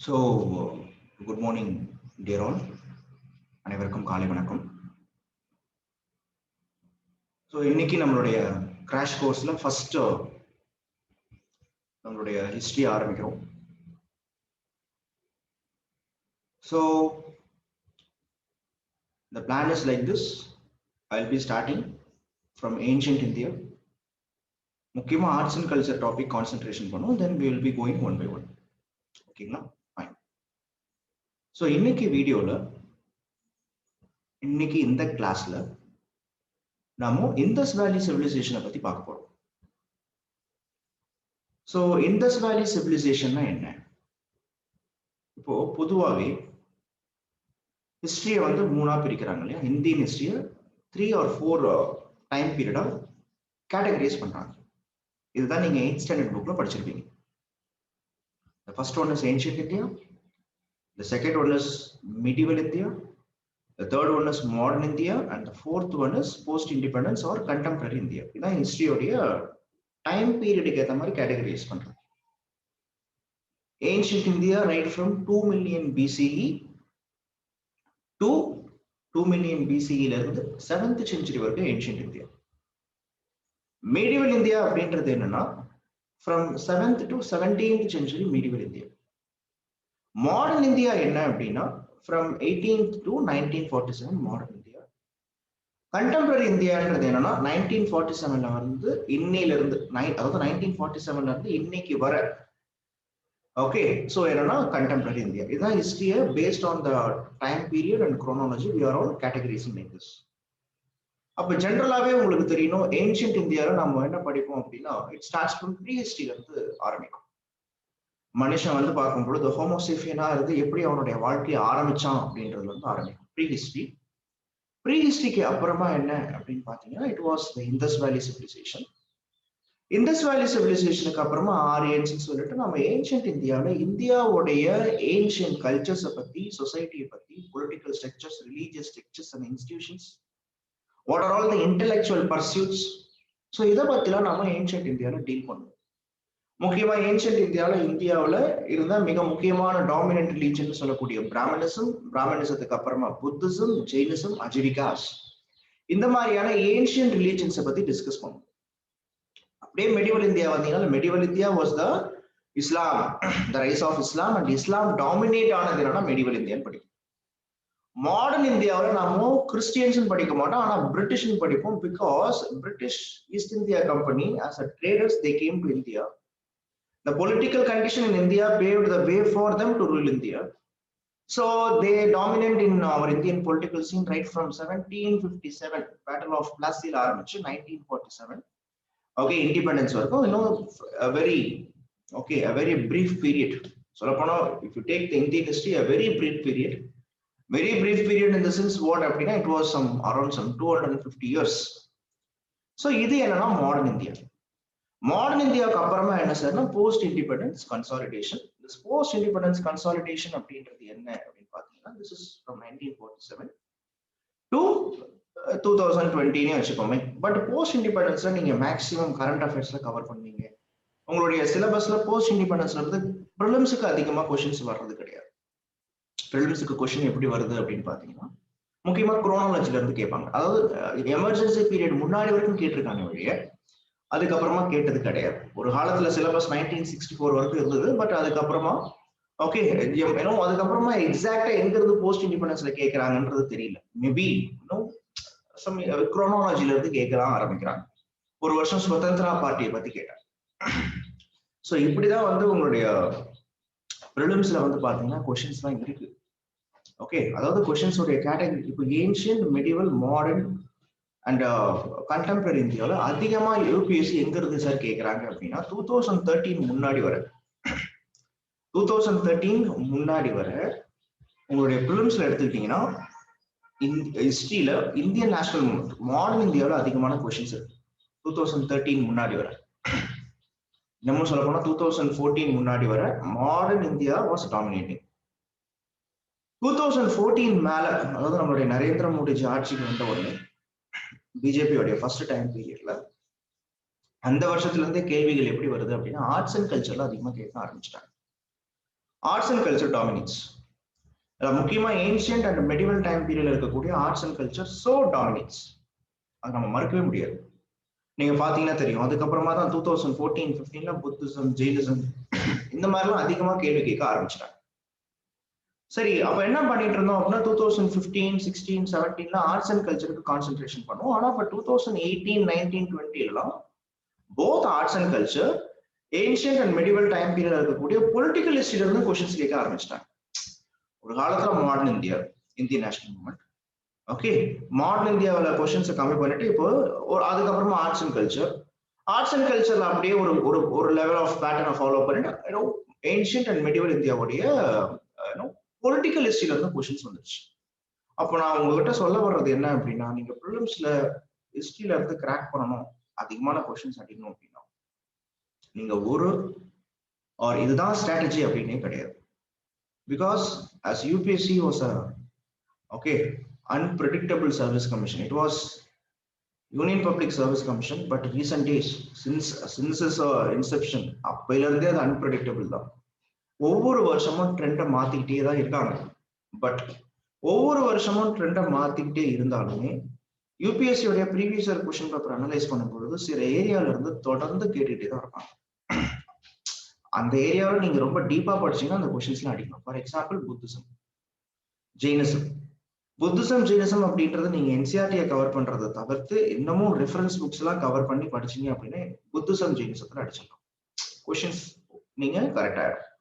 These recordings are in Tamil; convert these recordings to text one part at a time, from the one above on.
So, good morning, dear all. அனைவருக்கும் காலை வணக்கம். ஸோ இன்னைக்கு நம்மளுடைய கிராஷ் கோர்ஸ்ல ஃபர்ஸ்ட் நம்மளுடைய ஹிஸ்டரி ஆரம்பிக்கிறோம். So the plan is like this. I'll be starting from ancient India. முக்கியமா arts and culture topic concentration பண்ணுவோம். Then we will be going one by one. ஓகேங்களா? ஃபைன். ஸோ இன்னைக்கு வீடியோல இன்னைக்கு இந்த கிளாஸ்ல நாம இந்தஸ் வேலி சிவிலைசேஷனை பத்தி பார்க்க போறோம். ஸோ இந்தஸ் வேலி சிவிலைசேஷன்னா என்ன? இப்போ பொதுவாகவே ஹிஸ்டரியை வந்து மூணா பிரிக்கிறாங்க இல்லையா? இந்தியன் ஹிஸ்டரியை 3 or 4 டைம் பீரியடா கேட்டகரைஸ் பண்றாங்க. இதுதான் நீங்க 8th ஸ்டாண்டர்ட் புக்ல படிச்சிருப்பீங்க. The first one is ancient India, the second one is medieval India, the third one is modern India, and the fourth one is post independence or contemporary India. இதான் ஹிஸ்டரியோடைய டைம் பீரியடுக்கு ஏற்ற மாதிரி கேட்டகரைஸ் பண்றாங்க. Ancient India right from 2 million BCE to 2 million BCE ல இருந்து 7th century வரைக்கும் ancient India. Medieval India அப்படின்றது என்னன்னா from 7th to 17th century medieval India. Modern India என்ன அப்படின்னா from 18th to 1947 modern India. Contemporary Indiaன்றது என்னன்னா 1947ல வந்து இன்னையில இருந்து அதாவது 1947ல இருந்து இன்னைக்கு வர. ஓகே, ஸோ என்னன்னா கண்டெம்பரரி இந்தியா. இதுதான் ஹிஸ்டரியை based on the time period and chronology we are all categorising like this. அப்போ ஜென்ரலாகவே உங்களுக்கு தெரியணும், ஏன்ஷியன்ட் இந்தியாவில் நம்ம என்ன படிப்போம் அப்படின்னா இட் ஸ்டார்ட்ஸ் ஃப்ரம் ப்ரீ ஹிஸ்டரியில இருந்து ஆரம்பிக்கும். மனுஷன் வந்து பார்க்கும் பொழுது ஹோமோசேஃபியனா இருந்து எப்படி அவனுடைய வாழ்க்கையை ஆரம்பிச்சான் அப்படின்றதுல இருந்து ஆரம்பிக்கும் ப்ரீ ஹிஸ்டரி. ப்ரீ ஹிஸ்டரிக்கு அப்புறமா என்ன அப்படின்னு பார்த்தீங்கன்னா it was the Indus valley civilisation. Indus valley சிவிலைசேஷனுக்கு அப்புறமா ஆரியன்ஸ் சொல்லிட்டு நம்ம ஏன்ஷியன்ட் இந்தியாவில் இந்தியாவுடைய ஏன்ஷியன்ட் கல்ச்சர்ஸை பத்தி, சொசைட்டியை பத்தி, political structures, religious structures and institutions, what are all the intellectual pursuits, so இதை பத்திலாம் நம்ம ஏன்ஷியன்ட் இந்தியாவில் டீல் பண்ணுவோம். முக்கியமா ஏன்ஷியன்ட் இந்தியாவில் இருந்த மிக முக்கியமான டாமினன்ட் ரிலீஜன் சொல்லக்கூடிய பிராமணிசத்துக்கு அப்புறமா புத்திசம், ஜெயினிசம், அஜிவிகாஸ், இந்த மாதிரியான ஏன்ஷியன்ட் ரிலீஜன்ஸை பத்தி டிஸ்கஸ் பண்ணுவோம். அப்படியே மெடிவல் இந்தியா வந்தீங்கன்னா medieval India was the Islam, the rise of Islam, and Islam dominate ஆனது என்னன்னா மெடிவல் இந்தியான்னு படிக்கும். மாடர்ன் இந்தியாவில் நாம கிறிஸ்டியன்ஸ் படிக்க மாட்டோம், ஆனா பிரிட்டிஷ் படிப்போம். Because British East India company as a traders they came to India. The political condition in India paved the way for them to rule India. So they dominate in our Indian political scene right from 1757, Battle of Plassey ஆரம்பிச்சு 1947. Okay, independence வரைக்கும் a very brief period. சொல்லப்போனா if you take the Indian history, a very brief period in the sense what அப்படின்னா it was around 250 years. So இது என்னன்னா மாடர்ன் இந்தியா. மாடர்ன் இந்தியாவுக்கு அப்புறமா என்ன சார்னா post independence consolidation. This post independence consolidation அப்படின்றது என்ன அப்படின்னு பாத்தீங்கன்னா திஸ் இஸ் ஃப்ரம் 1947 டு 2020 வச்சுக்கோமே. பட் போஸ்ட் இண்டிபெண்டன்ஸ்ல நீங்க மேக்ஸிமம் கரண்ட் அஃபேர்ஸ்ல கவர் பண்ணுவீங்க. உங்களுடைய சிலபஸ்ல போஸ்ட் இண்டிபெண்டன்ஸ்ல இருந்து ப்ரிலிம்ஸுக்கு அதிகமா கொஸ்டின்ஸ் வர்றது கிடையாது. ப்ரிலிம்ஸுக்கு கொஸ்டின் எப்படி வருது அப்படின்னு பாத்தீங்கன்னா முக்கியமா குரோனாலஜில இருந்து கேட்பாங்க. அதாவது எமர்ஜென்சி பீரியட் முன்னாடி வரைக்கும் கேட்டிருக்காங்க வழிய, அதுக்கப்புறமா கேட்டது கிடையாது. ஒரு காலத்துல சிலபஸ் 1964 வரைக்கும் இருந்தது. பட் அதுக்கப்புறமா ஓகே அதுக்கப்புறமா எக்ஸாக்டா எங்க இருந்து போஸ்ட் இண்டிபெண்டன்ஸ்ல கேட்கறாங்கன்றது தெரியல. மேபி குரோனாலஜில இருந்து கேட்கலாம் ஆரம்பிக்கிறாங்க. ஒரு வருஷம் சுதந்திரா பார்ட்டியை பத்தி கேட்டாங்க. ஸோ இப்படிதான் வந்து உங்களுடைய ப்ரிலிம்ஸ்ல வந்து பாத்தீங்கன்னா கொஸ்டின்ஸ் எல்லாம் இருக்கு. ஓகே, அதாவது கொஸ்டின்ஸ் உடைய கேட்டகரி இப்போ ancient, medieval, modern and contemporary இந்தியாவில் அதிகமா யூபிஎஸ்சி எங்க இருந்து சார் கேட்கறாங்க அப்படின்னா 2013 முன்னாடி வர உங்களுடைய ப்ரிலிம்ஸ்ல எடுத்துக்கிட்டீங்கன்னா ஹிஸ்டரியில இந்தியன் நேஷனல் மூவ்மெண்ட் மாடர்ன் இந்தியாவில் அதிகமான கொஸ்டின்ஸ் இருக்கு. 2013 முன்னாடி வர, இன்னமும் சொல்ல போனா 2014 முன்னாடி வர மாடர்ன் இந்தியா வாஸ் டாமினேட்டிங். 2014 மேல, அதாவது நம்மளுடைய நரேந்திர மோடிஜி ஆட்சிக்கு வந்த உடனே பிஜேபியோடைய ஃபர்ஸ்ட் டைம் பீரியட்ல அந்த வருஷத்துல இருந்தே கேள்விகள் எப்படி வருது அப்படின்னா ஆர்ட்ஸ் அண்ட் கல்ச்சர்ல அதிகமா கேட்க ஆரம்பிச்சிட்டாங்க. Arts and culture dominates. முக்கியமா ஏன்ஷியன்ட் அண்ட் மெடிவல் டைம் பீரியட்ல இருக்கக்கூடிய arts and culture so dominates. அது நம்ம மறுக்கவே முடியாது. நீங்க பாத்தீங்கன்னா தெரியும். அதுக்கப்புறமா தான் 2014-15 புத்திசம், ஜெயினிசம் இந்த மாதிரிலாம் அதிகமா கேள்வி கேட்க ஆரம்பிச்சிட்டாங்க. சரி, அப்ப என்ன பண்ணிட்டு இருந்தோம் அப்படின்னா 2015, 16, 17 ஆர்ட்ஸ் அண்ட் கல்ச்சருக்கு கான்சென்ட்ரேஷன் பண்ணுவோம். ஆனா இப்ப 2018, 19, 20 both arts and culture ancient and medieval time period இருக்கக்கூடிய பொலிட்டிக்கல் ஹிஸ்டரியில இருந்து கொஸ்டின்ஸ் கேட்க ஆரம்பிச்சிட்டாங்க. ஒரு காலத்துல modern India, Indian national movement, okay, modern இந்தியாவில் கொஸ்டின்ஸை கம்மி பண்ணிட்டு இப்போ அதுக்கப்புறமா ஆர்ட்ஸ் அண்ட் கல்ச்சர்ல அப்படியே ஒரு லெவல் ஆஃப் பேட்டர்னை ஃபாலோ பண்ணிட்டு ஏன்ஷியன்ட் அண்ட் மெடிவல் இந்தியாவுடைய பொலிட்டிக்கல் ஹிஸ்டரியில இருந்து கொஸ்டின்ஸ் வந்துருச்சு. அப்போ நான் உங்ககிட்ட சொல்ல வர்றது என்ன அப்படின்னா, நீங்க ப்ரிலிம்ஸ்ல ஹிஸ்டரியில இருந்து கிராக் பண்ணணும், அதிகமான கொஸ்டின்ஸ் அடிக்கணும் அப்படின்னா நீங்க இதுதான் ஸ்ட்ராட்டஜி அப்படின்னே கிடையாது. Because as UPSC was a unpredictable service commission. It was Union Public Service Commission, but recent days since its inception அப்பையில இருந்தே அது unpredictable தான். ஒவ்வொரு வருஷமும் ட்ரெண்டை மாத்திக்கிட்டே தான் இருக்காங்க. பட் ஒவ்வொரு வருஷமும் ட்ரெண்டை மாத்திக்கிட்டே இருந்தாலுமே UPSC உடைய previous year question paper analyse பண்ணும் பொழுது சில ஏரியால இருந்து தொடர்ந்து கேட்டுட்டே தான் இருப்பாங்க. அந்த ஏரியாவில் நீங்க ரொம்ப டீப்பா படிச்சீங்கன்னா அந்த கொஸ்டின்ஸ்லாம் அடிக்கணும். ஃபார் எக்ஸாம்பிள் புத்திசம் அப்படின்றது நீங்க என்சிஆர்டியை கவர் பண்றதை தவிர்த்து இன்னமும் ரெஃபரன்ஸ் புக்ஸ் எல்லாம் கவர் பண்ணி படிச்சீங்க அப்படின்னா புத்திசம் ஜெயினிசத்துல அடிச்சிடலாம், கொஸ்டின்ஸ் நீங்க கரெக்டா இருக்கும்.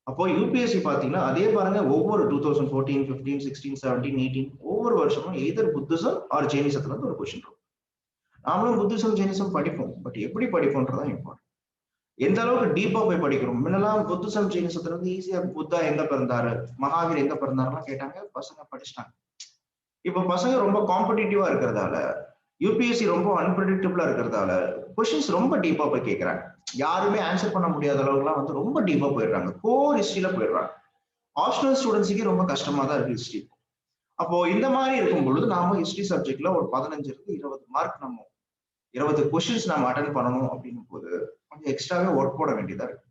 அப்போ UPSC பாத்தீங்கன்னா அதே பாருங்க, ஒவ்வொரு 2014, 15, 16, 17, 18 ஒவ்வொரு வருஷமும் எய்தர் புத்திசம் ஆர் ஜெயினிசத்துல இருந்து ஒரு கொஸ்டின் இருக்கும். நாமளும் புத்திசம் ஜெயினிசம் படிப்போம், பட் எப்படி படிப்போம்ன்றதான் இம்பார்ட்டன்ட். எந்த அளவுக்கு டீப்பா போய் படிக்கிறோம். முன்னெல்லாம் புத்திசம் ஜெயினிசத்துல இருந்து ஈஸியா புத்தா எங்க பிறந்தாரு, மகாவீர் எங்க பிறந்தாருலாம் கேட்டாங்க, பசங்க படிச்சுட்டாங்க. இப்ப பசங்க ரொம்ப காம்படிட்டிவா இருக்கிறதால, UPSC ரொம்ப அன்பிரடிக்டபிளா இருக்கிறதால கொஸ்டின்ஸ் ரொம்ப டீப்பா போய் கேட்கறாங்க. யாருமே ஆன்சர் பண்ண முடியாத அளவுக்குலாம் ரொம்ப டீப்பா போயிடுறாங்க, கோர் ஹிஸ்டரியில போயிடுறாங்க. ஆப்ஷனல் ஸ்டூடெண்ட்ஸுக்கே ரொம்ப கஷ்டமா தான் இருக்கு ஹிஸ்டரி. அப்போ இந்த மாதிரி இருக்கும் பொழுது நாம ஹிஸ்டரி சப்ஜெக்ட்ல ஒரு 15-20 மார்க் 20 கொஸ்டின்ஸ் நம்ம அட்டென்ட் பண்ணணும் அப்படின்னும் போது கொஞ்சம் எக்ஸ்ட்ராவே ஒர்க் போட வேண்டியதா இருக்கு.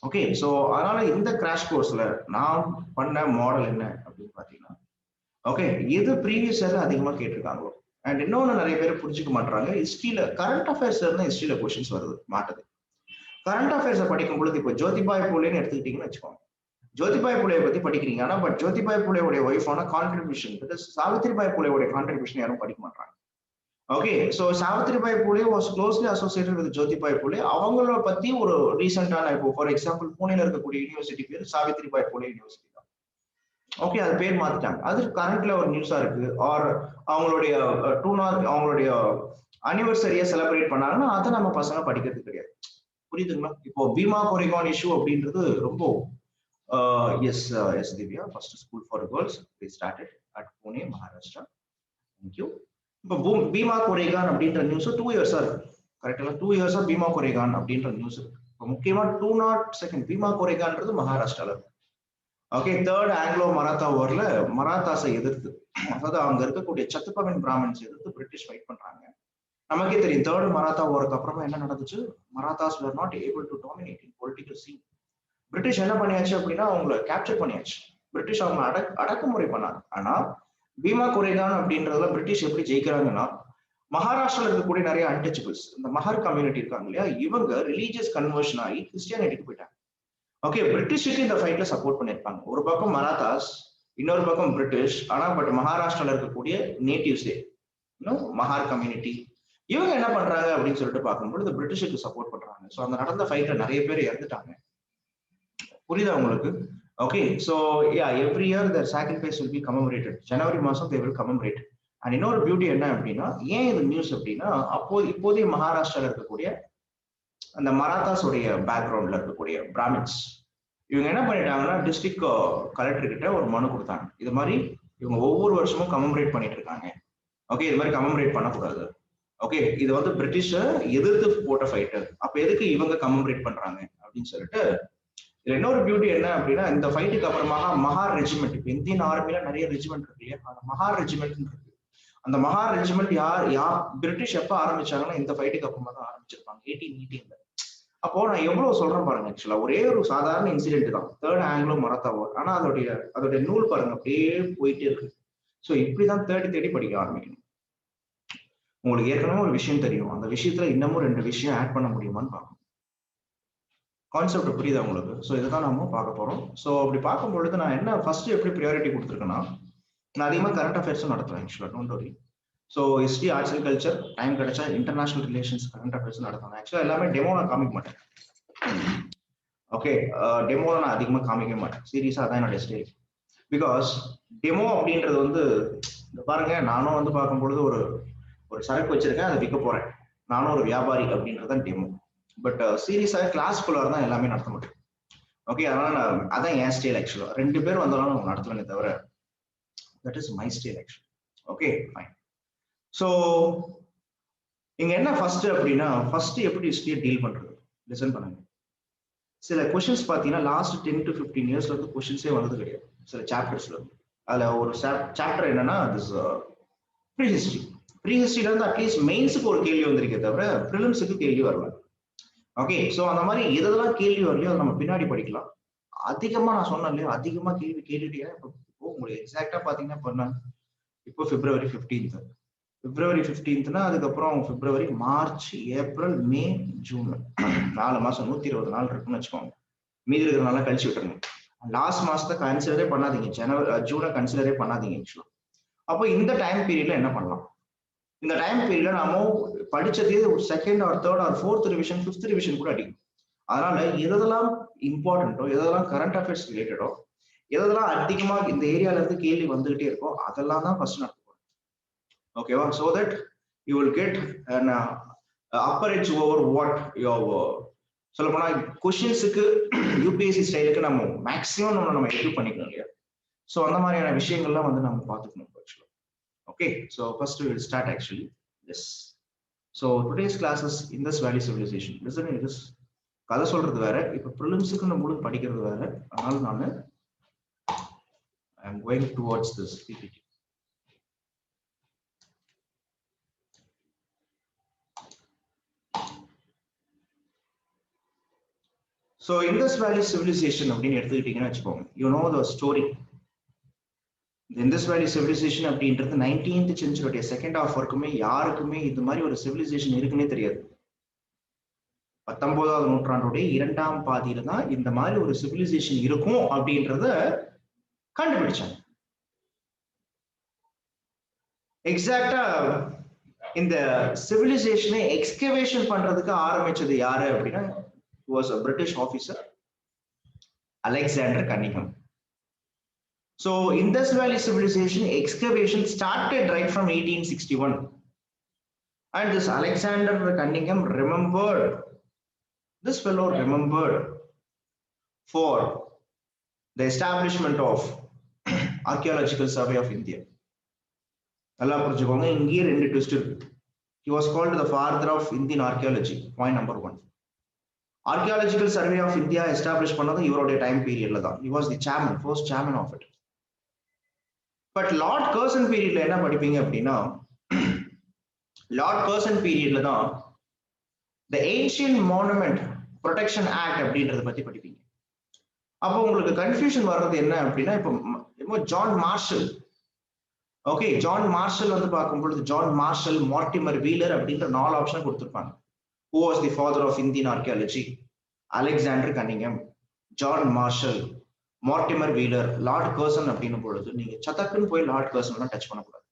ஓகே, ஸோ அதனால இந்த கிராஷ் கோர்ஸ்ல நான் பண்ண மாடல் என்ன அப்படின்னு பாத்தீங்கன்னா, ஓகே, எது ப்ரீவியஸ் இயர்ல அதிகமா கேட்டிருக்காங்களோ, அண்ட் இன்னொன்னு நிறைய பேர் புரிஞ்சுக்க மாட்டாங்க, ஹிஸ்டரியில கரண்ட் அஃபேர்ஸ்ல இருந்து ஹிஸ்டரியில கொஸ்டின்ஸ் மாட்டுது. கரண்ட் அஃபேர்ஸை படிக்கும் பொழுது இப்போ ஜோதிபாய் பூலேன்னு எடுத்துக்கிட்டீங்கன்னு வச்சுக்கோங்க. ஜோதிபாய் பூலே பத்தி படிக்கிறீங்க, ஆனா பட் ஜோதிபாய் பூலேவுடைய ஒய்ஃபான கான்ட்ரிபியூஷன், சாவித்ரிபாய் பூலேவுடைய கான்ட்ரிபியூஷன் யாரும் படிக்க மாட்டாங்க. Okay, so Savitribai Phule was closely associated with Jyotibai Phule. அவங்கள பத்தி ஒரு ரீசெண்டான, இப்போ ஃபார் எக்ஸாம்பிள் பூனேல இருக்கக்கூடிய யூனிவர்சிட்டி பேர் சாவித்ரிபாய் பூலே யூனிவர்சிட்டி தான். ஓகே, அது பேர் மாத்திட்டாங்க. அது கரண்ட்ல ஒரு நியூஸா இருக்கு. ஆர் அவங்களுடைய அவங்களுடைய அனிவர்சரியை செலிப்ரேட் பண்ணாங்கன்னா அதை நம்ம பசங்க படிக்கிறது கிடையாது. புரியுதுங்களா? இப்போ பீமா கோரேகான் இஷ்யூ அப்படின்றது ரொம்ப yes Divya, first school for girls they started at Pune, Maharashtra. Thank you. இப்போ பீமா கோரேகான் அப்படின்ற நியூஸ் 2 இயர்ஸா இருக்கு. கரெக்டா 2 இயர்ஸா பீமா கோரேகான் அப்படின்ற நியூஸ் இருக்கு. இப்போ முக்கியமா 202 பீமா கோரேகான்றது மகாராஷ்டிரால இருக்கு. ஓகே, தேர்ட் ஆங்கிலோ மராத்தா வார்ல மராத்தாஸை எதிர்த்து, அதாவது அங்க இருக்கக்கூடிய சத்துபவன் பிராமன்ஸ் எதிர்த்து பிரிட்டிஷ் ஃபைட் பண்றாங்க. நமக்கே தெரியும் தேர்ட் மராத்தா வாருக்கு அப்புறமா என்ன நடந்துச்சு. Marathas were not able to dominate in political scene. British என்ன பண்ணியாச்சு அப்படின்னா அவங்களை கேப்சர் பண்ணியாச்சு. பிரிட்டிஷ் அவங்க அடக்குமுறை பண்ணாங்க. ஆனா பீமா கோரேகான் அப்படின்றதுல பிரிட்டிஷ் எப்படி ஜெயிக்கிறாங்கன்னா, மகாராஷ்டிரால இருக்கக்கூடிய நிறைய அன்டச்சபிள்ஸ், இந்த மஹர் கம்யூனிட்டி இருக்காங்க இல்லையா, இவங்க ரிலீஜியஸ் கன்வர்ஷன் ஆகி கிறிஸ்டியானிட்டிக்கு போயிட்டாங்க. ஓகே, பிரிட்டிஷுக்கு இந்த ஃபைட்ல சப்போர்ட் பண்ணிருப்பாங்க. ஒரு பக்கம் மராத்தாஸ், இன்னொரு பக்கம் பிரிட்டிஷ். ஆனா பட் மகாராஷ்டிரால இருக்கக்கூடிய நேட்டிவ்ஸே, மஹார் கம்யூனிட்டி, இவங்க என்ன பண்றாங்க அப்படின்னு சொல்லிட்டு பார்க்கும்போது பிரிட்டிஷுக்கு சப்போர்ட் பண்றாங்க. ஸோ அந்த நடந்த ஃபைட்ல நிறைய பேர் இறந்துட்டாங்க. புரியுதா உங்களுக்கு? Okay, so every year their sacrifice will be commemorated. ஜனவரி மாசம் they will commemorate. அண்ட் இன்னொரு பியூட்டி என்ன அப்படின்னா, ஏன் இது நியூஸ் அப்படின்னா, இப்போதைய மகாராஷ்டிரால இருக்கக்கூடிய அந்த மராத்தாஸோடைய பேக்ரவுண்ட்ல இருக்கக்கூடிய பிராமின்ஸ் இவங்க என்ன பண்ணிட்டாங்கன்னா, டிஸ்ட்ரிக்ட் கலெக்டர் கிட்ட ஒரு மனு கொடுத்தாங்க. இது மாதிரி இவங்க ஒவ்வொரு வருஷமும் கமெமரேட் பண்ணிட்டு இருக்காங்க. ஓகே, இது மாதிரி கமெமரேட் பண்ணக்கூடாது. ஓகே, இது வந்து பிரிட்டிஷ எதிர்த்து போட்ட ஃபைட்டர், அப்ப எதுக்கு இவங்க கமெமரேட் பண்றாங்க அப்படின்னு சொல்லிட்டு. இதுல இன்னொரு பியூட்டி என்ன அப்படின்னா, இந்த ஃபைட்டுக்கு அப்புறமா மஹார் ரெஜிமெண்ட், இப்போ இந்தியன் ஆர்மில நிறைய ரெஜிமெண்ட் இருக்கு இல்லையா, அந்த மஹார் ரெஜிமெண்ட் இருக்கு. அந்த மஹார் ரெஜிமெண்ட் யார் பிரிட்டிஷ் எப்ப ஆரம்பிச்சாங்கன்னா இந்த ஃபைட்டுக்கு அப்புறமா தான் ஆரம்பிச்சிருப்பாங்க, 1818. அப்போ நான் எவ்வளவு சொல்றேன் பாருங்க. ஆக்சுவலா ஒரே ஒரு சாதாரண இன்சிடென்ட் தான், தேர்ட் ஆங்கிலோ மரத்தாவோ, ஆனா அதோடைய நூல் பாருங்க அப்படியே போயிட்டே இருக்கு. ஸோ இப்படிதான் தேடி தேடி படிக்க ஆரம்பிக்கணும். உங்களுக்கு ஏற்கனவே ஒரு விஷயம் தெரியும், அந்த விஷயத்துல இன்னமும் 2 விஷயம் ஆட் பண்ண முடியுமான்னு பார்க்கணும். கான்செப்ட் புரியுதா உங்களுக்கு? ஸோ இதுதான் நம்ம பார்க்க போறோம். ஸோ அப்படி பார்க்கும் பொழுது நான் என்ன ஃபர்ஸ்ட் எப்படி ப்ரியாரிட்டி கொடுத்துருக்கேன்னா, நான் அதிகமாக கரண்ட் அஃபேர்ஸும் நடத்துவேன் ஆக்சுவலா, don't worry. So history, arts and culture, time கிடைச்சா இன்டர்நேஷனல் ரிலேஷன்ஸ், கரண்ட் அஃபேர்ஸ் நடத்துவேன். ஆக்சுவலா எல்லாமே டெமோ நான் காமிக்க மாட்டேன். ஓகே, டெமோல நான் அதிகமாக காமிக்க மாட்டேன். சீரியஸா தான் என்னோட ஸ்டைல். பிகாஸ் டெமோ அப்படின்றது வந்து பாருங்க, நானும் வந்து பார்க்கும் பொழுது ஒரு சரக்கு வச்சிருக்கேன், அதை விற்க போறேன். நானும் ஒரு வியாபாரி அப்படின்றது தான் டெமோ. பட் சீரியஸாக கிளாஸ் குள்ளார தான் எல்லாமே நடத்த முடியும். ஓகே, அதனால நான் அதான் என் ஸ்டைல் ஆக்சுவலா. 2 பேர் வந்தாலும் நான் நடத்துவேனே தவிர, that is my style actually. Okay fine. So இங்க என்ன ஃபர்ஸ்ட் அப்படின்னா, ஃபர்ஸ்ட் எப்படி ஹிஸ்டரியை டீல் பண்றது, லிசன் பண்ணுங்க. சில கொஸ்டின்ஸ் பார்த்தீங்கன்னா லாஸ்ட் 10 to 15 இயர்ஸ்ல இருந்து கொஸ்டின்ஸே வந்தது கிடையாது சில சாப்டர்ஸ்ல இருந்து. அதுல ஒரு சாப்டர் என்னன்னா திஸ் ப்ரீ ஹிஸ்டரி. ப்ரீ ஹிஸ்டரியில இருந்து அட்லீஸ்ட் மெயின்ஸுக்கு ஒரு கேள்வி வந்திருக்கே தவிர ப்ரிலிம்ஸுக்கு கேள்வி வரல. ஓகே, ஸோ அந்த மாதிரி எதெல்லாம் கேள்வி வரலையோ அதை நம்ம பின்னாடி படிக்கலாம். அதிகமா நான் சொன்னேன் இல்லையா, அதிகமா கேள்வி கேட்டுட்டே இப்போ உங்களுக்கு எக்ஸாக்டா பாத்தீங்கன்னா இப்போ பிப்ரவரி 15th, பிப்ரவரி 15னா அதுக்கப்புறம் பிப்ரவரி, மார்ச், ஏப்ரல், மே, ஜூன், 4 மாசம் 120 நாள் இருக்குன்னு வச்சுக்கோங்க. மீதி இருக்கிற நாளா கழிச்சு விட்டுருங்க. லாஸ்ட் மாசத்தை கன்சிடரே பண்ணாதீங்க, ஜூனை கன்சிடரே பண்ணாதீங்க ஆக்சுவலா. அப்போ இந்த டைம் பீரியட்ல என்ன பண்ணலாம்? இந்த டைம் பீரியட்ல நாம படிச்சதே ஒரு second or third or fourth revision, fifth revision கூட அடிக்கும். அதனால எதெல்லாம் இம்பார்ட்டன்ட்டோ, எதெல்லாம் கரண்ட் அஃபேர்ஸ் ரிலேட்டடோ, எதெல்லாம் அதிகமா இந்த ஏரியால இருந்து கேள்வி வந்துகிட்டே இருக்கோ அதெல்லாம் தான் ஃபர்ஸ்ட் நடக்கும். ஓகேவா? So that you will get an upper edge over what your சொல்ல போனா கொஸ்டின்ஸுக்கு யூபிஎஸ்சி ஸ்டைலுக்கு நம்ம மேக்ஸிமம் நம்ம எக்யூப் பண்ணிக்கணும் இல்லையா? ஸோ அந்த மாதிரியான விஷயங்கள்லாம் வந்து நம்ம பார்த்துக்கணும் ஆக்சுவலா. Okay, so first will start actually. Yes, so today's classes Indus valley civilization. Listen, இது கதை சொல்றது வேற, இப்போ ப்ரிலிம்ஸுக்கு நம்ம படிக்கிறது வேற. அதனால நான் I am going towards this PPT. So Indus valley civilisation அப்படின்னு எடுத்துக்கிட்டீங்கன்னு வச்சுக்கோங்க, you know the story. Indus valley civilisation அப்படின்றது 19th செஞ்சுரியோட செகண்ட் ஹாஃப் வரைக்குமே யாருக்குமே இந்த மாதிரி ஒரு சிவிலைசேஷன் இருக்குன்னே தெரியாது. 19ஆவது நூற்றாண்டுடைய 2ஆம் பாதியில தான் இந்த மாதிரி ஒரு சிவிலைசேஷன் இருக்கும் அப்படின்றத கண்டுபிடிச்சாங்க. எக்ஸாக்டா இந்த சிவிலைசேஷனை எக்ஸ்கவேஷன் பண்றதுக்கு ஆரம்பிச்சது யாரு அப்படின்னா, was a British officer, Alexander Cunningham. So Indus Valley civilization excavation started right from 1861, and this Alexander Cunningham remembered, this fellow remembered for the establishment of Archaeological Survey of India. நல்லா புரிஞ்சுக்கோங்க, இங்கேயே 2 ட்விஸ்ட் இருக்கு. He was called the father of Indian archaeology. Point number 1. Archaeological Survey of India established பண்ணது இவருடைய டைம் பீரியட்ல தான். He was the chairman, first chairman of it. But Lord Curzon பீரியட்ல என்ன படிப்பீங்க அப்படின்னா, லார்ட் கர்சன் பீரியட்ல தான் the Ancient Monument Protection Act அப்படின்றத பத்தி படிப்பீங்க. அப்போ உங்களுக்கு கன்ஃபியூஷன் வர்றது என்ன அப்படின்னா, இப்போ John Marshall, okay, John Marshall வந்து பார்க்கும் பொழுது ஜான் மார்ஷல், மார்டிமர் வீலர் அப்படின்ற 4 ஆப்ஷன் கொடுத்திருப்பாங்க. Who was the father of Indian archaeology? Alexander Cunningham, John Marshall, Mortimer Wheeler, Lord Curzon அப்படின்னும் பொழுது நீங்க சதக்குன்னு போய் லார்ட் கர்சன்லாம் டச் பண்ணக்கூடாது,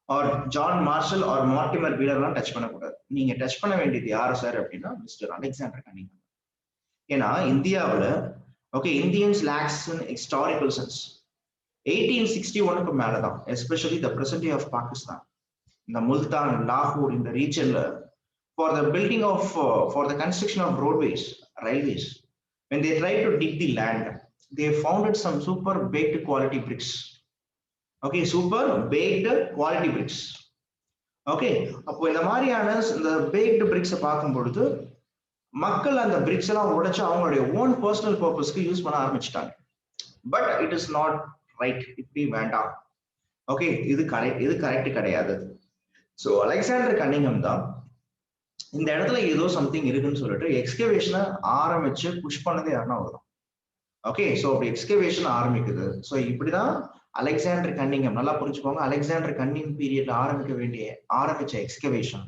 or John Marshall or Mortimer வீலர்லாம் டச் பண்ணக்கூடாது. நீங்க டச் பண்ண வேண்டியது யாரு சார் அப்படின்னா, மிஸ்டர் அலெக்சாண்டர் கன்னிங்ஹாம். ஏன்னா இந்தியாவில் okay, Indians lacks in historical sense 1861க்கு மேலதான், especially the present of Pakistan, இந்த முல்தான், லாகூர், இந்த ரீஜன்ல for the building of for the construction of roadways, railways, when they tried to dig the land, they found some super baked quality bricks. Okay, super baked quality bricks. Okay, அப்போ இந்த மாதிரியான இந்த baked bricks பார்க்கும் பொழுது மக்கள் அந்த bricks எல்லாம் உடைச்சு அவங்களுடைய ஓன் பர்சனல் பர்பஸ்க்கு யூஸ் பண்ண ஆரம்பிச்சிட்டாங்க. But it is not right, இப்படி வேண்டாம். ஓகே, இது கரெக்ட் கிடையாது. ஸோ அலெக்சாண்டர் கன்னிங்ஹாம் தான் இந்த இடத்துல ஏதோ சம்திங் இருக்குன்னு சொல்லிட்டு எக்ஸ்கவேஷனை ஆரம்பிச்சு புஷ் பண்ணதே யாருன்னா வரும். ஓகே, ஸோ அப்படி எக்ஸ்கவேஷன் ஆரம்பிக்குது. ஸோ இப்படிதான் அலெக்சாண்டர் கன்னிங்கம், நல்லா புரிஞ்சுக்கோங்க, அலெக்சாண்டர் கன்னிங் பீரியட்ல ஆரம்பிச்ச எக்ஸ்கவேஷன்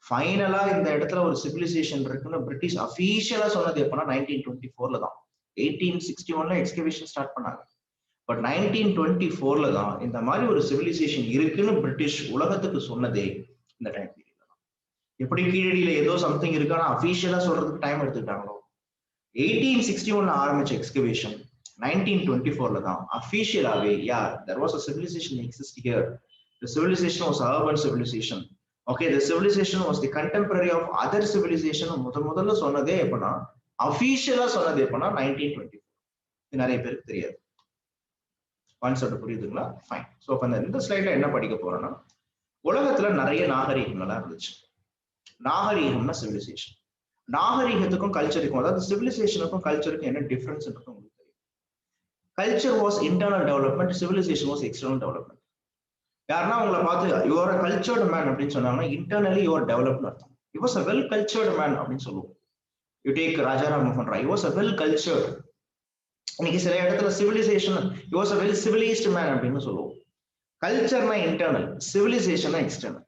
ஃபைனலா இந்த இடத்துல ஒரு சிவிலைசேஷன் இருக்குன்னு பிரிட்டிஷ் அபிஷியலா சொன்னது எப்பன்னா 1924 தான். 1861 எக்ஸ்கவேஷன் ஸ்டார்ட் பண்ணாங்க. பட் 1924 தான் இந்த மாதிரி ஒரு சிவிலைசேஷன் இருக்குன்னு பிரிட்டிஷ் உலகத்துக்கு சொன்னதே இந்த டைம் பீரியட்ல தான். எப்படி கீழடியில ஏதோ சம்திங் இருக்கானா அபிஷியலா சொல்றதுக்கு டைம் எடுத்துக்கிட்டாங்களோ, 1861 ஆரம்பிச்ச எக்ஸ்கவேஷன் 1924 தான் அபிஷியலாவே there was a civilization exist here. The civilization was urban civilization. Okay, the civilization was the contemporary of other civilization. முதல்ல சொன்னதே எப்பனா அபிஷியலா சொன்னது எப்பனா 1924. இது நிறைய பேருக்கு தெரியாது. கான்செப்ட் புரியுதுங்களா? ஃபைன். சோ அப்ப இந்த ஸ்லைட்ல என்ன படிக்க போறோம்னா, உலகத்துல நிறைய நாகரீகங்கள்லாம் இருந்துச்சு. நாகரீகம்னா சிவிலைசேஷன். நாகரீகத்துக்கும் கல்ச்சருக்கும், அதாவது சிவிலைசேஷனுக்கும் கல்ச்சருக்கும் என்ன டிஃபரன்ஸ் உங்களுக்கு தெரியும். Culture was internal development, civilization was external development. யாருன்னா உங்களை பார்த்து யுவர் அ கல்ச்சர்டு மேன் அப்படின்னு சொன்னாங்கன்னா இன்டர்னலி யுவர் டெவலப்னு அர்த்தம். You was a well cultured man அப்படின்னு சொல்லுவோம். யூ டேக் ராஜாராம் மோகன் Roy, you was a well cultured. இன்னைக்கு சில இடத்துல civilization you was a well civilized man அப்படின்னு சொல்லுவோம். கல்ச்சர்னா இன்டர்னல், சிவிலைசேஷன் எக்ஸ்டர்னல்.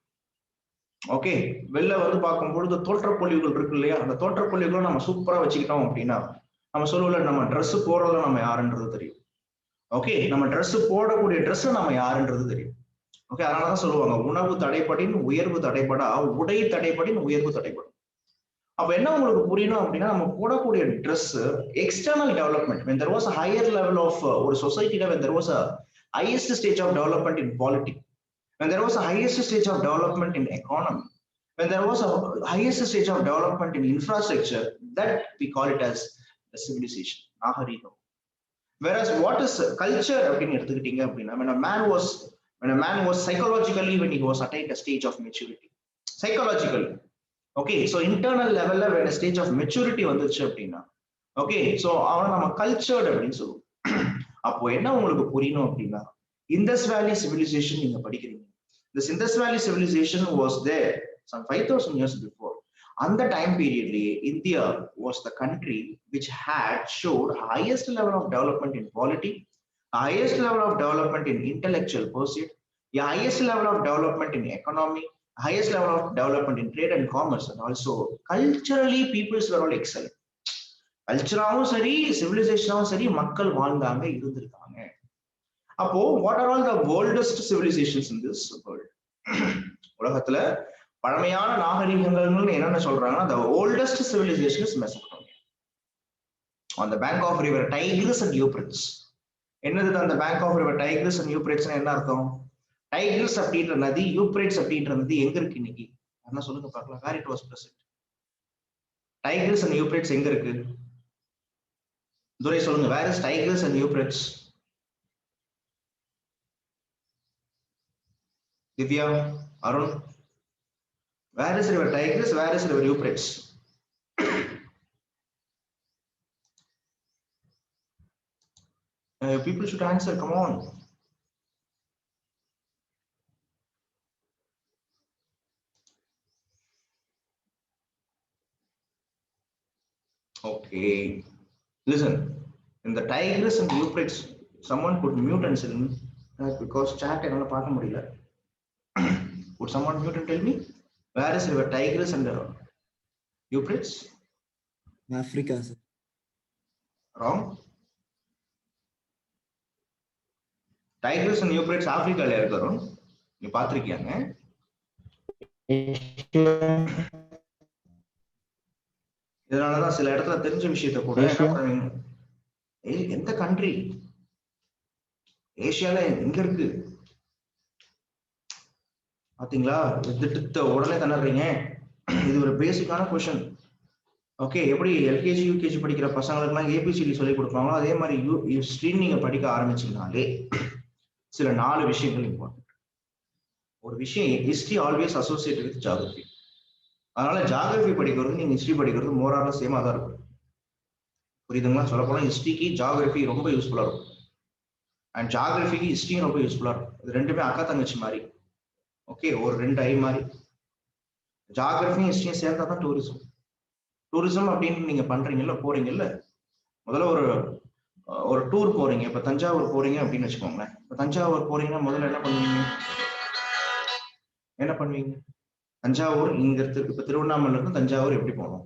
ஓகே, வெளில வந்து பார்க்கும்பொழுது தோற்றப்பொழிவுகள் இருக்கு இல்லையா, அந்த தோற்றப்பொழிவுகளும் நம்ம சூப்பரா வச்சுக்கிட்டோம் அப்படின்னா நம்ம சொல்லுவோம்ல, நம்ம ட்ரெஸ் போடுறதுல நம்ம யாருன்றது தெரியும். ஓகே, நம்ம ட்ரெஸ் போடக்கூடிய ட்ரெஸ் நம்ம யாருன்றது தெரியும். ஓகே, அதனாலதான் சொல்லுவாங்க, உணவு தடைப்படின் உயர்வு தடைப்படா, உடை தடைப்படின் உயர்வு தடைப்படும். அப்ப என்ன உங்களுக்கு புரியணும் அப்படின்னா, நம்ம போடக்கூடிய dress external development. when there was a higher level of ஒரு சொசைட்டில when there was a highest stage of development in politics, when there was a highest stage of development in economy, when there was a highest stage of development in infrastructure, that we call it as a civilization, நாகரீகம். whereas what is culture அப்படின்னு எடுத்துக்கிட்டீங்க அப்படின்னா, when a man was psychologically, when he was attained a stage of maturity psychologically. Okay, so internal level la when a stage of maturity வந்துச்சு அப்படின்னா, ஓகே, சோ அவன நம்ம கல்ச்சர்ட் அப்படின்னு சொல்லுவோம். அப்போ என்ன உங்களுக்கு புரியணும் அப்படின்னா, இண்டஸ் வேலி சிவிலைசேஷன் நீங்க படிக்கிறீங்க. This Indus Valley civilization was there some 5,000 years before. அந்த time பீரியட்லயே India was the country which had showed highest level of development in polity, highest level of development in intellectual pursuit, the highest level of development in economy, highest level of development in trade and commerce, and also culturally peoples were all excellent. கல்ச்சராவும் சரி, சிவிலைசேஷனாவும் சரி, மக்கள் வாழ்ந்தாங்க, இருந்திருக்காங்க. அப்போ what are all the oldest civilizations in this world? உலகத்துல பழமையான நாகரிகங்கள்னு என்னென்ன சொல்றாங்கன்னா, the oldest civilization is Mesopotamia on the bank of river Tigris and Euphrates. என்னது அந்த bank of river Tigris and Euphrates என்ன அர்த்தம்? டைகிரிஸ் அப்படின்ற நதி, யூப்ரேட்ஸ் அப்படின்ற நதி எங்க இருக்கு இன்னைக்கு? என்ன சொல்லுங்க பார்க்கலாம். where it was present. Tigris and Euphrates எங்க இருக்கு? துரை சொல்லுங்க, where is Tigris and Euphrates? Divya, Arun, where is river Tigris, where is river Euphrates? People should answer, come on. Okay, listen, in the Tigris and Euphrates, someone could mute and tell me, because chat enna paaka mudiyala. Would someone mute and tell me where is river Tigris and Euphrates? Africa, sir. Wrong. Tigris and Euphrates Africa la irukku. நீ பாத்திருக்கியாங்க? இதனாலதான் சில இடத்துல தெரிஞ்ச விஷயத்த கூட என்ன பண்ணுவீங்க, எந்த கண்ட்ரி ஏசியால எங்க இருக்கு பாத்தீங்களா? உடனே திணறீங்க. இது ஒரு பேசிக்கான கொஸ்டின். ஓகே, எப்படி எல்கேஜி யூகேஜி படிக்கிற பசங்களுக்கு எல்லாம் ஏபிசிடி சொல்லி கொடுப்பாங்களோ, அதே மாதிரி ஹிஸ்டரி நீங்க படிக்க ஆரம்பிச்சீங்கனாலே சில 4 விஷயங்கள் இம்பார்ட்டன்ட். ஒரு விஷயம், history always associated with geography. அதனால ஜியோகிரபி படிக்கிறது நீங்க ஹிஸ்டரி படிக்கிறது மோரால சேமா தான் இருக்கும். புரியுதுங்களா? சொல்ல போனா ஹிஸ்டரிக்கு ஜியோகிரபி ரொம்ப யூஸ்ஃபுல்லா இருக்கும், அண்ட் ஜியோகிரபிக்கு ஹிஸ்டரியும் ரொம்ப யூஸ்ஃபுல்லா இருக்கும். இது ரெண்டுமே அக்கா தங்கச்சி மாதிரி. ஓகே, ஒரு 2 ஐ மாதிரி. ஜாகிரபியும் ஹிஸ்டரியும் சேர்ந்தா தான் டூரிசம். டூரிசம் அப்படின்னு நீங்க பண்றீங்கல்ல, போறீங்கல்ல, முதல்ல ஒரு டூர் போறீங்க. இப்ப தஞ்சாவூர் போறீங்க அப்படின்னு வச்சுக்கோங்களேன். இப்ப தஞ்சாவூர் போறீங்கன்னா முதல்ல என்ன பண்ணுவீங்க? தஞ்சாவூர் இங்க இருக்கு, இப்ப திருவண்ணாமலை இருந்து தஞ்சாவூர் எப்படி போகணும்,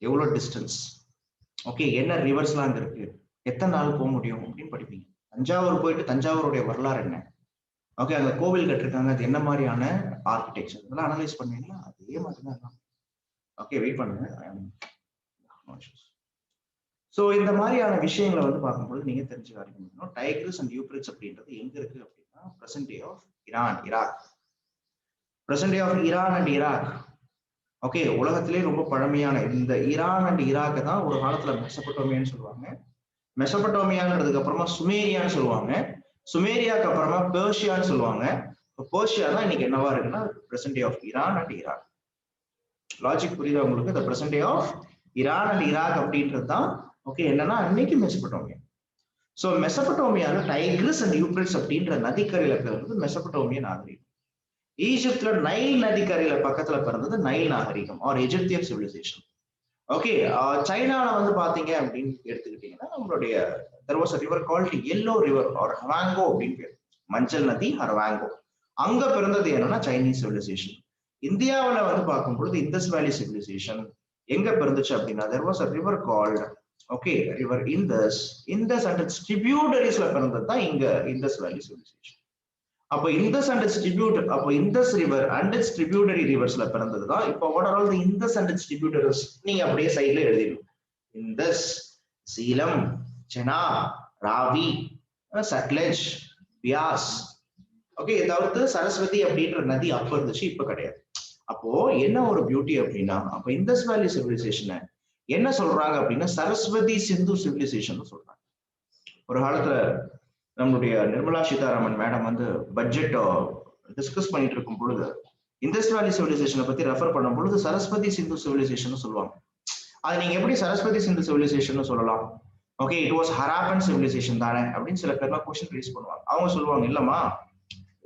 எவ்வளவு டிஸ்டன்ஸ், ஓகே, என்ன ரிவர்ஸ்லாம் அங்க இருக்கு, எத்தனை நாள் போக முடியும் அப்படின்னு படிப்பீங்க. தஞ்சாவூர் போயிட்டு தஞ்சாவூருடைய வரலாறு என்ன, ஓகே, அங்க கோவில் கட்டிருக்காங்க, அது என்ன மாதிரியான ஆர்கிடெக்சர், இதெல்லாம் அனலைஸ் பண்ணுவீங்களா? அதே மாதிரி தான். ஓகே, வெயிட் பண்ணுங்க. ஸோ இந்த மாதிரியான விஷயங்களை வந்து பார்க்கும்போது நீங்க தெரிஞ்சுக்காதீங்க. டைக்ரிஸ் அண்ட் யூப்ரட்ஸ் அப்படின்றது எங்க இருக்கு அப்படின்னா, present day of Iran, Iraq. Present day of Iran and Iraq. Okay, உலகத்திலே ரொம்ப பழமையான இந்த ஈரான் அண்ட் ஈராக் தான் ஒரு காலத்துல மெசபடோமியான்னு சொல்லுவாங்க. மெசபடோமியாங்கிறதுக்கு அப்புறமா சுமேரியான்னு சொல்லுவாங்க. சுமேரியாவுக்கு அப்புறமா பெர்ஷியான்னு சொல்லுவாங்க. பெர்ஷியா தான் இன்னைக்கு என்னவா இருக்குன்னா present day of Iran and Iraq. Logic புரியுதா உங்களுக்கு? இந்த present day of Iran and Iraq அப்படின்றது தான் ஓகே என்னன்னா அன்னைக்கு மெசபடோமியா. ஸோ மெசபடோமியால டைக்ரிஸ் அண்ட் யூப்ரட்ஸ் அப்படின்ற நதிக்கரையில பிறந்தது மெசபடோமிய நாகரிகம். ஈஜிப்ட்ல நைல் நதிக்கரையில பக்கத்துல பிறந்தது நைல் நாகரிகம் ஆர் எஜிப்தியன் சிவிலைசேஷன். ஓகே, சைனால வந்து பாத்தீங்க அப்படின்னு எடுத்துக்கிட்டீங்கன்னா நம்மளுடைய there was a river called yellow river or ஹவாங்கோ அப்படின்னு பேர், மஞ்சள் நதி ஹவாங்கோ. அங்க பிறந்தது என்னன்னா சைனீஸ் சிவிலைசேஷன். இந்தியாவில வந்து பார்க்கும்பொழுது இந்தஸ் வேலி சிவிலைசேஷன் எங்க பிறந்துச்சு அப்படின்னா there was a river called okay river Indus. Indus and its ட்ரிபியூட்டரிஸ்ல பிறந்தது தான் இங்க இந்தஸ் வேலி சிவிலைசேஷன். அப்போ இந்தஸ் அண்ட் இட்ஸ் ட்ரிபியூட், அப்போ Indus river and its tributary ரிவர்ஸ்ல பிறந்தது தான். இப்போ what are all the Indus and its tributaries நீங்க அப்படியே சைடுல எழுதிடணும். இந்தஸ், சீலம், செனா, ராவி, சட்லஜ், பியாஸ். ஓகே, ஏதாவது சரஸ்வதி அப்படின்ற நதி அப்ப இருந்துச்சு, இப்ப கிடையாது. அப்போ என்ன ஒரு பியூட்டி அப்படின்னா, அப்ப இந்தஸ் வேலி சிவிலைசேஷனை என்ன சொல்றாங்க அப்படின்னா சரஸ்வதி சிந்து சிவிலைசேஷன் சொல்றாங்க. ஒரு காலத்துல நம்மளுடைய நிர்மலா சீதாராமன் மேடம் வந்து பட்ஜெட் டிஸ்கஸ் பண்ணிட்டு இருக்கும் பொழுது இந்தஸ் வேலி சிவிலைசேஷனை பத்தி ரெஃபர் பண்ணும் பொழுது சரஸ்வதி சிந்து சிவிலைசேஷன் சொல்லுவாங்க. அது நீங்க எப்படி சரஸ்வதி சிந்து சிவிலைசேஷன் சொல்லலாம்? Okay, it was Harappan civilisation தானே அப்படின்னு சில பேர்லாம் கொஸ்டின் ரைஸ் பண்ணுவாங்க. அவங்க சொல்லுவாங்க இல்லம்மா,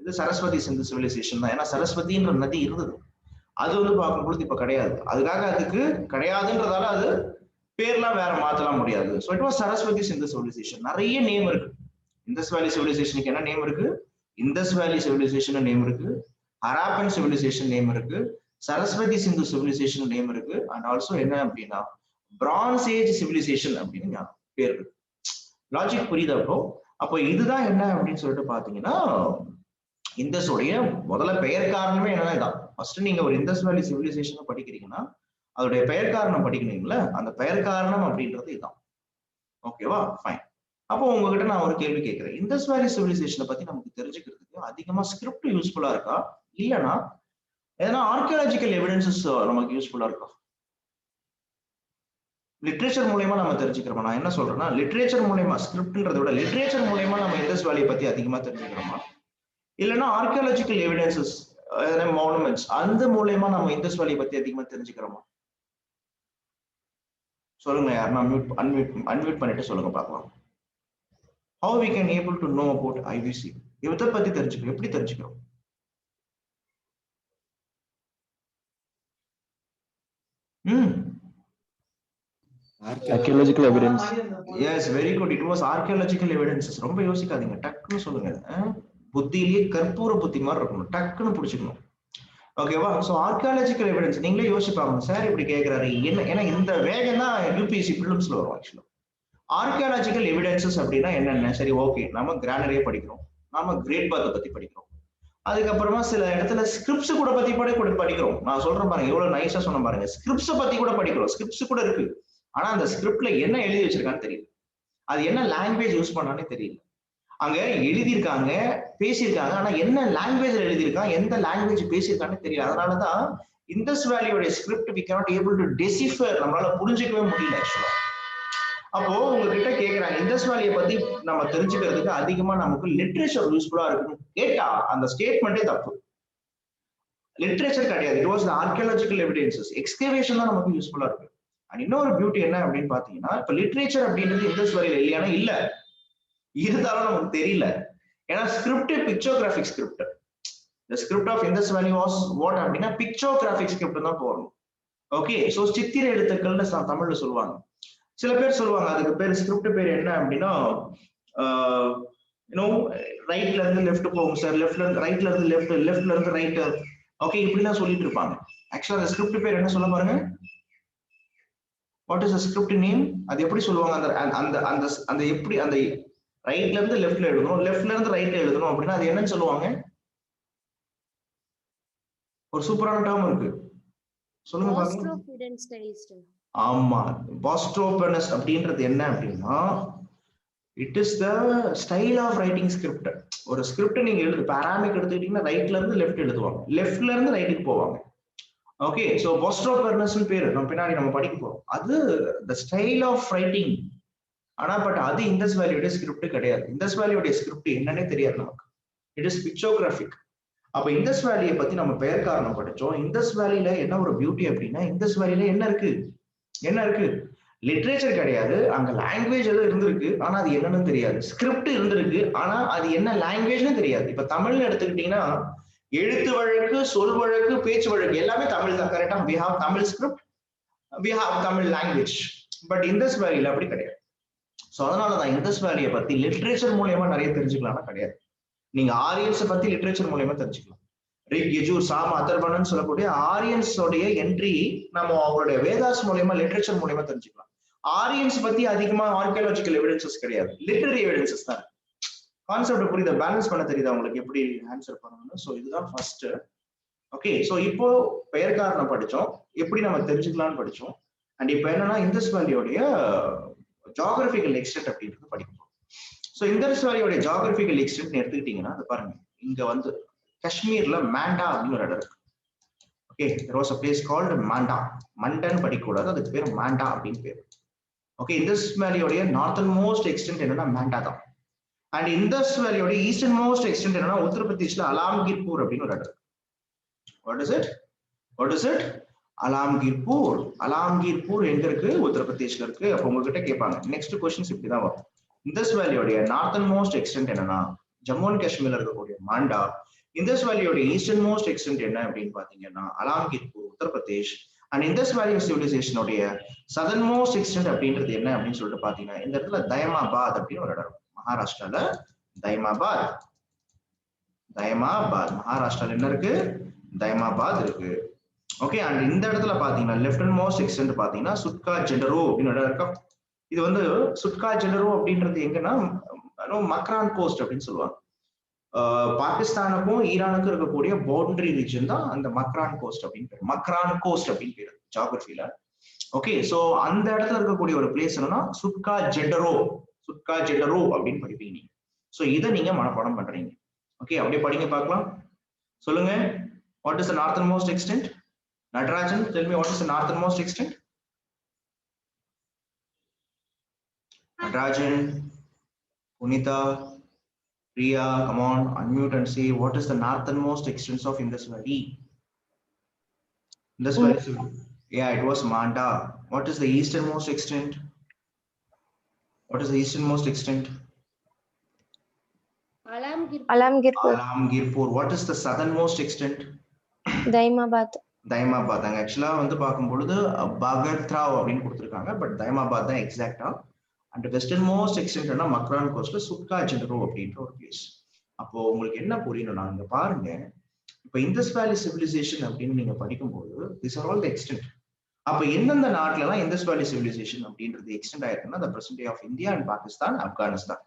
இது சரஸ்வதி சிந்து சிவிலைசேஷன் தான். ஏன்னா சரஸ்வதின்ற நதி இருந்தது, அது வந்து பார்க்கும்பொழுது இப்ப கிடையாது. அதுக்காக அதுக்கு கிடையாதுன்றதால அது பேர்லாம் வேற மாத்தலாம் முடியாது. So it was Saraswati Sindhu civilization. நிறைய நேம் இருக்கு. இந்தஸ் வேலி சிவிலைசேஷனுக்கு என்ன நேம் இருக்கு? இந்தஸ் வேலி சிவிலைசேஷன் நேம் இருக்கு, ஹராப்பன் சிவிலைசேஷன் நேம் இருக்கு, சரஸ்வதி சிந்து சிவிலைசேஷன் நேம் இருக்கு, அண்ட் ஆல்சோ என்ன அப்படின்னா பிரான்ஸ் ஏஜ் சிவிலைசேஷன் அப்படின்னு பேர் இருக்கு. லாஜிக் புரியுதப்போ? அப்போ இதுதான் என்ன அப்படின்னு சொல்லிட்டு பாத்தீங்கன்னா இந்தஸோடைய முதல்ல பெயர் காரணமே என்னன்னா ஃபர்ஸ்ட் நீங்க ஒரு இந்தஸ் வேலி சிவிலைசேஷன் படிக்கிறீங்கன்னா அதோடைய பெயர் காரணம் படிக்கிறீங்களா, அந்த பெயர் காரணம் அப்படின்றது இதுதான். ஓகேவா, ஃபைன். அப்போ உங்ககிட்ட நான் ஒரு கேள்வி கேட்கிறேன். இந்தஸ் வேலி சிவிலைசேஷனை பத்தி நமக்கு தெரிஞ்சுக்கிறதுக்கு அதிகமா ஸ்கிரிப்ட் யூஸ்ஃபுல்லா இருக்கா, இல்லைன்னா ஏன்னா ஆர்கியாலஜிக்கல் எவிடன்சஸ் நமக்கு யூஸ்ஃபுல்லா இருக்கா? லிட்ரேச்சர் மூலயமா நம்ம தெரிஞ்சுக்கிறோமா? நான் என்ன சொல்றேன்னா லிட்ரேச்சர் மூலயமா, ஸ்கிரிப்ட்ன்றதை விட லிட்ரேச்சர் மூலயமா நம்ம இந்தஸ் வேலியை பத்தி அதிகமா தெரிஞ்சுக்கிறோமா, இல்லைன்னா ஆர்கியாலஜிக்கல் எவிடன்சஸ் மானுமெண்ட்ஸ் அந்த மூலயமா நம்ம இந்தஸ் வேலியை பத்தி அதிகமா தெரிஞ்சுக்கிறோமா? சொல்லுங்க, யாருன்னா அன்மியூட் பண்ணிட்டு சொல்லுங்க பார்க்கலாம். How we can able to know about IVC? இவத்தை பத்தி தெரிஞ்சுக்கிறோம், எப்படி தெரிஞ்சுக்கிறோம்? Archaeological evidence. Yes, very good. It was archaeological evidences. ரொம்ப யோசிக்காதீங்க, டக்குன்னு சொல்லுங்க. புத்தியிலேயே கற்பூர புத்தி மாதிரி இருக்கணும், டக்குன்னு பிடிச்சிக்கணும். ஓகேவா? ஸோ ஆர்கியாலஜிக்கல் எவிடன்ஸ் நீங்களே யோசிப்பாங்க, சார் இப்படி கேட்கிறாரு என்ன, ஏன்னா இந்த வேகம் தான் யூபிஎஸ்சி பிலிம்ஸ்ல வரும். ஆக்சுவலா ஆர்கியாலஜிக்கல் எவிடன்சஸ் அப்படின்னா என்னென்ன? சரி, ஓகே, நம்ம கிரானரியே படிக்கிறோம், நாம கிரேட் பாத்தை பத்தி படிக்கிறோம், அதுக்கப்புறமா சில இடத்துல ஸ்கிரிப்ட்ஸ் கூட பத்தி படிக்கிறோம். நான் சொல்றேன் பாருங்க, எவ்வளவு நைஸா சொன்ன பாருங்க, ஸ்கிரிப்ட்ஸ் பத்தி கூட படிக்கிறோம். ஸ்கிரிப்ட்ஸ் கூட இருக்கு, ஆனா அந்த ஸ்கிரிப்ட்ல என்ன எழுதி வச்சிருக்கான்னு தெரியல, அது என்ன லாங்குவேஜ் யூஸ் பண்ணானே தெரியல. அங்க எழுதியிருக்காங்க, பேசியிருக்காங்க, ஆனா என்ன லாங்குவேஜ்ல எழுதியிருக்காங்க, எந்த லாங்குவேஜ் பேசியிருக்கான்னு தெரியல. அதனாலதான் இந்தஸ் வேலியோட script we cannot able to decipher, நம்மளால புரிஞ்சுக்கவே முடியல ஆக்சுவலா. அப்போ உங்ககிட்ட கேட்கிறாங்க இந்தஸ் வேலியை பத்தி நம்ம தெரிஞ்சுக்கிறதுக்கு அதிகமா நமக்கு லிட்ரேச்சர் யூஸ்ஃபுல்லா இருக்குன்னு கேட்டா அந்த ஸ்டேட்மெண்டே தப்பு. லிட்ரேச்சர் கிடையாது, it was the archaeological evidences, excavation தான் நமக்கு யூஸ்ஃபுல்லா இருக்கு. அண்ட் இன்னொரு பியூட்டி என்ன அப்படின்னு பாத்தீங்கன்னா, இப்ப லிட்ரேச்சர் அப்படின்றது இந்தஸ் வேலியில இல்லையானா இல்ல, இருந்தாலும் நமக்கு தெரியல. ஏன்னா script pictographic script, the script of Indus Valley was what அப்படின்னா pictographic script தான் போறோம். ஓகே, சோ சித்திர எழுத்துக்கள்னு தமிழ்ல சொல்லுவாங்க. சில பேர் சொல்லுவாங்க அதுக்கு பேர் ஸ்கிரிப்ட் பேர் என்ன அப்படின்னா ரைட்ல இருந்து லெஃப்ட் போகும் சார், லெஃப்ட்ல இருந்து ரைட்ல இருந்து லெஃப்ட், லெஃப்ட்ல இருந்து ரைட். ஓகே, இப்படிலாம் சொல்லிட்டு இருப்பாங்க. ஆக்சுவலா அந்த ஸ்கிரிப்ட் பேர் என்ன சொல்ல பாருங்க. What is the script name? அது எப்படி சொல்லுவாங்க? அந்த அந்த அந்த அந்த எப்படி அந்த ரைட்ல இருந்து லெஃப்ட்ல எழுதணும், லெஃப்ட்ல இருந்து ரைட்ல எழுதணும் அப்படின்னா அது என்னன்னு சொல்லுவாங்க? ஒரு சூப்பரான டேர்ம் இருக்கு, சொல்லுங்க பாருங்க. ஆமா, பாஸ்ட்ரோபனஸ் அப்படின்றது என்ன அப்படின்னா it is the style of writing script. ஒரு ஸ்கிரிப்ட் நீங்க எழுது பாராமிக் எடுத்துக்கிட்டீங்கன்னா ரைட்ல இருந்து லெஃப்ட் எழுதுவாங்க, லெஃப்ட்ல இருந்து ரைட்டுக்கு போவாங்க. ஓகே, சோ பாஸ்ட்ரோபனஸ் பேரு நம்ம பின்னாடி நம்ம படிக்க போறோம். அது த ஸ்டைல் ஆஃப் ரைட்டிங். ஆனா பட் அது இண்டஸ் வேலியோட ஸ்கிரிப்ட் கிடையாது. இண்டஸ் வேலியோட ஸ்கிரிப்ட் என்னன்னே தெரியாது நமக்கு. It is pictographic. அப்ப இண்டஸ் வேலியை பத்தி நம்ம பெயர் காரணம் படிச்சோம். இண்டஸ் வேலியில என்ன ஒரு பியூட்டி அப்படின்னா இண்டஸ் வேலியில என்ன இருக்கு, என்ன இருக்கு? லிட்ரேச்சர் கிடையாது, அங்க லாங்குவேஜ் எல்லாம் இருந்திருக்கு, ஆனா அது என்னன்னு தெரியாது. ஸ்கிரிப்ட் இருந்திருக்கு, ஆனா அது என்ன லாங்குவேஜ்னு தெரியாது. இப்ப தமிழ்னு எடுத்துக்கிட்டீங்கன்னா எழுத்து வழக்கு, சொல் வழக்கு, பேச்சு வழக்கு எல்லாமே தமிழ் தான். கரெக்டா? we have Tamil script, we have Tamil language. But Indus வேலியில அப்படி கிடையாது. சோ அதனாலதான் இண்டஸ் வேலியை பத்தி லிட்ரேச்சர் மூலியமா நிறைய தெரிஞ்சுக்கலாம்னா கிடையாது. நீங்க ஆரியன்ஸை பத்தி லிட்ரேச்சர் மூலியமா தெரிஞ்சுக்கலாம். ரிக், யஜூர், சாம, அதர்வணன் சொல்லக்கூடிய ஆரியன்ஸ் உடைய என்ட்ரி நம்ம அவங்களுடைய வேதாஸ் மூலியமா லிட்ரேச்சர் மூலியமா தெரிஞ்சுக்கலாம். ஆரியன்ஸ் பத்தி அதிகமா ஆர்கியாலஜிக்கல் எவிடன்சஸ் கிடையாது, லிட்டரரி எவிடன்சஸ் தான். கான்செப்ட் புரியுதா? பேலன்ஸ் பண்ண தெரியுதா உங்களுக்கு எப்படி ஆன்சர் பண்ணணும்னு? சோ இதுதான் ஃபர்ஸ்ட். ஓகே, சோ இப்போ பெயர் காரணம் படிச்சோம், எப்படி நம்ம தெரிஞ்சுக்கலாம்னு படிச்சோம். அண்ட் இப்போ என்னன்னா இண்டஸ் வேலியோடைய ஜியோகிராபிக்கல் எக்ஸ்டென்ட் அப்படின்றது படிக்கணும். சோ இண்டஸ் வேலியோடைய ஜியோகிராபிக்கல் எக்ஸ்டென்ட் எடுத்துக்கிட்டீங்கன்னா அது பாருங்க, இங்க வந்து காஷ்மீர்ல மாண்டா அப்படின்னு ஒரு இடம் இருக்கு. Okay, there was a place called Manda. மண்டன் படிக்க கூடாது, அதுக்கு பேர் மாண்டா அப்படின்னு பேரு. ஓகே, இண்டஸ் வேலியோடைய நார்த்தன் மோஸ்ட் எக்ஸ்டென்ட் என்னன்னா மாண்டா தான். அண்ட் இண்டஸ் வேலியோட ஈஸ்டர்ன் மோஸ்ட் எக்ஸ்டென்ட் என்னன்னா உத்தரப்பிரதேஷ்ல அலாம்கீர்பூர் அப்படின்னு ஒரு இடம். What is it? What is it? Alamgirpur. Alamgirpur எங்க இருக்கு? உத்தரப்பிரதேஷ்ல இருக்கு. அப்ப உங்ககிட்ட கேட்பாங்க நெக்ஸ்ட் கொஸ்டின்ஸ் இப்படிதான் வரும். இண்டஸ் வேலியோடைய நார்த்தன் மோஸ்ட் எக்ஸ்டென்ட் என்னன்னா ஜம்மு அண்ட் காஷ்மீர்ல இருக்கக்கூடிய மாண்டா. இண்டஸ் வேலியோட ஈஸ்டர்ன் மோஸ்ட் எக்ஸ்டென்ட் என்ன அப்படின்னு பாத்தீங்கன்னா அலாம்கீர்பூர், உத்தரப்பிரதேஷ். அண்ட் இண்டஸ் வேலி சிவிலைசேஷனுடைய சதர்ன் மோஸ்ட் எக்ஸ்டென்ட் அப்படின்றது என்ன அப்படின்னு சொல்லிட்டு பாத்தீங்கன்னா இந்த இடத்துல தைமாபாத் அப்படின்னு ஒரு இடம், மகாராஷ்டிரால தைமாபாத். தைமாபாத் மகாராஷ்டிரால என்ன இருக்கு? தைமாபாத் இருக்கு. ஓகே, அண்ட் இந்த இடத்துல பாத்தீங்கன்னா லெஃப்ட் மோஸ்ட் எக்ஸ்டென்ட் பாத்தீங்கன்னா சுட்கா ஜெண்டரோ அப்படின்னு இடம் இருக்கா. இது வந்து சுட்கா ஜெண்டரோ அப்படின்றது எங்கன்னா மக்ரான் கோஸ்ட் அப்படின்னு சொல்லுவாங்க. பாகிஸ்தானுக்கும் ஈரானுக்கும் இருக்கக்கூடிய பவுண்டரி ரீஜன் தான் அந்த மக்ரான் கோஸ்ட் அப்படின்னு பேரு. மக்ரான் கோஸ்ட் அப்படின்னு பேரு ஜியோகிராஃபில. ஓகே, சோ அந்த இடத்துல இருக்கக்கூடிய ஒரு பிளேஸ் என்னன்னா சுட்கா ஜெண்டரோ. சுட்கா ஜெண்டரோ அப்படின்னு படிப்பீங்க நீங்க. சோ இதை நீங்க மனப்பாடம் பண்றீங்க. ஓகே, அப்படியே படிங்க பார்க்கலாம். சொல்லுங்க, what is the northern most extent? Natarajan, tell me what is the northern most extent? Natarajan, Punita, Priya, come on, unmute and say what is the northernmost extent of Indus Valley? Indus Valley. Yeah, it was Manda. What is the easternmost extent? What is the easternmost extent? Alamgirpur. Alamgirpur. What is the southernmost extent? Daimabad. Daimabad. அங்க ஆக்சுவலா வந்து பார்க்கும் பொழுது பகத்ராவ் அப்படின்னு கொடுத்திருக்காங்க, பட் தைமாபாத் தான் எக்ஸாக்டா. அண்ட் வெஸ்டர்ன் மோஸ்ட் எக்ஸ்டென்ட்னா மக்ரான் கோஸ்ட்ல சுட்கா ஜெண்டரோ அப்படின்ற ஒரு பிளேஸ். அப்போ உங்களுக்கு என்ன புரியணும்னா இங்க பாருங்க, இப்ப இண்டஸ் வேலி சிவிலைசேஷன் அப்படின்னு நீங்க படிக்கும்போது this are all the extend. அப்ப எந்தெந்த நாட்டுல எல்லாம் இண்டஸ் வேலி சிவிலைசேஷன் அப்படின்றது எக்ஸ்டென்ட் ஆயிருக்குன்னா the present day of India and Pakistan, Afghanistan.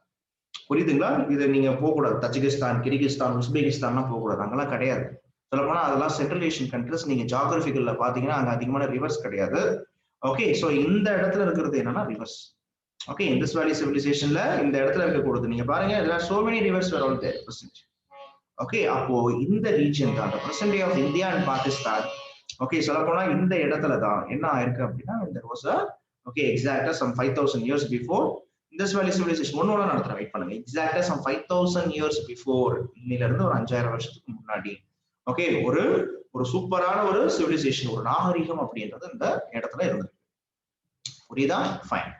புரியுதுங்களா? இது நீங்க போக கூடாது, தஜிகிஸ்தான், கிர்கிஸ்தான், உஸ்பெகிஸ்தான்லாம் போக கூடாது, அங்கெல்லாம் கிடையாது. சொல்ல போனா அதெல்லாம் சென்ட்ரல் ஏஷியன் கண்ட்ரிஸ். நீங்க ஜியோகிராபிக்கல்ல பாத்தீங்கன்னா அங்க அதிகமான ரிவர்ஸ் கிடையாது. ஓகே, சோ இந்த இடத்துல இருக்கிறது என்னன்னா ரிவர்ஸ். ஓகே, இண்டஸ் வேலி சிவிலைசேஷன்ல இந்த இடத்துல இருக்கக்கூடாது. நீங்க பாருங்க, there are so many rivers were all there present. Okay, அப்போ இந்த ரீஜன் தான் the present day of India and Pakistan. Okay, சொல்ல போனா இந்த இடத்துல தான் என்ன ஆயிருக்கு அப்படின்னா there was a okay exactly some 5000 years before Indus Valley civilization. ஒன்னோட நடத்துறேன், வெயிட் பண்ணுங்க. exactly some 5000 years before, இன்னில இருந்து ஒரு 5000 வருஷத்துக்கு முன்னாடி ஓகே ஒரு சூப்பரான ஒரு சிவிலைசேஷன், ஒரு நாகரிகம் அப்படின்றது இந்த இடத்துல இருந்திருக்கு. புரியுதா? ஃபைன்.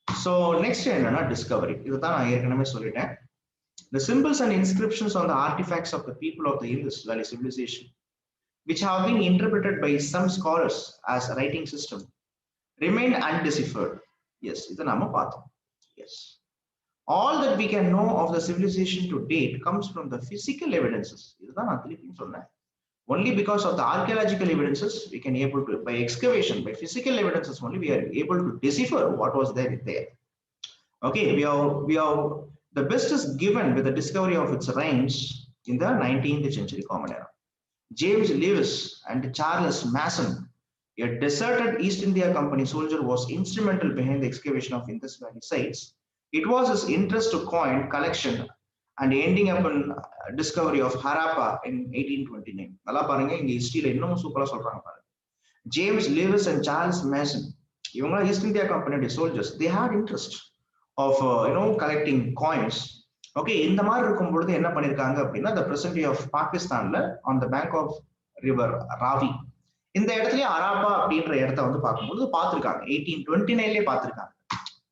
ஸோ நெக்ஸ்ட் என்னன்னா டிஸ்கவரி. இதுதான் நான் ஏற்கனவே சொல்லிட்டேன். The symbols and inscriptions on the artifacts of the people of the Indus Valley civilization, which have been interpreted by some scholars as a writing system, remained undeciphered. Yes, it's a Yes. All that we can know of the civilization to date comes from the physical evidences. Only because of the archaeological evidences, we can able to, by excavation, by physical evidences only, we are able to decipher what was there. Okay, we have the best is given with the discovery of its remains in the 19th century Common Era. James Lewis and Charles Mason, a deserted East India Company soldier, was instrumental behind the excavation of Indus Valley sites. It was his interest to coin collection and ending up in discovery of Harappa in 1829. James Lewis and Charles Mason, East India Company soldiers, they had interest of collecting coins. Okay, இந்த மாதிரி இருக்கும்பொழுது என்ன பண்ணிருக்காங்க அப்படின்னா the present day of பாகிஸ்தான்ல on the bank of river ராவி இந்த இடத்துல ஹராப்பா அப்படின்ற இடத்தை வந்து பார்க்கும்போது பார்த்திருக்காங்க 1829லே பார்த்திருக்காங்க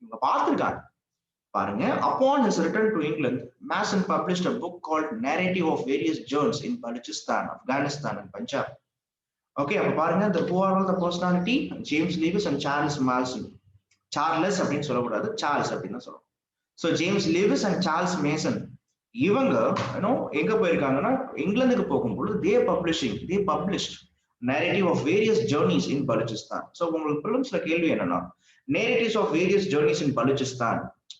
இவங்க பார்த்திருக்காங்க பாருங்க. Upon his return to England, Mason published a book called Narrative of Various Journeys in Balochistan, Afghanistan and Punjab. Okay, அப்ப பாருங்க the who are all the personality? James Lewis and Charles Mason. Charles அப்படின்னு சொல்லக்கூடாது, சார்ல்ஸ் அப்படின்னு சொல்லணும். So James Lewis and Charles Mason, இவங்க எங்க போயிருக்காங்கன்னா இங்கிலாந்துக்கு போகும்போது they published narrative of various journeys in Balochistan. So உங்களுக்கு prelims கேள்வி என்னன்னா narratives of various journeys in Balochistan,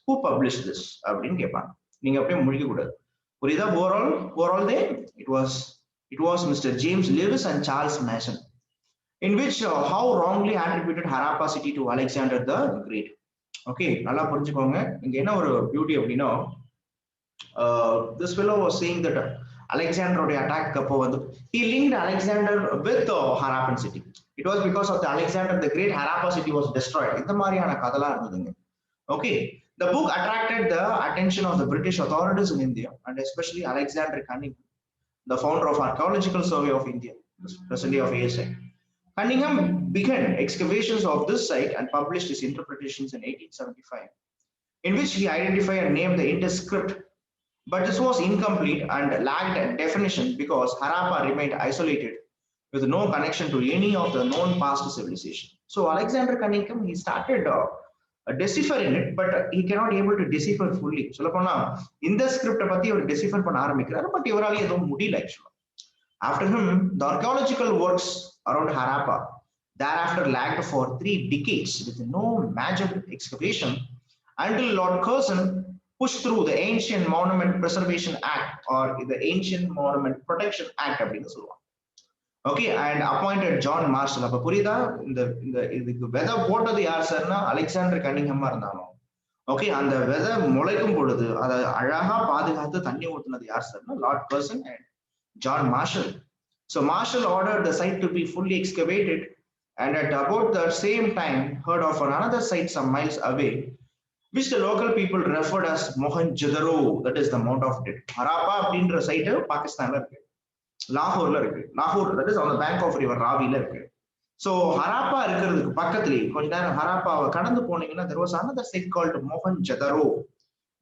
who published this அப்படின்னு கேட்பாங்க. நீங்க அப்படியே முடிக்க கூடாது. புரியுதா? overall they it was Mr. James Lewis and Charles Mason, in which how wrongly attributed Harappa city to Alexander the Great. Okay, நல்லா புரிஞ்சுக்கோங்க. இங்க என்ன ஒரு பியூட்டி அப்படின்னா this fellow was saying that Alexander attack அப்போ வந்து he linked Alexander with Harappan city. It was because of the Alexander the Great Harappa city was destroyed. இந்த மாதிரியான கதைலாம் இருந்ததுங்க. Okay, the book attracted the attention of the British authorities in India and especially Alexander Cunningham, the founder of Archaeological Survey of India, present day of ASI. Cunningham began excavations of this site and published his interpretations in 1875, in which he identified and named the Indus script. But this was incomplete and lacked definition because Harappa remained isolated with no connection to any of the known past civilization. So Alexander Cunningham, he started deciphering it, but he cannot able to decipher fully. சொல்லப்போனா இந்த ஸ்கிரிப்ட பத்தி அவர் decipher பண்ண ஆரம்பிக்கிறாரு, பட் இவரால எதுவும் முடியல actually. After him, the archaeological works around Harappa thereafter lagged for 3 decades with no major excavation until Lord Curzon pushed through the Ancient Monument Preservation Act or the Ancient Monument Protection Act அப்படின்னு சொல்லுவாங்க. Okay, and appointed John Marshall. அப்ப புரியுதா? இந்த இதுக்கு விதை போட்டது யார் சார்னா அலெக்சாண்டர் கன்னிங்ஹாமா இருந்தாலும் ஓகே அந்த விதை முளைக்கும் பொழுது அதை அழகா பாதுகாத்து தண்ணி ஊத்துனது யார் சார்னா lord Curzon and John Marshall. So Marshall ordered the site to be fully excavated, and at about the same time heard of another site some miles away, which the local people referred as Mohenjo-daro, that is the Mount of Death. Harappa அப்படின்ற சைட் பாகிஸ்தான்ல இருக்கு, லாகூர்ல இருக்கு. லாகூர் that is on the bank of river ராவில இருக்கு. So Harappa இருக்கிறதுக்கு பக்கத்துலயே கொஞ்ச நேரம் ஹராப்பாவை கடந்து போனீங்கன்னா there was another site called Mohenjo-daro.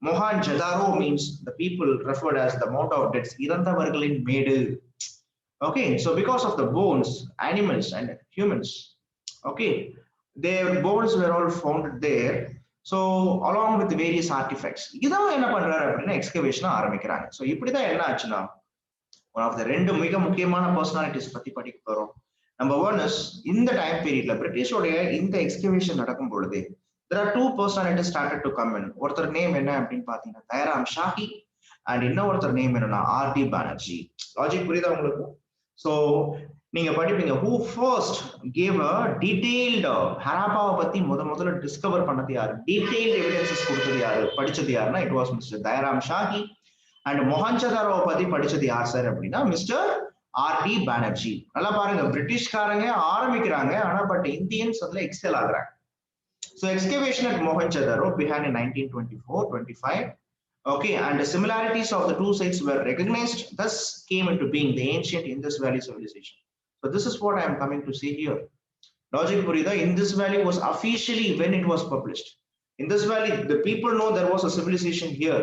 Mohenjo-daro means the people referred as the Mount of Death, இறந்தவர்களின் மேடு. Okay, so because of the bones, animals and humans, okay, their bones were all found there. So along with the various artifacts, இதான் என்ன பண்றாரு அப்படின்னா எக்ஸ்கவேஷன் ஆரம்பிக்கிறாங்க. So இப்படிதான் என்ன ஆச்சுன்னா one of the ரெண்டு மிக முக்கியமான பர்சனாலிட்டிஸ் பத்தி படிக்க போறோம். Number one is இந்த டைம் பீரியட்ல பிரிட்டிஷோடைய இந்த எக்ஸ்கவேஷன் நடக்கும் பொழுது there are 2 personalities started to come in. ஒருத்தர் நேம் என்ன அப்படின்னு பாத்தீங்கன்னா தயாராம் ஷாஹி அண்ட் இன்னொருத்தர் நேம் என்னன்னா ஆர்டி பானர்ஜி. லாஜிக் புரியுதா உங்களுக்கு? So நீங்க படிப்பீங்க who first gave a detailed ஹராப்பாவை பத்தி முதல்ல டிஸ்கவர் பண்ணது யாரு, டீடைல்ட் எவிடன்சஸ் கொடுத்தது யாரு, படிச்சது யாருன்னா it was Mr. Dayaram Shahi. And மொஹஞ்சதாரோவை பத்தி படிச்சது யார் சார் அப்படின்னா மிஸ்டர் ஆர்டி பானர்ஜி. நல்லா பாருங்க, பிரிட்டிஷ்காரங்க ஆரம்பிக்கிறாங்க ஆனா பட் இந்தியன்ஸ் அதுல எக்ஸல் ஆகுறாங்க. So excavation at Mohenjo-daro began in 1924-25. Okay, and the similarities of the two sites were recognized, thus came into being the ancient Indus Valley civilization. So this is what I am coming to say here. Logic purida, Indus Valley was officially when it was published. Indus Valley, the people know there was a civilization here.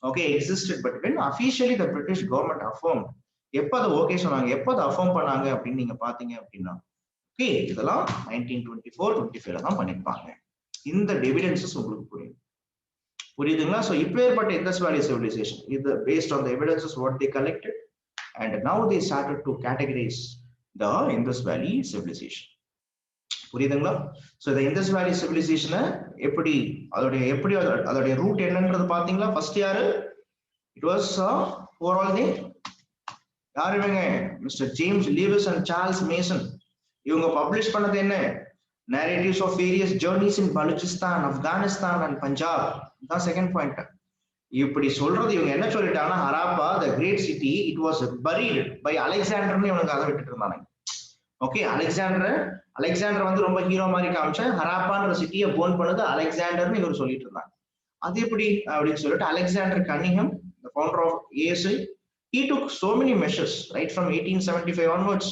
okay, existed, but when officially the British government affirmed, எப்ப அது ஓகே சொன்னாங்க, எப்ப அது அஃபார்ம் பண்ணாங்க அப்படின்னு நீங்க பாத்தீங்க அப்படின்னா, ஓகே, இதெல்லாம் 1924-25 தான் பண்ணிருப்பாங்க. இந்த எவிடன்சஸ் உங்களுக்கு புரியும், புரியுதுங்களா? சோ இப்பேற்பட்ட இண்டஸ் வேலி சிவிலைசேஷன் இது based on the evidences what they collected, and now they started to categorize the Indus Valley civilization. புரியுதுங்களா? சோ இந்த இண்டஸ் வேலி சிவிலைசேஷனை எப்படி அதோடைய ரூட் என்னன்றது பாத்தீங்களா? ஃபர்ஸ்ட் யாரு? இட் வாஸ் ஓவரால் நேம் யார் இவங்க? Mister James Lewis and Charles Mason. இவங்க பப்ளிஷ் பண்ணது என்ன? narratives of various journeys in Balochistan, Afghanistan and Punjab. தான் செகண்ட் பாயிண்ட். இப்படி சொல்றது இவங்க என்ன சொல்லிட்டாங்கன்னா, Harappa the great city it was buried by அலெக்சாண்டர்னு இவங்க அதை விட்டுட்டு இருந்தாங்க. ஓகே, அலெக்சாண்டர் வந்து ரொம்ப ஹீரோ மாதிரி காமிச்சேன், ஹராப்பான்ற சிட்டியை போன் பண்ணது அலெக்சாண்டர்னு இவர் சொல்லிட்டு இருந்தாங்க. அது எப்படி அப்படின்னு சொல்லிட்டு Alexander Cunningham, the founder of ASI, he took so many measures right from 1875 onwards.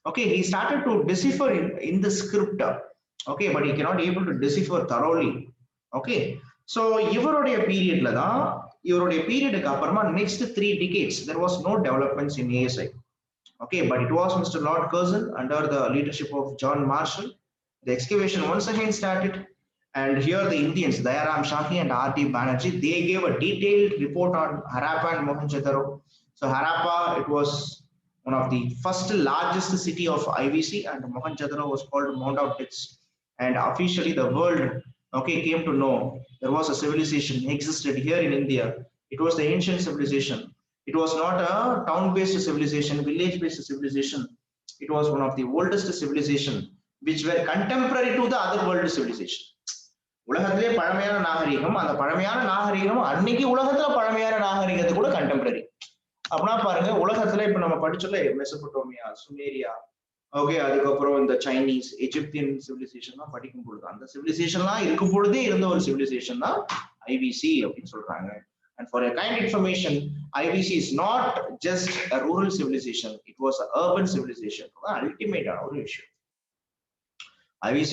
Okay, he started to decipher in the script, okay, but he cannot able to decipher thoroughly. Okay, so இவருடைய பீரியடுக்கு அப்புறமா next 3 decades there was no developments in ASI. Okay, but it was Mr. Lord Curzon under the leadership of John Marshall. The excavation once again started, and here the Indians, Dayaram Shahi and R.D. Banerjee, they gave a detailed report on Harappa and Mohenjo-daro. So Harappa, it was one of the first largest city of IVC, and Mohenjo-daro was called Mount Outix. And officially the world, okay, came to know there was a civilization existed here in India. It was the ancient civilization. It was not a town-based civilization, village-based civilization. It was one of the oldest civilization which were contemporary to the other world civilization. உலகத்திலே பழமையான நாகரிகம், அந்த பழமையான நாகரிகம் அன்னைக்கு உலகத்துல பழமையான நாகரிகத்து கூட கண்டெம்பரரி. அப்படின்னா பாருங்க, உலகத்துல இப்ப நம்ம படிச்சோம்ல மெசபடோமியா, சுமேரியா, ஓகே, அதுக்கப்புறம் இந்த சைனீஸ், எஜிப்தியன் சிவிலைசேஷன் தான் படிக்கும் பொழுது, அந்த சிவிலைசேஷன்லாம் இருக்கும் பொழுதே இருந்த ஒரு சிவிலைசேஷன் தான் ஐவிசி அப்படின்னு சொல்றாங்க. And for a kind information, IVC is not just a rural civilization, it was an urban civilization. Ultimate ஒரு விஷயம். IVC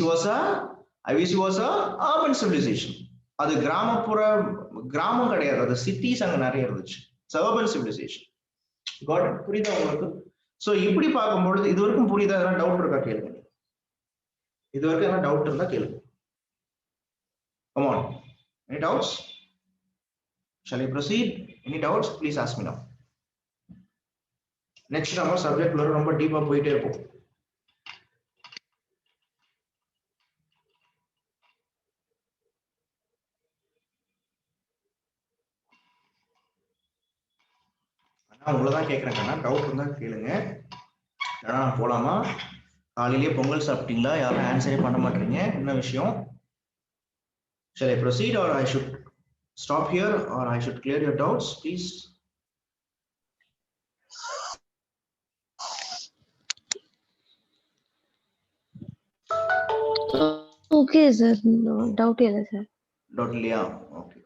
was a urban civilization. அது கிராமம் கிடையாது, அது சிட்டிஸ் அங்க நிறைய இருந்துச்சு. It's urban civilization. Got it? புரியுதா உங்களுக்கு? சோ இப்படி பார்க்கும்பொழுது இது வரைக்கும் புரியுதா? எதனா டவுட் இருக்கா கேளுங்க. இது வரைக்கும் எதனா டவுட் இருந்தா கேளுங்க. Come on. Any doubts? Shall I proceed? Any doubts? Please ask me now. Next நம்ம சப்ஜெக்ட்ல ரொம்ப டீப்பா போயிட்டே இருப்போம். நான் உங்களதான் கேட்கறேன்னா டவுட் இருந்தா கேளுங்க. ஏன்னா போலாமா? காலையிலேயே பொங்கல் சாப்பிட்டீங்களா? யாரும் ஆன்சரே பண்ண மாட்டீங்க. என்ன விஷயம்? Shall I proceed or I should stop here or I should clear your doubts, please? Okay, sir. No doubt illa, sir. Doubt liya? Okay.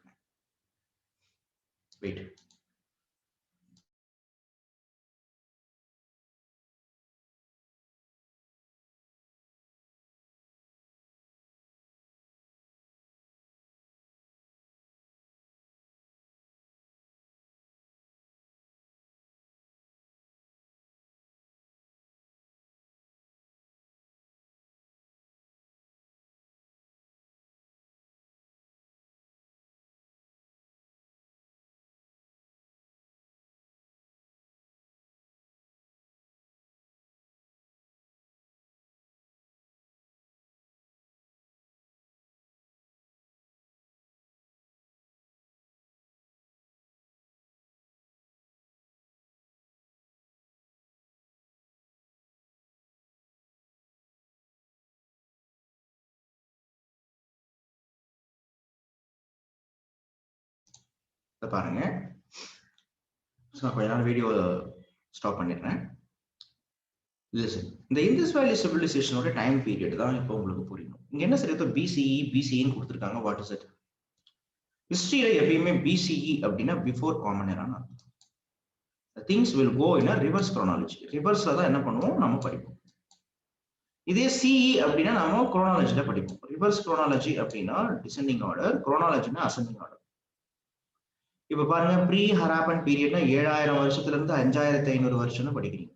Wait. பாருங்க, கொஞ்ச நாள் வீடியோ ஸ்டாப் பண்ணிடுறேன். இந்த இண்டஸ் வேலி சிவிலைசேஷனோட டைம் பீரியட் தான் இப்போ உங்களுக்கு புரியணும். இங்க என்ன சரி பிசிஇன்னு கொடுத்துருக்காங்க. What is it? ஹிஸ்டரியில எப்பயுமே பிசிஇ அப்படின்னா பிஃபோர் காமன் எரான்னு அர்த்தம். Things will go in reverse chronology. ரிவர்ஸ்ல தான் என்ன பண்ணுவோம், நம்ம படிப்போம். இதே சிஇ அப்படின்னா நம்ம குரோனாலஜில படிப்போம். ரிவர்ஸ் குரோனாலஜி அப்படின்னா டிசெண்டிங் ஆர்டர், குரோனாலஜினா அசெண்டிங் ஆர்டர். இப்ப பாருங்க ப்ரீ ஹராப்பன் பீரியட்னா 7000 வருஷத்துல இருந்து 5500 வருஷம்னு படிக்கிறீங்க.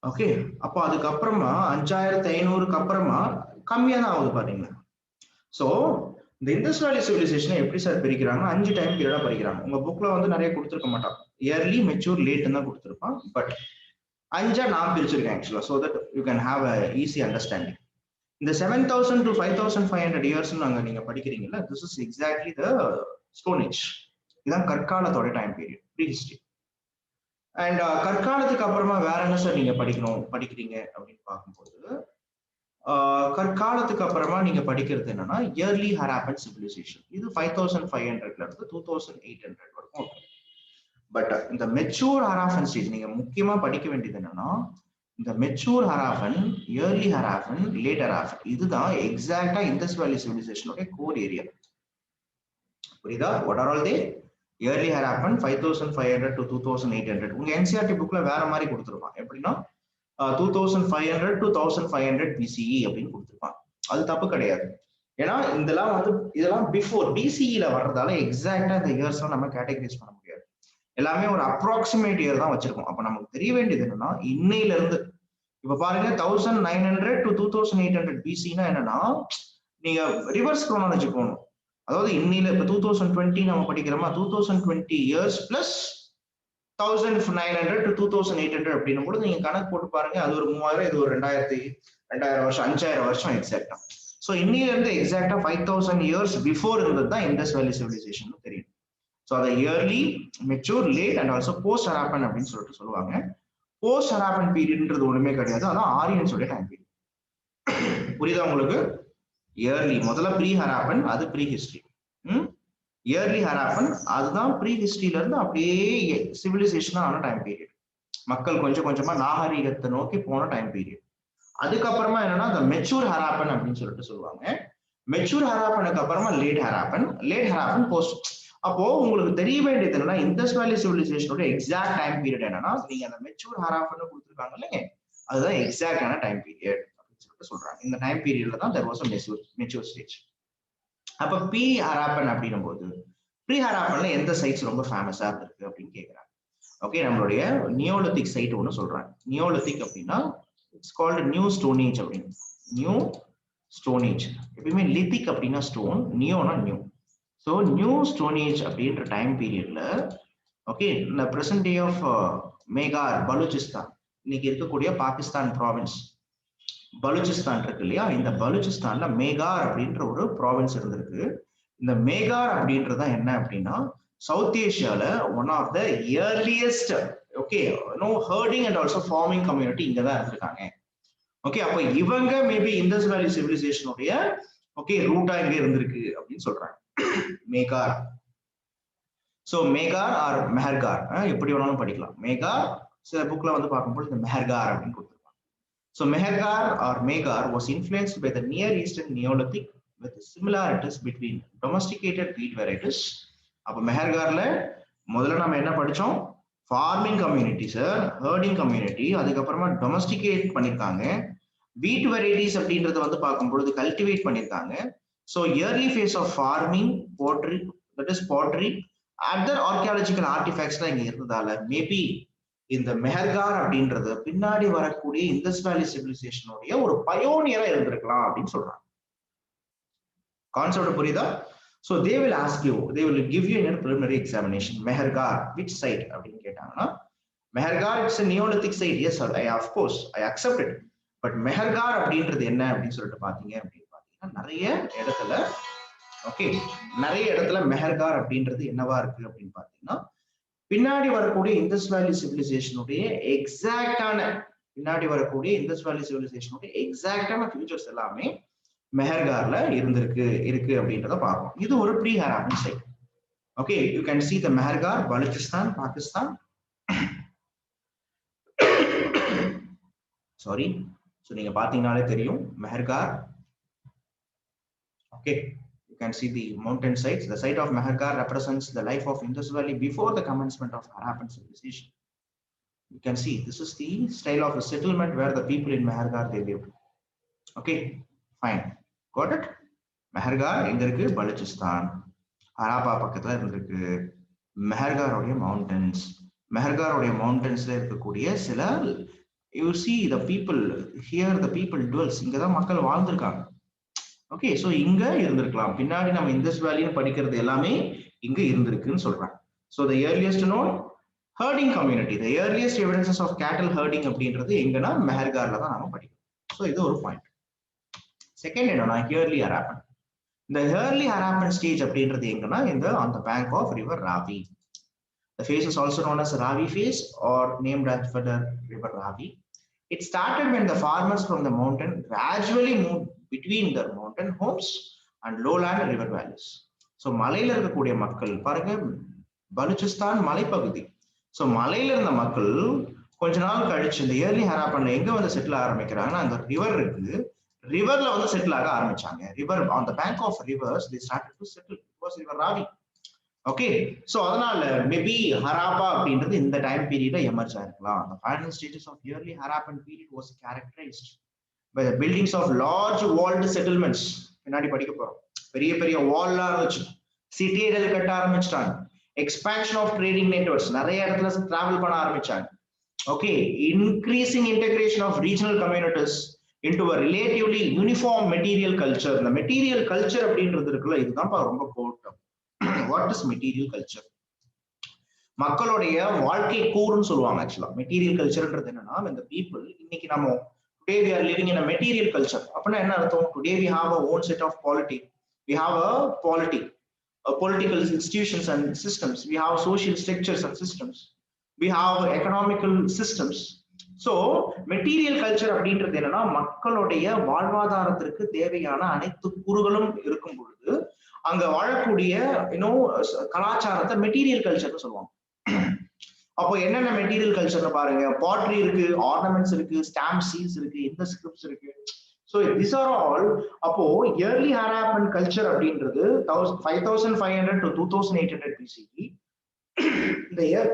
ஓகே, அப்போ அதுக்கப்புறமா 5500க்கு அப்புறமா கம்மியா தான் ஆகுது பாத்தீங்களா. சோ இந்த இண்டஸ் வேலி சிவிலைசேஷனை எப்படி சார் பிரிக்கிறாங்கன்னா 5 டைம் பீரியடா படிக்கிறாங்க. உங்க புக்ல வந்து நிறைய கொடுத்துருக்க மாட்டான், இயர்லி மெச்சூர் லேட் தான் கொடுத்துருப்பான். பட் 5 நான் பிரிச்சிருக்கேன் ஆக்சுவலா, so that you can have a easy understanding. இந்த 7000 to 5500 இயர்ஸ் நாங்க நீங்க படிக்கிறீங்கல்ல, this is exactly the stone age. இதுதான் கற்காலத்தோட time period, pre history. And கற்காலத்துக்கு அப்புறமா வேற என்ன சார் நீங்க படிக்கிறீங்க அப்படின்னு பார்க்கும்போது, கற்காலத்துக்கு அப்புறமா நீங்க படிக்கிறது என்னன்னா இயர்லி ஹராப்பன் சிவிலைசேஷன். இது 5500ல இருந்து 2800 வரைக்கும். பட் இந்த மெச்சூர் ஹராப்பன் ஸ்டேஜ் நீங்க முக்கியமா படிக்க வேண்டியது என்னன்னா இந்த mature Harappan, early Harappan, late Harappan, இதுதான் எக்ஸாக்டா இண்டஸ் வேலி சிவிலைசேஷனோட கோர் ஏரியா. புரியுதா? What are all they? Early Harappan 5500 to 2800. உங்க என்சிஆர்டி புக்ல வேற மாதிரி கொடுத்துருப்பான். எப்படின்னா 2500 to 1500 BCE அப்படின்னு கொடுத்துருப்பான். அது தப்பு கிடையாது. ஏன்னா இதெல்லாம் பிஃபோர் பிசிஇல வர்றதால எக்ஸாக்டா இந்த இயர்ஸ் நம்ம கேட்டகரைஸ் பண்ண முடியாது. எல்லாமே ஒரு அப்ராக்சிமேட் இயர் தான் வச்சிருக்கோம். அப்ப நமக்கு தெரிய வேண்டியது என்னன்னா இன்னையில இருந்து இப்ப பாருங்க 1900 to 2800 BCனா என்னன்னா நீங்க ரிவர்ஸ் குரோனாலஜி போகணும். அதாவது இன்னையில இப்ப 2020 நம்ம படிக்கிறோமா, 2020 இயர்ஸ் பிளஸ் 1900 to 2800 அப்படின்னும் போது நீங்க கணக்கு போட்டு பாருங்க, அது ஒரு 3000, இது ஒரு 2000 வருஷம், 5000 வருஷம் எக்ஸாக்டா. சோ இன்னையில இருந்து எக்ஸாக்டா 5000 இயர்ஸ் பிஃபோர் இருந்தது தான் இண்டஸ் வேலி சிவிலைசேஷன் தெரியும். ஸோ அதை early, mature, late and also post Harappan அப்படின்னு சொல்லுவாங்க. போஸ்ட் ஹராப்பன் பீரியட்ன்றது ஒண்ணுமே கிடையாது, அதான் ஆரியன்ஸோட டைம் பீரியட். புரியுதா உங்களுக்கு? இயர்லி முதல்ல ப்ரீ ஹராப்பன், அது ப்ரீ ஹிஸ்டரி. இயர்லி ஹராப்பன் அதுதான் ப்ரீ ஹிஸ்டரியில இருந்து அப்படியே சிவிலைசேஷன் ஆன டைம் பீரியட். மக்கள் கொஞ்சம் கொஞ்சமா நாகரீகத்தை நோக்கி போன டைம் பீரியட். அதுக்கப்புறமா என்னன்னா இந்த மெச்சூர் ஹராப்பன் அப்படின்னு சொல்லுவாங்க. மெச்சூர் ஹராப்பனுக்கு அப்புறமா லேட் ஹராப்பன் போஸ்ட். அப்போ உங்களுக்கு தெரிய வேண்டியது என்னன்னா Indies valley சிவிலைசேஷனோட exact time period என்னன்னா நீங்க அந்த மெச்சூர் ஹராப்பன் கொடுத்துருக்காங்கல்ல, அதுதான் எக்ஸாக்டான டைம் பீரியட் அப்படின்னு சொல்றாங்க. இந்த டைம் பீரியட்ல தான் there was a mature stage. அப்ப ப்ரீ ஹராப்பன் அப்படின்னும் போது ப்ரீ ஹராப்பன்ல எந்த சைட்ஸ் ரொம்ப ஃபேமஸா இருக்கு அப்படின்னு கேட்கிறாங்க. ஓகே, நம்மளுடைய நியோலித்திக் சைட் ஒன்று சொல்றாங்க. நியோலித்திக் அப்படின்னா it's called new stone age அப்படின்னு. நியூ ஸ்டோன் ஏஜ் எப்பயுமே லித்திக் அப்படின்னா ஸ்டோன், நியோனா new. So new stone age அப்படின்ற டைம் பீரியட்ல ஓகே இந்த present day of Mehrgarh, Balochistan, இன்னைக்கு இருக்கக்கூடிய பாகிஸ்தான் ப்ராவின்ஸ் பலூச்சிஸ்தான் இருக்கு இல்லையா, இந்த பலூச்சிஸ்தான்ல மேகார் அப்படின்ற ஒரு ப்ராவின்ஸ் இருந்திருக்கு. இந்த மேகார் அப்படின்றதான் என்ன அப்படின்னா சவுத் ஏஷியால one of the earliest okay no herding and also farming community இங்க தான் இருந்திருக்காங்க. ஓகே, அப்ப இவங்க மேபி இண்டஸ் வேலி சிவிலைசேஷனுடைய ஓகே ரூட்டா இங்க இருந்திருக்கு அப்படின்னு சொல்றாங்க. மேகார். சோ மேகார் ஆர் மெஹர்கார் எப்படி வேணாலும் படிக்கலாம். மேகார் சில புக்ல வந்து பார்க்கும்போது இந்த மெஹர்கார் அப்படின்னு கொடுத்துருப்பாங்க. So Mehergar or Megar was influenced by the Near Eastern Neolithic with similarities between domesticated wheat varieties. அப்ப மெஹர்கார்ல முதல்ல நம்ம என்ன படிச்சோம்? Farming community sir, herding community, அதுக்கப்புறமா டொமஸ்டிகேட் பண்ணிருக்காங்க. வீட் வெரைட்டிஸ் அப்படின்றத வந்து பார்க்கும்பொழுது கல்டிவேட் பண்ணிருக்காங்க. So early phase of farming, pottery, that is pottery, other archaeological ஆர்டிஃபேக்ட்ஸ்லாம் இங்க இருந்ததால மேபி இந்த மெஹர்கார் அப்படின்றது பின்னாடி வரக்கூடிய இண்டஸ் வேலி சிவிலைசேஷனுடைய ஒரு பயோனியரா இருந்திருக்கலாம் அப்படின்னு சொல்றாங்க. கான்செப்ட் புரியுதா? So they will ask you, they will give you in a preliminary examination, Mehergar, which site அப்படின்னு கேட்டாங்கன்னா, Mehergar it's a Neolithic site. Yes sir, of course I accept it. But Mehergar அப்படின்றது என்ன அப்படின்னு சொல்லிட்டு பாத்தீங்கன்னா நிறைய இடத்துல ஓகே நிறைய இடத்துல மெஹர்கார் அப்படின்றது என்னவா இருக்கு அப்படின்னு பாத்தீங்கன்னா பின்னாடி வரக்கூடிய இண்டஸ் வேலி சிவிலைசேஷனுடைய எக்ஸாக்டான ஃபியூச்சர்ஸ் எல்லாமே மெஹர்கார்ல இருக்கு அப்படின்றத பார்ப்போம். இது ஒரு pre Harappan site. Okay, you can see the Mehrgarh, Balochistan, Pakistan. Sorry, so நீங்க பாத்தீங்கன்னாலே தெரியும் Mehrgarh. Okay, you can see the mountain sites. The site of Mehergar represents the life of Indus Valley before the commencement of Harappan civilization. You can see this is the style of the settlement where the people in Mehergar they lived. Okay, fine, got it. Mehergar எங்க இருக்கு? பலூச்சிஸ்தான், ஹராப்பா பக்கத்துல இருந்திருக்கு. மெஹர்காரோடைய மவுண்டன்ஸ். மெஹர்காரோடைய மவுண்டன்ஸ்ல இருக்கக்கூடிய சில you see the people here the people dwells, இங்கதான் மக்கள் வாழ்ந்திருக்காங்க. ஓகே, ஸோ இங்க இருந்திருக்கலாம். பின்னாடி நம்ம இண்டஸ் வேலின்னு படிக்கிறது எல்லாமே இங்க இருந்திருக்குன்னு சொல்றாங்க. So the earliest known herding community, the earliest evidences of cattle herding அப்படின்றது எங்கன்னா மெஹர்கார்ல தான் நம்ம படிக்கிறோம். ஸோ இது ஒரு பாயிண்ட். செகண்ட் என்னன்னா இயர்லி ஹராப்பன். இந்த இயர்லி ஹராப்பன் ஸ்டேஜ் அப்படின்றது எங்கன்னா இந்த on the bank of river Ravi. The phase is also known as Ravi phase or named after the river Ravi. It started when the farmers from the mountain gradually moved between the mountain homes and lowland river valleys. So மலையில இருக்கக்கூடிய மக்கள் பாருங்க, பலுச்சிஸ்தான் மலைப்பகுதி. ஸோ மலையில இருந்த மக்கள் கொஞ்ச நாள் கழிச்சு இந்த இயர்லி ஹராப்பன்ல எங்க வந்து செட்டில் ஆரம்பிக்கிறாங்கன்னா, அந்த ரிவர் இருக்கு, ரிவர்ல வந்து செட்டில் ஆக ஆரம்பிச்சாங்க. River on the bank of rivers they started to settle. It was river Ravi. Okay, so அதனால மேபி ஹராப்பா அப்படின்றது இந்த டைம் பீரியட்ல எமர்ஜ் ஆயிருக்கலாம். The final stages of early Harappan period was characterized by the buildings of large walled settlements. பின்னாடி படிக்க போறோம். பெரிய பெரிய வால்லாம் இருந்துச்சு, சிட்டிகள் கட்ட ஆரம்பிச்சிட்டாங்க. எக்ஸ்பான்ஷன் ஆஃப் ட்ரேடிங் நெட்வொர்க்ஸ், நிறைய இடத்துல டிராவல் பண்ண ஆரம்பிச்சாங்க. Okay, increasing integration of regional communities into a relatively uniform material culture. இந்த மெட்டீரியல் கல்ச்சர் அப்படின்றது இருக்குல்ல, இதுதான் ரொம்ப போட்டம். What is material culture? மக்களுடைய வாழ்க்கை கூறுன்னு சொல்லுவாங்க. ஆக்சுவலா மெட்டீரியல் கல்ச்சர்ன்றது என்னன்னா, இந்த பீப்புள் இன்னைக்கு நம்ம today we are living in a material culture. அப்படின்னா என்ன அர்த்தம்? Today we have our own set of polity, we have a polity, political institutions and systems, we have social structures and systems, we have economical systems. So material culture அப்படின்றது என்னன்னா, மக்களுடைய வாழ்வாதாரத்திற்கு தேவையான அனைத்து கூறுகளும் இருக்கும் பொழுது அங்க வாழக்கூடிய கலாச்சாரத்தை மெட்டீரியல் கல்ச்சர்னு சொல்லுவாங்க. அப்போ என்னென்ன மெட்டீரியல் கல்ச்சர்னு பாருங்க, பாட்ரி இருக்கு, ஆர்னமெண்ட்ஸ் இருக்கு, ஸ்டாம்ப் சீல்ஸ் இருக்கு, இன்ஸ்கிரிப்ட்ஸ் இருக்கு. So this are all. அப்போ இயர்லி ஹராப்பன் கல்ச்சர் அப்படின்றது 5500 to 2800 BCE. இந்த இயர்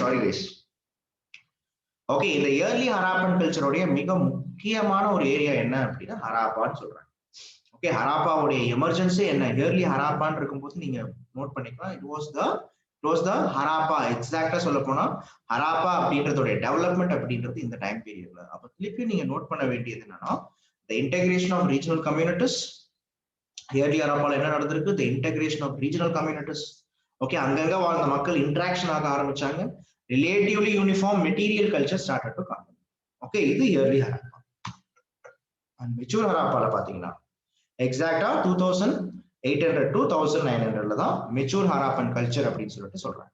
சாரி கைஸ். ஓகே, இந்த இயர்லி ஹராப்பன் கல்ச்சருடைய மிக முக்கியமான ஒரு ஏரியா என்ன அப்படின்னா ஹராப்பான்னு சொல்றாங்க. ஓகே, ஹராப்பாவுடைய எமர்ஜென்சி என்ன? இயர்லி ஹராப்பான்னு இருக்கும்போது நீங்க நோட் பண்ணிக்கலாம். It was the Harappa. எக்ஸாக்டா சொல்ல போனா ஹராப்பா அப்படின்றதோட டெவலப்மெண்ட் அப்படின்றது இந்த டைம் பீரியட்ல. அப்ப திருப்பி நீங்க நோட் பண்ண வேண்டியது என்னன்னா, the integration of regional communities. Early ஹராப்பால என்ன நடந்திருக்கு? The integration of regional communities. Okay, அங்கங்க வாழ்ந்த மக்கள் இன்டராக்ஷன் ஆக ஆரம்பிச்சாங்க. Relatively uniform material culture started to come. Okay, இது இயர்லி ஹராப்பா. அண்ட் மெச்சூர் ஹராப்பால பாத்தீங்கன்னா எக்ஸாக்டா 2800 to 1900 தான் மெச்சூர் ஹராப்பன் கல்ச்சர் அப்படின்னு சொல்லிட்டு சொல்றாங்க.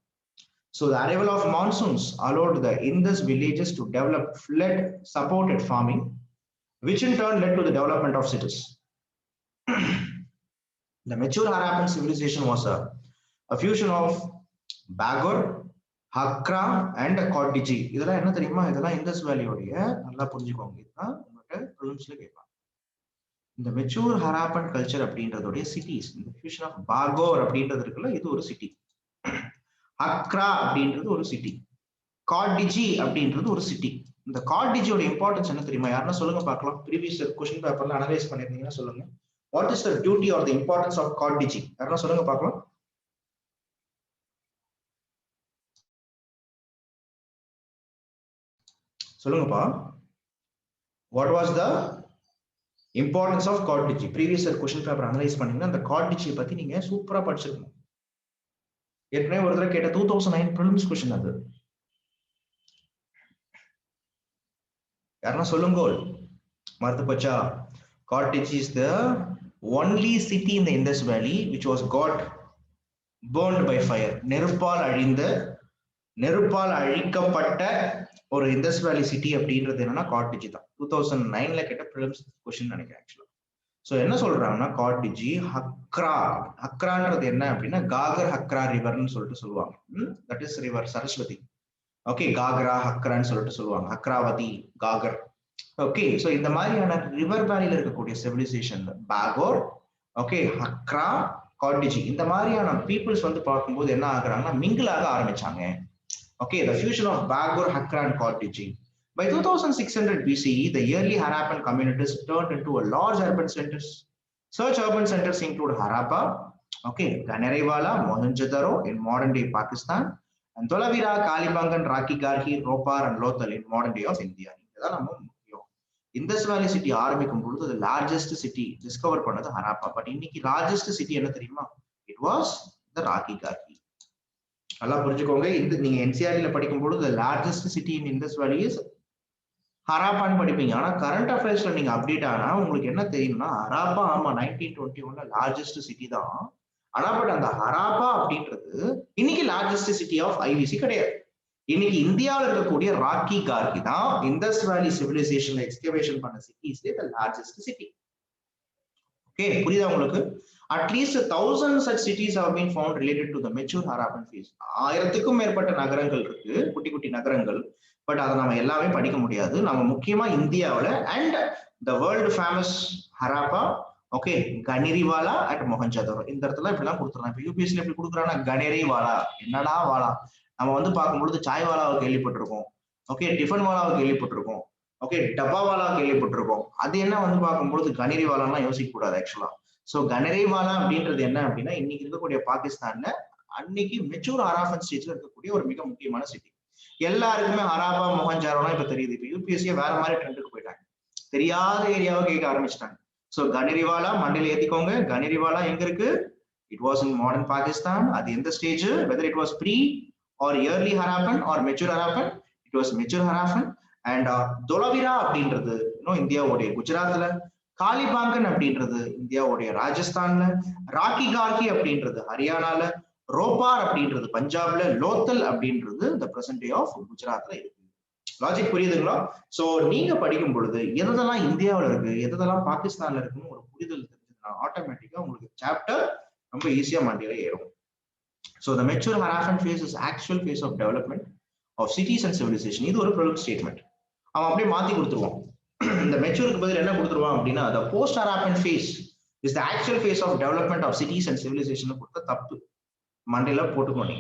So the arrival of monsoons allowed the Indus villages to develop flood supported farming, which in turn led to the development of cities. The mature Harappan civilization was a fusion of Bagor, Hakra and Kordiji. இதெல்லாம் என்ன தெரியுமா? இதெல்லாம் இண்டஸ் வேலியோடைய, நல்லா புரிஞ்சுக்கோங்க, இதுதான் உங்கள்கிட்ட ப்ரிலிம்ஸ்ல கேட்பாங்க. இந்த மெச்சூர் ஹராப்பன் கல்ச்சர் அப்படின்றதுடைய சிட்டிஸ், இந்த ஃபியூஷன் ஆஃப் பாகோர் அப்படின்றது இருக்குல்ல, இது ஒரு சிட்டி. அக்ரா அப்படின்றது ஒரு சிட்டி. கார்டிஜி அப்படின்றது ஒரு சிட்டி. இந்த கார்டிஜியோட இம்பார்ட்டன்ஸ் என்ன தெரியுமா? யாருன்னா சொல்லுங்க பார்க்கலாம். ப்ரீவியஸ் கொஸ்டின் பேப்பர்ல அனலைஸ் பண்ணிருந்தீங்கன்னா சொல்லுங்க. What is the duty or the importance of Kot Diji? யாருன்னா சொல்லுங்க பார்க்கலாம். சொல்லுங்கப்பா. What was the importance of Kot Diji? Previous question paper analyse பண்ணீங்கன்னா அந்த கார்டிஜியை பத்தி நீங்க சூப்பரா படிச்சிருக்கணும். ஏற்கனவே ஒரு தடவை கேட்ட 2009 ப்ரிலிம்ஸ் கொஸ்டின் அது. யாருன்னா சொல்லுங்க. மறந்து போச்சா? Kot Diji is the only city in the Indus valley which was got burned by fire. நெருப்பால் அழிக்கப்பட்ட ஒரு இண்டஸ் வேலி சிட்டி அப்படின்றது என்னன்னா கார்டிஜி தான். 2009 கேட்ட ப்ரிலிம்ஸ் கொஸ்டின் நினைக்கிறேன் ஆக்சுவலா. சோ என்ன சொல்றாங்கன்னா, கார்டிஜி ஹக்ரா. ஹக்ரான்றது என்ன அப்படின்னா காகர் ஹக்ரா ரிவர்னு சொல்லிட்டு சொல்லுவாங்க. That is river Saraswati. Okay, Ghaggara ஹக்ரான்னு சொல்லிட்டு சொல்லுவாங்க. ஹக்ராவதி, காகர். ஓகே, சோ இந்த மாதிரியான ரிவர் வேலியில இருக்கக்கூடிய சிவிலைசேஷன் பாகோர், ஓகே, ஹக்ரா, கார்டிஜி, இந்த மாதிரியான பீப்புள்ஸ் வந்து பார்க்கும்போது என்ன ஆகுறாங்கன்னா மிங்கிள் ஆக ஆரம்பிச்சாங்க. Okay, the fusion of Bagor, Hakra and Kordiji. By 2600 BCE, the early Harappan communities turned into a large urban centers. Such urban centers include Harappa, Okay, Ganerevala, Mohenjo-daro in modern day Pakistan, and Dholavira, Kalibangan, Rakhi Garhi, Ropar, and Lothal in modern day of India. Indus Valley city ஆரம்பிக்கும் பொழுது the largest city discover பண்ணது ஹராப்பா. பட் இன்னைக்கு largest city என்ன தெரியுமா? It was the Rakhi Garhi. நல்லா புரிஞ்சுக்கோங்க. இந்த நீங்க NCERT ல படிக்கும் பொழுது the largest city in Indus Valley is ஹராப்பான்னு படிப்பீங்க. ஆனா கரண்ட் அஃபேர்ஸ்ல நீங்க அப்டேட் ஆனா உங்களுக்கு என்ன தெரியும்னா ஹராப்பா ஆமா 1921 லார்ஜஸ்ட் சிட்டி தான். ஆனா பட் அந்த ஹராப்பா அப்படின்றது இன்னைக்கு லார்ஜஸ்ட் சிட்டி ஆஃப் ஐவிசி கிடையாது. இன்னைக்கு இந்தியாவில் இருக்கக்கூடிய ராக்கி கார்கி தான் இண்டஸ் வேலி சிவிலைசேஷன் எக்ஸ்கவேஷன் பண்ண சிட்டிஸ்ல தி லார்ஜஸ்ட் சிட்டி. ஓகே, புரியுதா உங்களுக்கு? At least 1000 such cities have been found related to the mature Harappan phase. 1000க்கும் மேற்பட்ட நகரங்கள் இருக்கு, குட்டி குட்டி நகரங்கள். பட் அதை நம்ம எல்லாமே படிக்க முடியாது. நம்ம முக்கியமா இந்தியாவில் and the world famous Harappa, okay, Ganeriwala at Mohenjodaro, இந்த இடத்துல இப்படிலாம் கொடுத்துருக்காங்க. இப்போ யூபிஎஸ்ல எப்படி கொடுக்குறாங்கன்னா கனேரிவாலா, என்னடா வாலா, நம்ம வந்து பார்க்கும்பொழுது சாய் வாலாவை கேள்விப்பட்டிருக்கோம், ஓகே, டிஃபன் வாலாவை கேள்விப்பட்டிருக்கோம், ஓகே, டப்பாவாலா கேள்விப்பட்டிருக்கோம். அது என்ன வந்து பார்க்கும்பொழுது கனேரிவாலாலாம் யோசிக்க கூடாது ஆக்சுவலா. ஸோ கனேரிவாலா அப்படின்றது என்ன அப்படின்னா இன்னைக்கு இருக்கக்கூடிய பாகிஸ்தான்ல அன்னைக்கு மெச்சூர் ஹராப்பன் ஸ்டேஜ்ல இருக்கக்கூடிய ஒரு மிக முக்கியமான சிட்டி. எல்லாருக்குமே ஹராப்பா மொஹஞ்சதாரோலாம் இப்ப தெரியுது. இப்போ யூபிஎஸ்சியை வேற மாதிரி ட்ரெண்டுக்கு போயிட்டாங்க, தெரியாத ஏரியாவை கேட்க ஆரம்பிச்சிட்டாங்க. ஸோ கனேரிவாலா மண்டையில ஏத்திக்கோங்க. கனேரிவாலா எங்க இருக்கு? It was in modern Pakistan. அது எந்த stage? Whether it was pre or early Harappan or mature Harappan, it was mature Harappan. And Dholavira அப்படின்றது இன்னும் இந்தியாவுடைய குஜராத்ல, காலிபாங்கன் அப்படின்றது இந்தியாவுடைய ராஜஸ்தான்ல, ராக்கி கார்கி அப்படின்றது ஹரியானால, ரோப்பார் அப்படின்றது பஞ்சாப்ல, லோத்தல் அப்படின்றது த பிரசன்ட் டே ஆஃப் குஜராத்ல இருக்கு. லாஜிக் புரியுதுங்களா? சோ நீங்க படிக்கும் பொழுது எதெல்லாம் இந்தியாவில் இருக்கு எதெல்லாம் பாகிஸ்தான்ல இருக்குன்னு ஒரு புரிதல் தெரிஞ்சதுன்னா ஆட்டோமேட்டிக்கா உங்களுக்கு சாப்டர் ரொம்ப ஈஸியா மண்டியில ஏறும். So the mature Harappan phase is actual phase of development of cities and civilization. இது ஒரு ப்ராப்ளம் ஸ்டேட்மெண்ட். அவன் அப்படியே மாத்தி கொடுத்துருவான். இந்த மெச்சூருக்கு பதில் என்ன கொடுத்துருவான் அப்படின்னா the post Harappan phase is the actual phase of development of cities and civilization கொடுத்த தப்பு. மண்டியில போட்டுக்கோங்க.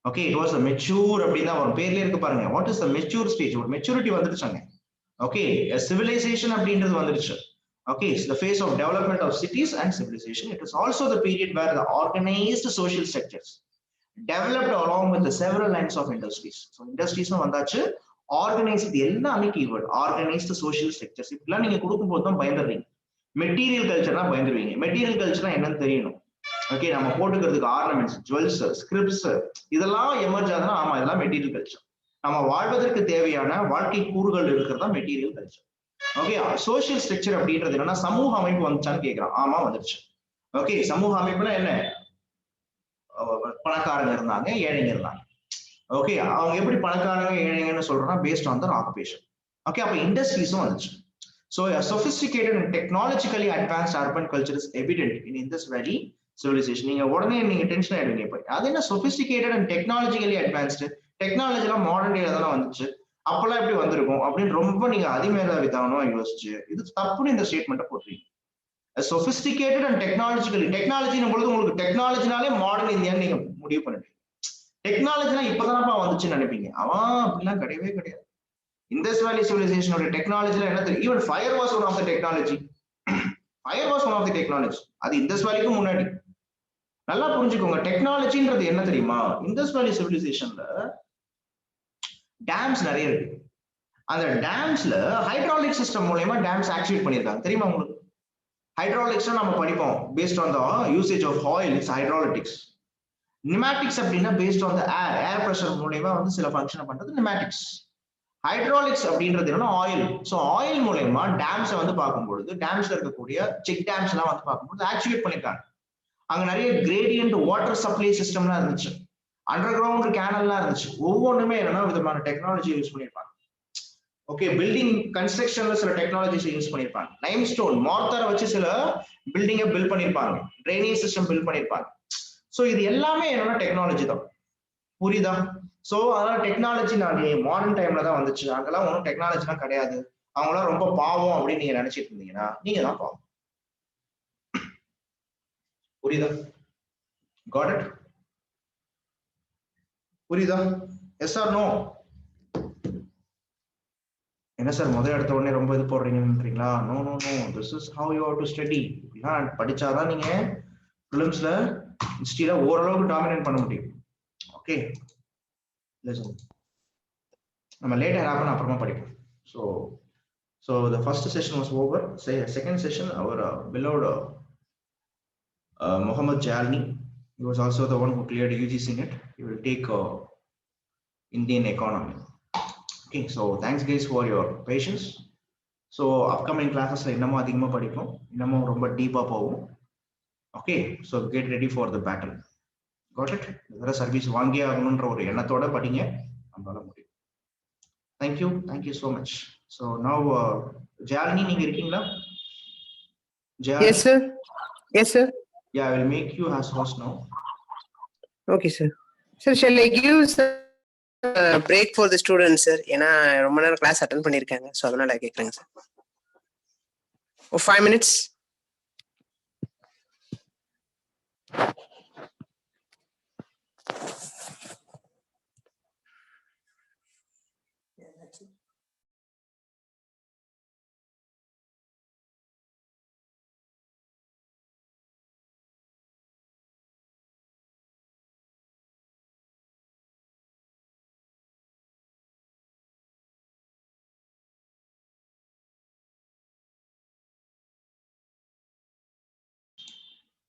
ஓகே, இட் வாஸ் மெச்சூர் அப்படின்னா ஒரு பேர்லயே இருக்கு பாருங்க. What is the mature stage? ஒரு மெச்சூரிட்டி வந்துருச்சாங்க. ஓகே, சிவிலைசேஷன் அப்படின்றது வந்துருச்சு. Okay, the phase of development of cities and civilization. It is also the period where the organized social structures developed along with the several lines of industries. So industries வந்தாச்சு, organized எல்லாமே கீவேர்ட், organized social structures. இப்பெல்லாம் நீங்க கொடுக்கும்போது தான் பயந்துடுறீங்க. மெட்டீரியல் கல்ச்சர்னா பயந்துருவீங்க. மெட்டீரியல் கல்ச்சர்னா என்னன்னு தெரியணும். ஓகே, நம்ம போட்டுக்கிறதுக்கு ஆர்னமெண்ட்ஸ், ஜுவல்ஸ், ஸ்கிரிப்ட்ஸ் இதெல்லாம் எமர்ஜ் ஆகுதுன்னா ஆமா இதெல்லாம் மெட்டீரியல் கல்ச்சர். நம்ம வாழ்வதற்கு தேவையான வாழ்க்கை கூறுகள் இருக்கிறதா material culture. Okay, social structure அப்படின்றது என்னன்னா சமூக அமைப்பு வந்துச்சான்னு கேட்கிறான். ஆமா வந்துருச்சு. ஓகே, சமூக அமைப்புனா என்ன? பணக்காரங்க இருந்தாங்க, ஏழைங்க இருந்தாங்க. ஓகே, அவங்க எப்படி பணக்காரங்க ஏழைங்கன்னு சொல்றோம்னா based on their occupation. Okay, அப்ப இண்டஸ்ட்ரீஸும் வந்துச்சு. So a sophisticated and technologically advanced urban culture is evident in Indus Valley civilization. நீங்க உடனே நீங்க டென்ஷன் ஆயிடுவீங்க. இப்போ அது என்ன sophisticated and technologically advanced? Technology எல்லாம் மாடர்ன் டேல தானே வந்துச்சு, அப்பெல்லாம் எப்படி வந்திருக்கும் அப்படின்னு ரொம்ப நீங்க அதிமேதாவிதானமா யோசிச்சு இது தப்புன்னு இந்த ஸ்டேட்மெண்ட்டை போட்டுறீங்க. sophisticated and technologically, டெக்னாலஜின்னு பொழுது உங்களுக்கு டெக்னாலஜினாலே மாடர்ன் இந்தியான்னு நீங்க முடிவு பண்ணிட்டீங்க. டெக்னாலஜினா இப்பதானப்பா வந்துச்சுன்னு நினைப்பீங்க. அவன் அப்படிலாம் கிடையவே கிடையாது. இண்டஸ் வேலி சிவிலைசேஷனோட டெக்னாலஜில என்ன தெரியும்? Even fire was one of the technology. Fire was one of the technology. அது இண்டஸ் வேலிக்கும் முன்னாடி. நல்லா புரிஞ்சுக்கோங்க, டெக்னாலஜின்றது என்ன தெரியுமா? இண்டஸ் வேலி சிவிலைசேஷன்ல டேம்ஸ் நிறைய இருக்கு. அந்த டேம்ஸ்ல ஹைட்ராலிக் சிஸ்டம் மூலமா டேம்ஸ் ஆக்டிவேட் பண்ணிருக்காங்க. தெரியுமா உங்களுக்கு? ஹைட்ராலிக்ஸ் நம்ம படிப்போம் based on the usage of oil, it's hydraulics. Pneumatics அப்படின்னா based on the air pressure மூலமா வந்து சில ஃபங்க்ஷன் பண்றது நிமேட்டிக்ஸ். ஹைட்ராலிக்ஸ் அப்படின்றது என்னன்னா ஆயில். ஸோ ஆயில் மூலயமா டேம்ஸை வந்து பார்க்கும்பொழுது டேம்ஸ்ல இருக்கக்கூடிய செக் டேம்ஸ் எல்லாம் வந்து பார்க்கும்போது ஆக்டிவேட் பண்ணிருக்காங்க. அங்க நிறைய கிரேடியன்ட் வாட்டர் சப்ளை சிஸ்டம்லாம் இருந்துச்சு, அண்டர் கிரவுண்ட் கேனல்லாம் இருந்துச்சு. ஒவ்வொன்றுமே என்னன்னா விதமான டெக்னாலஜி யூஸ் பண்ணிருப்பாங்க. ஓகே, பில்டிங் கன்ஸ்ட்ரக்ஷன்ல சில டெக்னாலஜிஸ் யூஸ் பண்ணிருப்பாங்க. லைம் ஸ்டோன் மார்த்தரை வச்சு சில பில்டிங்கை பில்ட் பண்ணிருப்பாங்க, ட்ரைனேஜ் சிஸ்டம் பில்ட் பண்ணிருப்பாங்க. ஸோ இது எல்லாமே என்னன்னா டெக்னாலஜி தான். புரியுதா? சோ அதனால டெக்னாலஜி நான் மாடர்ன் டைம்ல தான் வந்துச்சு. அங்கெல்லாம் ஒன்றும் டெக்னாலஜிலாம் கிடையாது, அவங்களாம் ரொம்ப பாவம் அப்படின்னு நீங்க நினைச்சிட்டு இருந்தீங்கன்னா நீங்க தான் பாவம். புரியுதா? Got it? புரியுதா? Yes or no? என்ன சார் முதல் எடுத்த உடனே ரொம்ப இது போடுறீங்கன்றீங்களா? No no no, this is how you have to study. படிச்சாதான் நீங்க பிலிம்ஸ்ல ஹிஸ்டரியில ஓரளவுக்கு டாமினேட் பண்ண முடியும். ஓகே, நம்ம லேட்டர் ஹேப்பன் அப்புறமா படிப்போம். So the first session was over. Second session, our beloved Mohammed Jalni, he was also the one who cleared UGC net. He will take Indian economy. Okay, so thanks guys for your patience. So upcoming classes இன்னமும் அதிகமா படிப்போம், இன்னமும் ரொம்ப டீப்பா போவோம். Okay, so get ready for the battle. Got it? வேற சர்வீஸ் வாங்கியே ஆகணும்ன்ற ஒரு எண்ணத்தோட படிங்க, நம்மளால முடியும். Thank you so much. So now Jalini, நீங்க இருக்கீங்களா? Yes, sir. Yes, sir. Yeah, I will make you as host now. Okay, sir. Sir, shall I give a break for the students, sir? ஏன்னா ரொம்ப நேரம் கிளாஸ் அட்டெண்ட் பண்ணிருக்காங்க, சோ அதனால கேக்குறேங்க சார். 5 minutes.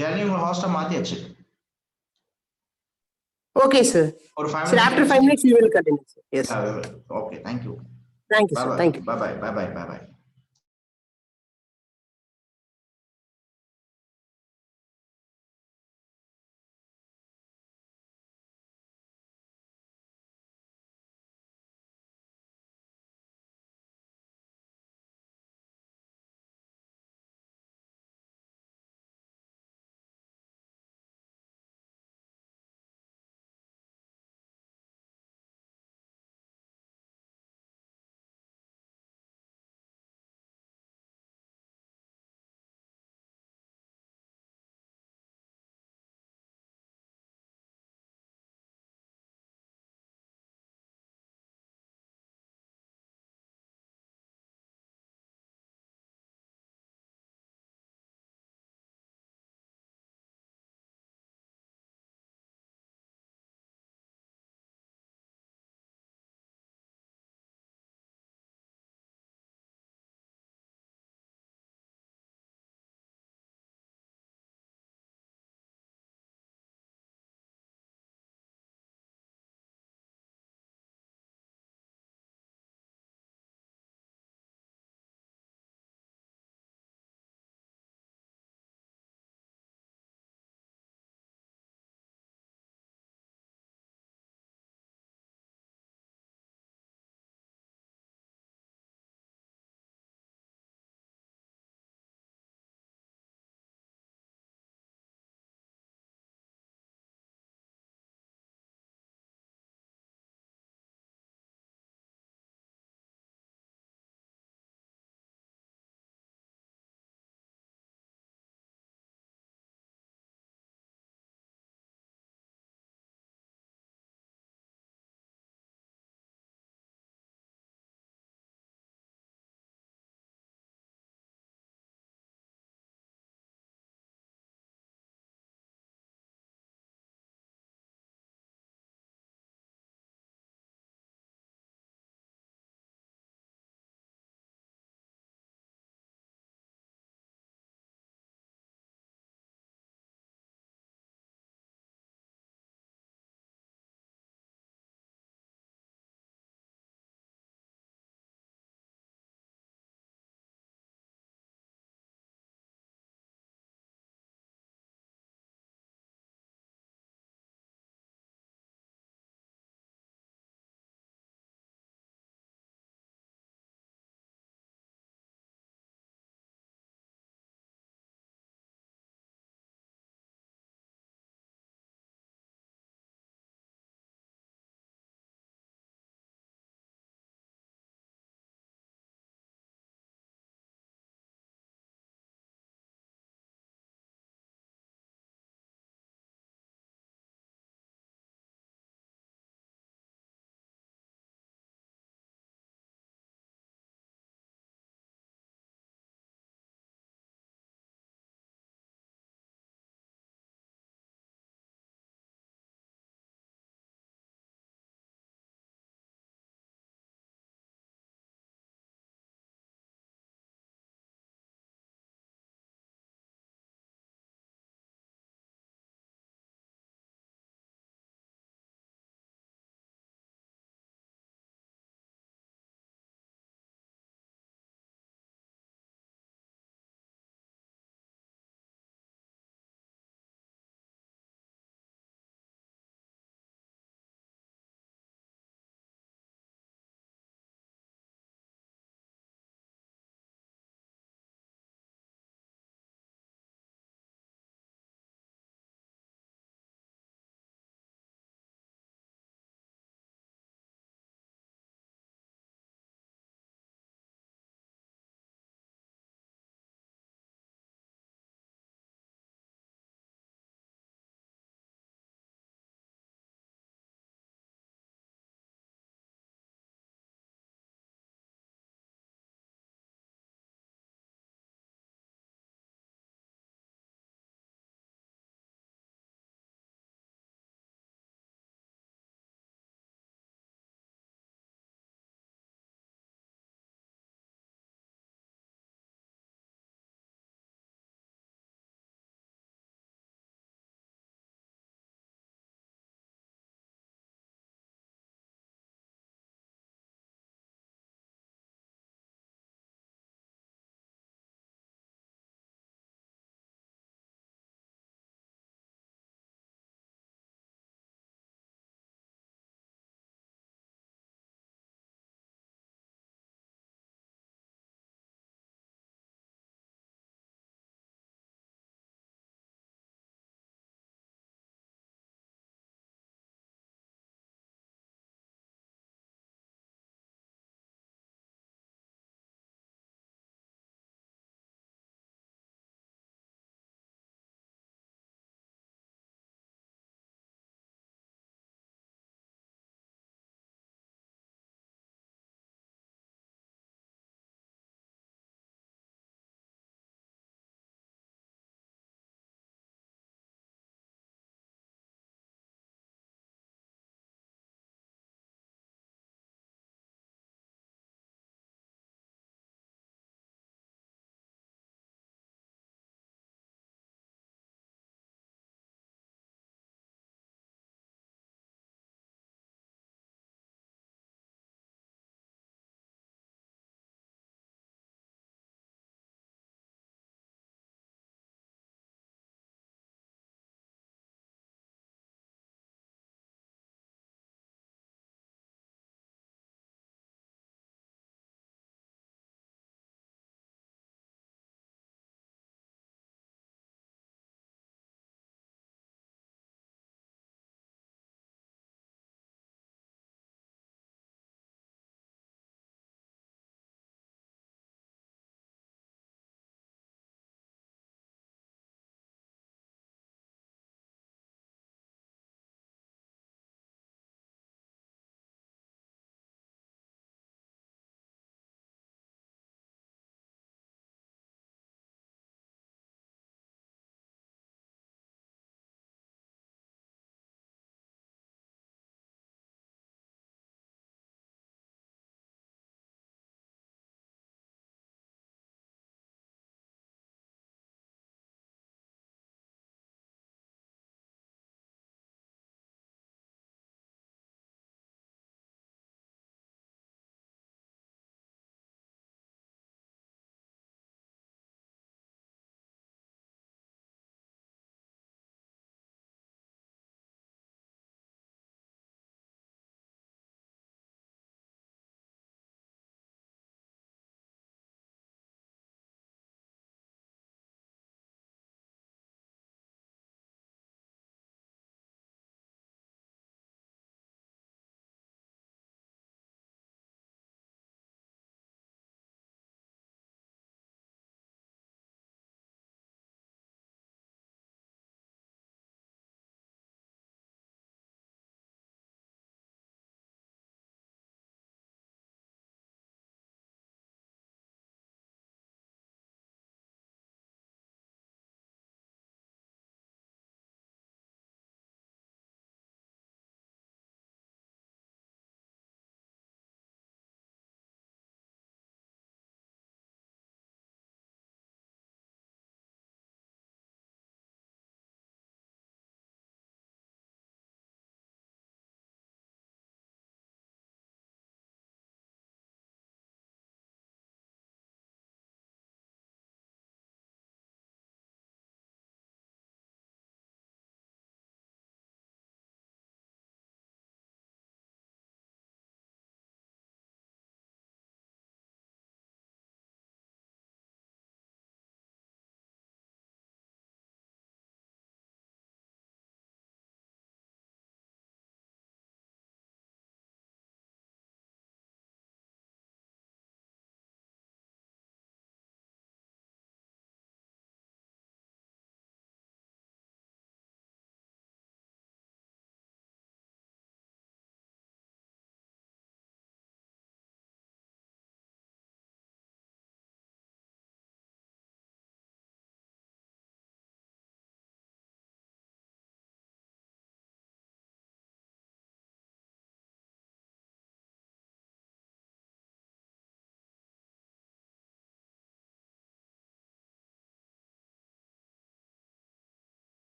Jalini, உங்க ஹாஸ்ட மாத்தியாச்சு. Okay, sir. Or 5 Sir, minutes. after 5 minutes you will continue, sir. Yes. Okay, thank you. Thank you, Bye sir. bye. Thank you. Bye bye.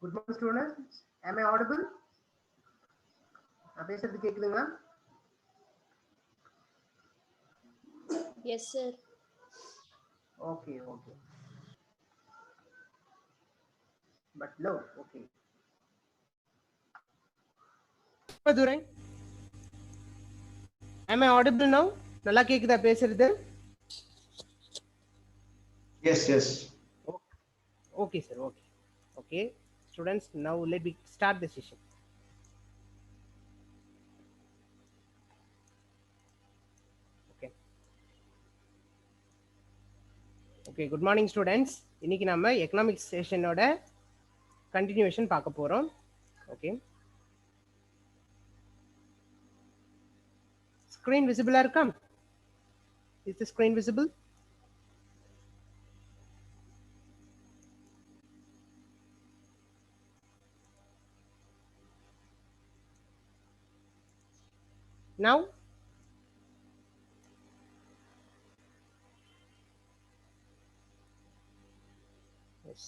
Good morning, students. Am I audible? நான் பேசுறது கேக்குதுங்களா? Yes, sir. Okay. But no, okay. Madurai, am I audible now? நல்லா கேக்குதா பேசுறது? Yes. Okay, sir. Okay. Students, now let me start the session. Okay, good morning, students. இன்னைக்கு நம்ம எக்கனாமிக்ஸ் செஷனோட கண்டினியூஷன் பார்க்க போறோம். Okay. Screen visible இருக்கா? Is the screen visible? Now? Yes.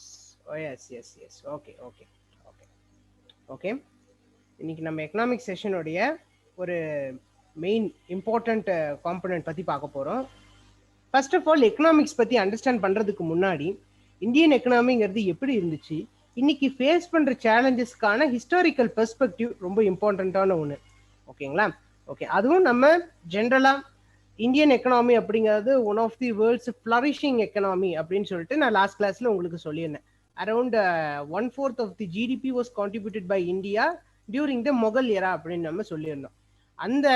Okay. இன்னைக்கு நம்ம எக்கனாமிக் செஷனுடைய ஒரு மெயின் இம்பார்ட்டன்ட் காம்பனன்ட் பத்தி பார்க்க போறோம். ஃபர்ஸ்ட் ஆஃப் ஆல் எக்கனாமிக்ஸ் பத்தி அண்டர்ஸ்டாண்ட் பண்றதுக்கு முன்னாடி இந்தியன் எக்கனாமிங்கிறது எப்படி இருந்துச்சு, இன்னைக்கு ஃபேஸ் பண்ற சேலஞ்சஸ்க்கான ஹிஸ்டாரிக்கல் பெர்ஸ்பெக்டிவ் ரொம்ப இம்பார்ட்டன்டான ஒன்று. ஓகேங்களா? ஓகே, அதுவும் நம்ம ஜென்ரலா இந்தியன் எக்கனாமி அப்படிங்கிறது one of the world's flourishing economy அப்படின்னு சொல்லிட்டு நான் லாஸ்ட் கிளாஸ்ல உங்களுக்கு சொல்லியிருந்தேன். Around 1/4 of the GDP was contributed by India during the Mughal era அப்படின்னு நம்ம சொல்லியிருந்தோம். அந்த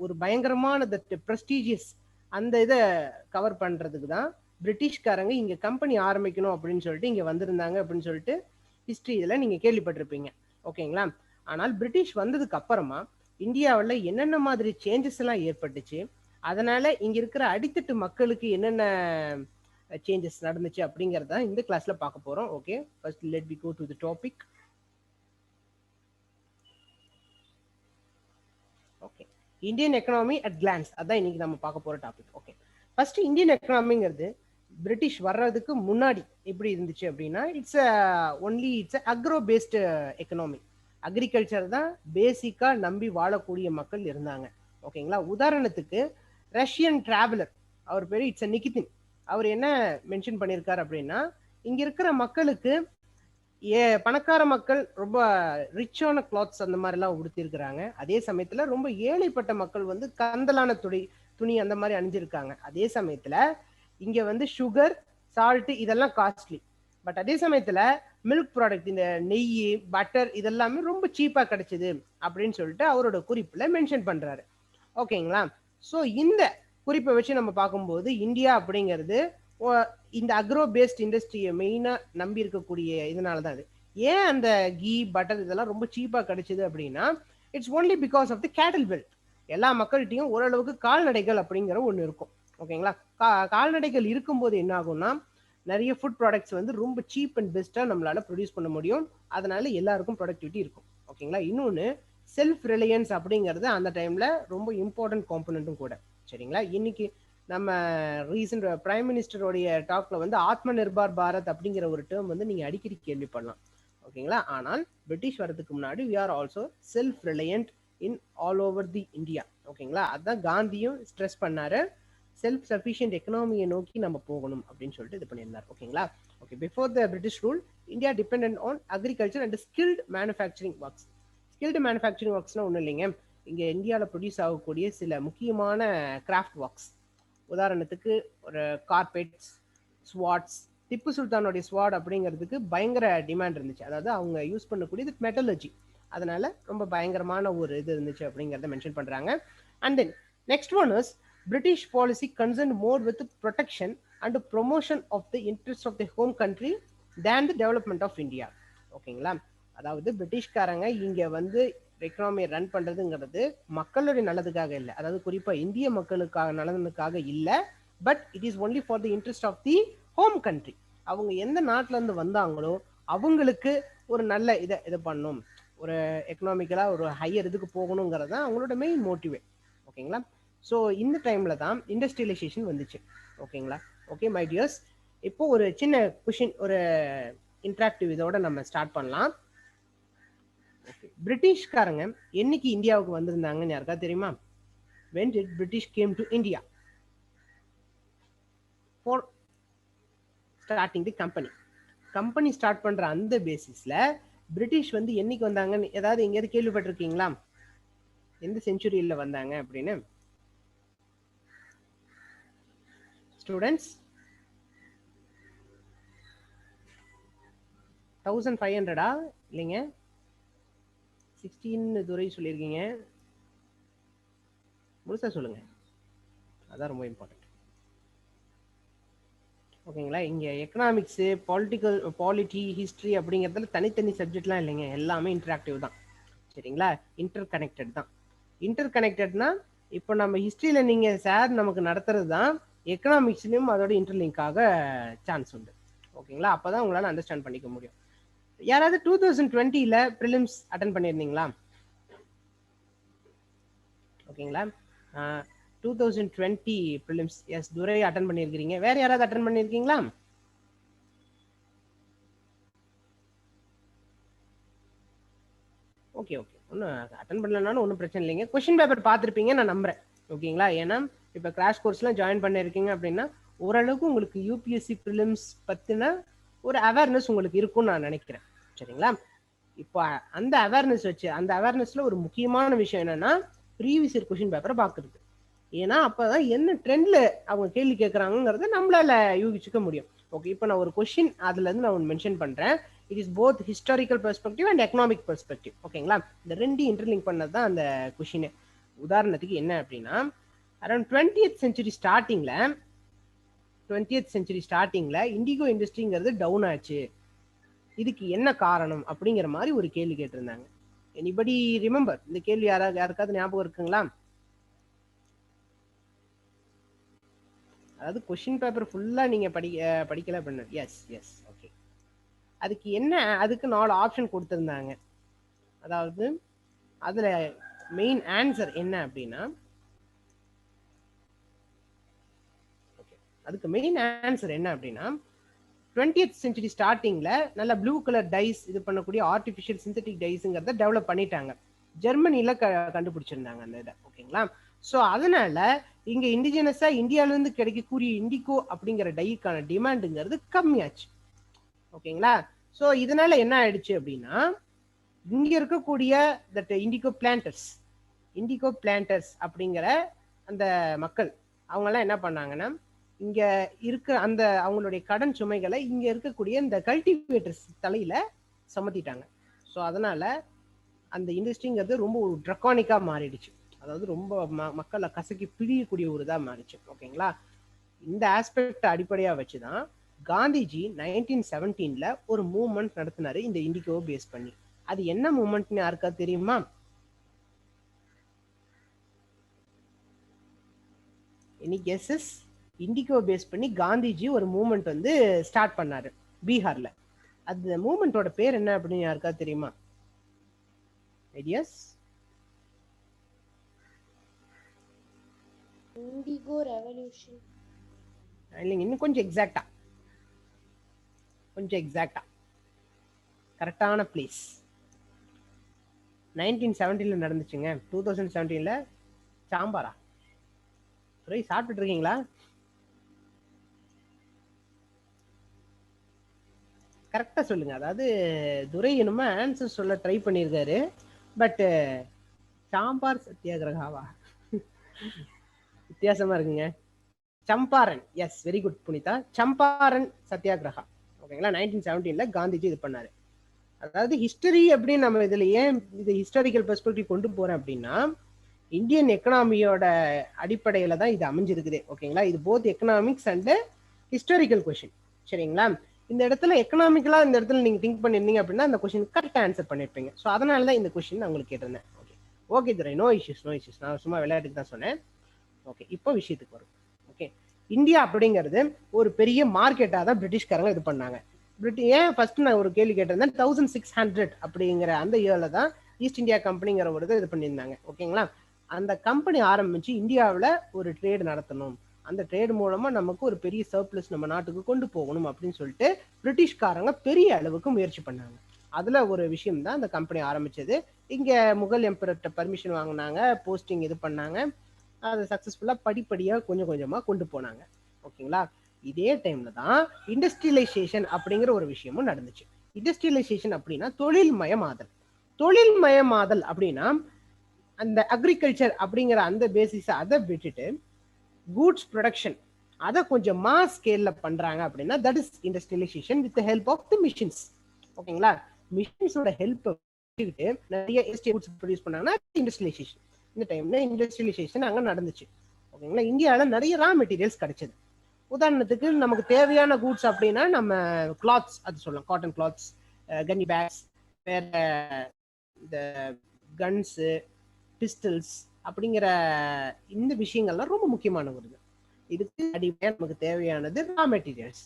ஒரு பயங்கரமான ப்ரெஸ்டீஜியஸ் அந்த இதை கவர் பண்றதுக்கு தான் பிரிட்டிஷ்காரங்க இங்க கம்பெனி ஆரம்பிக்கணும் அப்படின்னு சொல்லிட்டு இங்க வந்திருந்தாங்க அப்படின்னு சொல்லிட்டு ஹிஸ்டரி இதில் நீங்க கேள்விப்பட்டிருப்பீங்க. ஓகேங்களா? ஆனால் பிரிட்டிஷ் வந்ததுக்கு அப்புறமா இந்தியாவில் என்னென்ன மாதிரி சேஞ்சஸ் எல்லாம் ஏற்பட்டுச்சு, அதனால இங்க இருக்கிற அடித்தட்டு மக்களுக்கு என்னென்ன சேஞ்சஸ் நடந்துச்சு அப்படிங்கறத இந்த கிளாஸ்ல பார்க்க போறோம். Okay, first let we go to the topic. Okay, Indian economy at glance, அதான் இன்னைக்கு நம்ம பார்க்க போற டாபிக். ஓகே, ஃபர்ஸ்ட் இந்தியன் எக்கனாமிங்கிறது பிரிட்டிஷ் வர்றதுக்கு முன்னாடி எப்படி இருந்துச்சு அப்படின்னா, it's agro based economy. Agriculture தான் பேசிக்கா நம்பி வாழக்கூடிய மக்கள் இருந்தாங்க. ஓகேங்களா? உதாரணத்துக்கு ரஷ்யன் டிராவலர், அவர் பேரு நிகிதின், அவர் என்ன மென்ஷன் பண்ணியிருக்காரு அப்படின்னா, இங்க இருக்கிற மக்களுக்கு பணக்கார மக்கள் ரொம்ப ரிச்சான கிளாத்ஸ் அந்த மாதிரி எல்லாம் உடுத்திருக்கிறாங்க. அதே சமயத்துல ரொம்ப ஏழைப்பட்ட மக்கள் வந்து கந்தலான துணி அந்த மாதிரி அணிஞ்சிருக்காங்க. அதே சமயத்துல இங்க வந்து சுகர், சால்ட் இதெல்லாம் காஸ்ட்லி. பட் அதே சமயத்துல மில்க் ப்ராடக்ட், இந்த நெய், பட்டர் இதெல்லாமே ரொம்ப சீப்பா கிடைச்சது அப்படின்னு சொல்லிட்டு அவரோட குறிப்புல மென்ஷன் பண்றாரு. ஓகேங்களா? ஸோ இந்த குறிப்பை வச்சு நம்ம பார்க்கும்போது இந்தியா அப்படிங்கிறது இந்த அக்ரோ பேஸ்ட் இண்டஸ்ட்ரியை மெயினா நம்பி இருக்கக்கூடிய இதனாலதான் அது. ஏன் அந்த கீ, பட்டர் இதெல்லாம் ரொம்ப சீப்பா கிடைச்சது அப்படின்னா, it's only because of the cattle belt. எல்லா மக்கள்கிட்டையும் ஓரளவுக்கு கால்நடைகள் அப்படிங்கிற ஒன்று இருக்கும். ஓகேங்களா? கால்நடைகள் இருக்கும்போது என்ன ஆகும்னா, நிறைய ஃபுட் ப்ராடக்ட்ஸ் வந்து ரொம்ப சீப் அண்ட் பெஸ்டா நம்மளால ப்ரொடியூஸ் பண்ண முடியும். அதனால எல்லாருக்கும் ப்ரொடக்டிவிட்டி இருக்கும். ஓகேங்களா? இன்னொன்று செல்ஃப் ரிலையன்ஸ் அப்படிங்கிறது அந்த டைம்ல ரொம்ப இம்பார்ட்டன்ட் காம்பனண்ட்டும் கூட. சரிங்களா? இன்னைக்கு நம்ம ரீசன்ட் பிரைம் மினிஸ்டருடைய டாக்ல வந்து ஆத்ம நிர்பார் பாரத் அப்படிங்கிற ஒரு டேர்ம் வந்து நீங்க அடிக்கடி கேள்விப்படலாம். ஓகேங்களா? ஆனால் பிரிட்டிஷ் வரதுக்கு முன்னாடி we are also self reliant in all over the India. ஓகேங்களா? அதான் காந்தியும் ஸ்ட்ரெஸ் பண்ணாரு, செல்ஃப் சஃபிஷியன்ட் எக்கனாமியை நோக்கி நம்ம போகணும் அப்படின்னு சொல்லிட்டு இது பண்ணியிருந்தார். ஓகேங்களா? Okay, before the British rule India dependent on agriculture and skilled manufacturing works. Skilled manufacturing ஒர்க்ஸ்னா ஒன்றும் இல்லைங்க, இங்கே இந்தியாவில் ப்ரொடியூஸ் ஆகக்கூடிய சில முக்கியமான கிராஃப்ட் ஒர்க்ஸ். உதாரணத்துக்கு ஒரு கார்பெட்ஸ், ஸ்வாட்ஸ், திப்பு சுல்தானுடைய ஸ்வாட் அப்படிங்கிறதுக்கு பயங்கர டிமாண்ட் இருந்துச்சு. அதாவது அவங்க யூஸ் பண்ணக்கூடியது மெட்டலர்ஜி, அதனால ரொம்ப பயங்கரமான ஒரு இது இருந்துச்சு அப்படிங்கிறத மென்ஷன் பண்றாங்க. And then next one is British policy concern more with protection and promotion of the interest of the home country than the development of India. ஓகேங்களா? அதாவது பிரிட்டிஷ்காரங்க இங்க வந்து எக்கனாமியை ரன் பண்றதுங்கிறது மக்களுடைய நல்லதுக்காக இல்லை, அதாவது குறிப்பா இந்திய மக்களுக்காக நலனுக்காக இல்லை, but it is only for the interest of the home country. அவங்க எந்த நாட்டுல இருந்து வந்தாங்களோ அவங்களுக்கு ஒரு நல்ல இதை பண்ணணும், ஒரு எக்கனாமிக்கலா ஒரு ஹையர் இதுக்கு போகணுங்கிறது தான் அவங்களோட மெயின் மோட்டிவே. ஓகேங்களா? ஸோ இந்த டைம்ல தான் இண்டஸ்ட்ரியலைசேஷன் வந்துச்சு. ஓகேங்களா? ஓகே மை டியர்ஸ், இப்போ ஒரு சின்ன கொஷின், ஒரு இன்ட்ராக்டிவ் இதோட நம்ம ஸ்டார்ட் பண்ணலாம். பிரிட்டிஷ்காரங்க என்னைக்கு இந்தியாவுக்கு வந்திருந்தாங்கன்னு யாருக்கா தெரியுமா? when did British came to India for starting the company start பண்ற அந்த பேசிஸ்ல பிரிட்டிஷ் வந்து என்னைக்கு வந்தாங்கன்னு ஏதாவது எங்கேயாவது கேள்விப்பட்டிருக்கீங்களா? எந்த செஞ்சுரியில வந்தாங்க அப்படின்னு ஸ்டூடெண்ட்ஸ்? 1500 இல்லைங்க, 16 துறை சொல்லியிருக்கீங்க, முழுசா சொல்லுங்க, அதான் ரொம்ப இம்பார்ட்டன்ட். ஓகேங்களா? இங்க எக்கனாமிக்ஸ், பொலிட்டிக்கல், பாலிட்டி, ஹிஸ்டரி அப்படிங்கிறதுல தனித்தனி சப்ஜெக்ட்லாம் இல்லைங்க, எல்லாமே இன்டராக்டிவ் தான். சரிங்களா? இன்டர் கனெக்டட் தான். இன்டர் கனெக்டட்னா இப்போ நம்ம ஹிஸ்டரியில நீங்க சார் நமக்கு நடத்துறது தான் எக்கனாமிக்ஸ்லயும் அதோட இன்டர்லிங்க் ஆக சான்ஸ் உண்டு. ஓகேங்களா? அப்பதான் உங்களால அண்டர்ஸ்டாண்ட் பண்ணிக்க முடியும். யாராவது 2020ல ப்ரிலிம்ஸ் அட்டன் பண்ணியிருந்தீங்களா? ஓகேங்களா? 2020 ப்ரிலிம்ஸ் எஸ் துரை அட்டன் பண்ணியிருக்கிறீங்க. வேற யாராவது அட்டன் பண்ணியிருக்கீங்களா? ஓகே ஓகே, ஒன்றும் அட்டன் பண்ணலனாலும் ஒன்றும் பிரச்சனை இல்லைங்க. கொஸ்டின் பேப்பர் பார்த்துருப்பீங்க நான் நம்புறேன். ஓகேங்களா? ஏன்னா இப்போ கிராஷ் கோர்ஸ்லாம் ஜாயின் பண்ணியிருக்கீங்க அப்படின்னா ஓரளவுக்கு உங்களுக்கு யூபிஎஸ்சி ப்ரிலிம்ஸ் பற்றின ஒரு அவேர்னஸ் உங்களுக்கு இருக்கும்னு நான் நினைக்கிறேன். சரிங்களா? இப்போ அந்த அவேர்னஸ் வச்சு அந்த அவேர்னஸ்ல ஒரு முக்கியமான விஷயம் என்னன்னா ப்ரீவியஸ் இயர் கொஸ்டின் பேப்பரை பார்க்கறது. ஏன்னா அப்பதான் என்ன ட்ரெண்ட்ல அவங்க கேள்வி கேட்கறாங்கிறத நம்மளால யூகிச்சுக்க முடியும். ஓகே, இப்போ நான் ஒரு கொஸ்டின் அதுல இருந்து நான் ஒன்று மென்ஷன் பண்றேன். It is both historical perspective and economic perspective. ஓகேங்களா? இந்த ரெண்டு இன்டர்லிங்க் பண்ணது தான் அந்த கொஸ்டின். உதாரணத்துக்கு என்ன அப்படின்னா அரௌண்ட் 20th செஞ்சுரி ஸ்டார்டிங்ல இண்டிகோ இண்டஸ்ட்ரிங்கிறது டவுன் ஆச்சு. இதுக்கு என்ன காரணம் அப்படிங்கிற மாதிரி ஒரு கேள்வி கேட்டிருந்தாங்க. Anybody remember? இந்த கேள்வி யாருக்காவது ஞாபகம் இருக்குங்களா? அதாவது கொஸ்டின் பேப்பர் ஃபுல்லா நீங்க படிக்கல பண்ண. Yes yes, okay. அதுக்கு என்ன, அதுக்கு 4 ஆப்ஷன் கொடுத்திருந்தாங்க. அதாவது அதுல மெயின் ஆன்சர் என்ன அப்படின்னா, அதுக்கு மெயின் ஆன்சர் என்ன அப்படின்னா 20th செஞ்சுரி ஸ்டார்டிங்ல நல்ல ப்ளூ கலர் டைஸ் இது பண்ணக்கூடிய ஆர்டிஃபிஷியல் சிந்தட்டிக் டைஸுங்கிறத டெவலப் பண்ணிட்டாங்க. ஜெர்மனில கண்டுபிடிச்சிருந்தாங்க அந்த இதை. ஓகேங்களா? ஸோ அதனால இங்க இண்டிஜினஸா இந்தியால இருந்து கிடைக்கக்கூடிய இண்டிகோ அப்படிங்கிற டைக்கான டிமாண்டுங்கிறது கம்மியாச்சு. ஓகேங்களா? ஸோ இதனால என்ன ஆயிடுச்சு அப்படின்னா இங்க இருக்கக்கூடிய தட் இண்டிகோ பிளான்டர்ஸ் அப்படிங்கிற அந்த மக்கள் அவங்க எல்லாம் என்ன பண்ணாங்கன்னா இங்க இருக்க அந்த அவங்களுடைய கடன் சுமைகளை இங்க இருக்கக்கூடிய இந்த கல்டிவேட்டர்ஸ் தலையில சுமத்திட்டாங்க. ஸோ அதனால அந்த இண்டஸ்ட்ரிங்கிறது ரொம்ப ஒரு ட்ரக்கானிக்கா மாறிடுச்சு. அதாவது ரொம்ப மக்களை கசக்கி பிழியக்கூடிய ஒரு இதா மாறிச்சு. ஓகேங்களா? இந்த ஆஸ்பெக்ட் அடிப்படையா வச்சுதான் காந்திஜி 1917ல ஒரு மூவ்மெண்ட் நடத்தினாரு இந்த இண்டிகோவை பேஸ் பண்ணி. அது என்ன மூவ்மெண்ட்னு யாருக்கா தெரியுமா? Any guesses? இண்டிகோ பேஸ் பண்ணி காந்திஜி ஒரு மூவ்மெண்ட் வந்து ஸ்டார்ட் பண்ணாரு பீகார்ல. அந்த மூவ்மெண்டோட பேர் என்ன அப்படின்னு யாருக்கா தெரியுமா? ஐடியாஸ்? இண்டிகோ ரெவல்யூஷன் இல்லைங்க, இன்னும் கொஞ்சம் எக்ஸாக்டா கரெக்டான பிளேஸ். 1917ல நடந்துச்சுங்க. 2017ல சாம்பாரா சாப்பிட்டுட்டு இருக்கீங்களா? கரெக்டா சொல்லுங்க. அதாவது துரை என்னமோ ஆன்சர் சொல்ல ட்ரை பண்ணியிருக்காரு, பட் சாம்பார் சத்தியாகிரகாவா? வித்தியாசமா இருக்குங்க. Champaran. Yes, very good Punitha. Champaran satyagraha. ஓகேங்களா? 1917ல காந்திஜி இது பண்ணாரு. அதாவது ஹிஸ்டரி அப்படின்னு நம்ம இதுல ஏன் இது ஹிஸ்டாரிக்கல் பெர்ஸ்பெக்டிவ் கொண்டு போறேன் அப்படின்னா இந்தியன் எக்கனாமியோட அடிப்படையில தான் இது அமைஞ்சிருக்குது. ஓகேங்களா? இது both economics and historical question. சரிங்களா? இந்த இடத்துல எக்கனாமிக்கலா இந்த இடத்துல நீங்க திங்க் பண்ணிருந்தீங்க அப்படின்னா அந்த கொஸ்டின் கரெக்டா ஆன்சர் பண்ணிருப்பீங்க. ஸோ அதனால தான் இந்த கொஸ்டின் நான் உங்களுக்கு கேட்டிருந்தேன். ஓகே ஓகே துரை, நோ இஷ்யூஸ். நான் சும்மா விளையாட்டுக்கு தான் சொன்னேன். ஓகே, இப்போ விஷயத்துக்கு வரும். ஓகே, இந்தியா அப்படிங்கிறது ஒரு பெரிய மார்க்கெட்டா தான் பிரிட்டிஷ்காரங்க இது பண்ணாங்க. ஏன் ஃபர்ஸ்ட் நான் ஒரு கேள்வி கேட்டிருந்தேன். 1600 அப்படிங்கிற அந்த இயர்ல தான் ஈஸ்ட் இந்தியா கம்பெனிங்கிற ஒரு இது பண்ணியிருந்தாங்க. ஓகேங்களா? அந்த கம்பெனி ஆரம்பிச்சு இந்தியாவில் ஒரு ட்ரேடு நடத்தணும், அந்த ட்ரேடு மூலமா நமக்கு ஒரு பெரிய சர்ப்ளஸ் நம்ம நாட்டுக்கு கொண்டு போகணும் அப்படின்னு சொல்லிட்டு பிரிட்டிஷ்காரங்க பெரிய அளவுக்கு முயற்சி பண்ணாங்க. அதுல ஒரு விஷயம் தான் அந்த கம்பெனி ஆரம்பிச்சது. இங்க முகல் எம்பரர்கிட்ட பர்மிஷன் வாங்கினாங்க, போஸ்டிங் இது பண்ணாங்க, அதை சக்சஸ்ஃபுல்லா படிப்படியா கொஞ்சம் கொஞ்சமா கொண்டு போனாங்க. ஓகேங்களா? இதே டைம்ல தான் இண்டஸ்ட்ரியலைசேஷன் அப்படிங்கிற ஒரு விஷயமும் நடந்துச்சு. இண்டஸ்ட்ரியலைசேஷன் அப்படின்னா தொழில்மயமாதல். தொழில்மயமாதல் அப்படின்னா அந்த அக்ரிகல்ச்சர் அப்படிங்கிற அந்த பேசிஸ் அதை விட்டுட்டு கூட்ஸ் ப்ரொடக்ஷன் அதை கொஞ்சம் மாஸ் ஸ்கேல்ல பண்றாங்க அப்படின்னா that is industrialisation with help of the machines. ஓகேங்களா? மிஷின்ஸோட ஹெல்ப் வச்சுக்கிட்டு நிறைய கூட்ஸ் ப்ரொடியூஸ் பண்ணாங்கன்னா இண்டஸ்ட்ரியலைசேஷன். இந்த டைம்ல இண்டஸ்ட்ரியலைசேஷன் அங்க நடந்துச்சு. ஓகேங்களா? இந்தியாவில நிறைய ரா மெட்டீரியல்ஸ் கிடைச்சது. உதாரணத்துக்கு நமக்கு தேவையான கூட்ஸ் அப்படின்னா நம்ம கிளாத்ஸ் அது சொல்லலாம், காட்டன் கிளாத்ஸ், கன்னி பேக்ஸ், வேற இந்த கன்ஸு, பிஸ்டல்ஸ் அப்படிங்கிற இந்த விஷயங்கள்லாம் ரொம்ப முக்கியமான வருது. இதுக்கு அடிப்படையாக நமக்கு தேவையானது ரா மெட்டீரியல்ஸ்.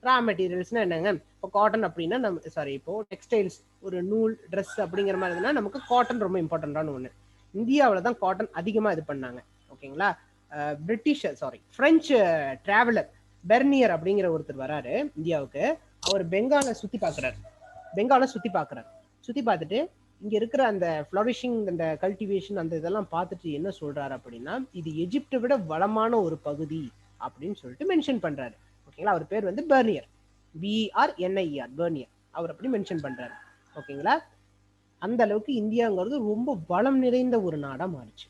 ரா மெட்டீரியல்ஸ்னா என்னங்க? இப்போ காட்டன் அப்படின்னா இப்போ டெக்ஸ்டைல்ஸ், ஒரு நூல், ட்ரெஸ் அப்படிங்கிற மாதிரி இருந்தால் நமக்கு காட்டன் ரொம்ப இம்பார்ட்டண்டான ஒன்று. இந்தியாவில் தான் காட்டன் அதிகமாக இது பண்ணாங்க. ஓகேங்களா? பிரெஞ்சு டிராவலர் பெர்னியர் அப்படிங்கிற ஒருத்தர் வராரு இந்தியாவுக்கு. அவர் பெங்காலை சுற்றி பார்க்குறாரு. சுற்றி பார்த்துட்டு இங்க இருக்கிற அந்த ஃப்ளரிஷிங், அந்த கல்டிவேஷன், அந்த இதெல்லாம் பார்த்துட்டு என்ன சொல்றாரு அப்படின்னா, இது எஜிப்தை விட வளமான ஒரு பகுதி அப்படின்னு சொல்லிட்டு மென்ஷன் பண்றாரு. ஓகேங்களா? அவர் பேர் வந்து பெர்னியர், BERNIER, பெர்னியர். அவர் அப்படி மென்ஷன் பண்றாரு. ஓகேங்களா? அந்த அளவுக்கு இந்தியாங்கிறது ரொம்ப வளம் நிறைந்த ஒரு நாடா மாறிச்சு.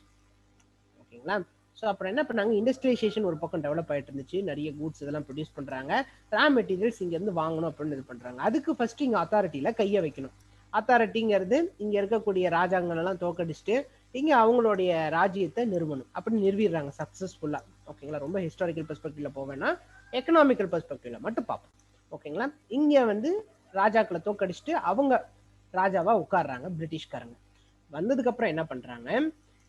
ஓகேங்களா? ஸோ அப்புறம் என்ன பண்ணாங்க, இண்டஸ்ட்ரியலைசேஷன் ஒரு பக்கம் டெவலப் ஆகிட்டு இருந்துச்சு, நிறைய கூட்ஸ் இதெல்லாம் ப்ரொடியூஸ் பண்றாங்க, ரா மெட்டீரியல்ஸ் இங்க இருந்து வாங்கணும் அப்படின்னு இது பண்றாங்க. அதுக்கு ஃபர்ஸ்ட் இங்க அத்தாரிட்டியில கையை வைக்கணும். அத்தாரிட்டிங்கிறது இங்க இருக்கக்கூடிய ராஜாங்கள் எல்லாம் தோக்கடிச்சுட்டு இங்க அவங்களுடைய ராஜ்யத்தை நிறுவனம் அப்படி நிறுவிடுறாங்க சக்சஸ்ஃபுல்லா. ஓகேங்களா? ரொம்ப ஹிஸ்டாரிக்கல் பெர்ஸ்பெக்டிவ்ல போவேன்னா எக்கனாமிக்கல் பெர்ஸ்பெக்டிவ்ல மட்டும் பார்ப்போம். ஓகேங்களா? இங்க வந்து ராஜாக்களை தோக்கடிச்சுட்டு அவங்க ராஜாவா உட்கார்றாங்க பிரிட்டிஷ்காரங்க. வந்ததுக்கு அப்புறம் என்ன பண்றாங்க,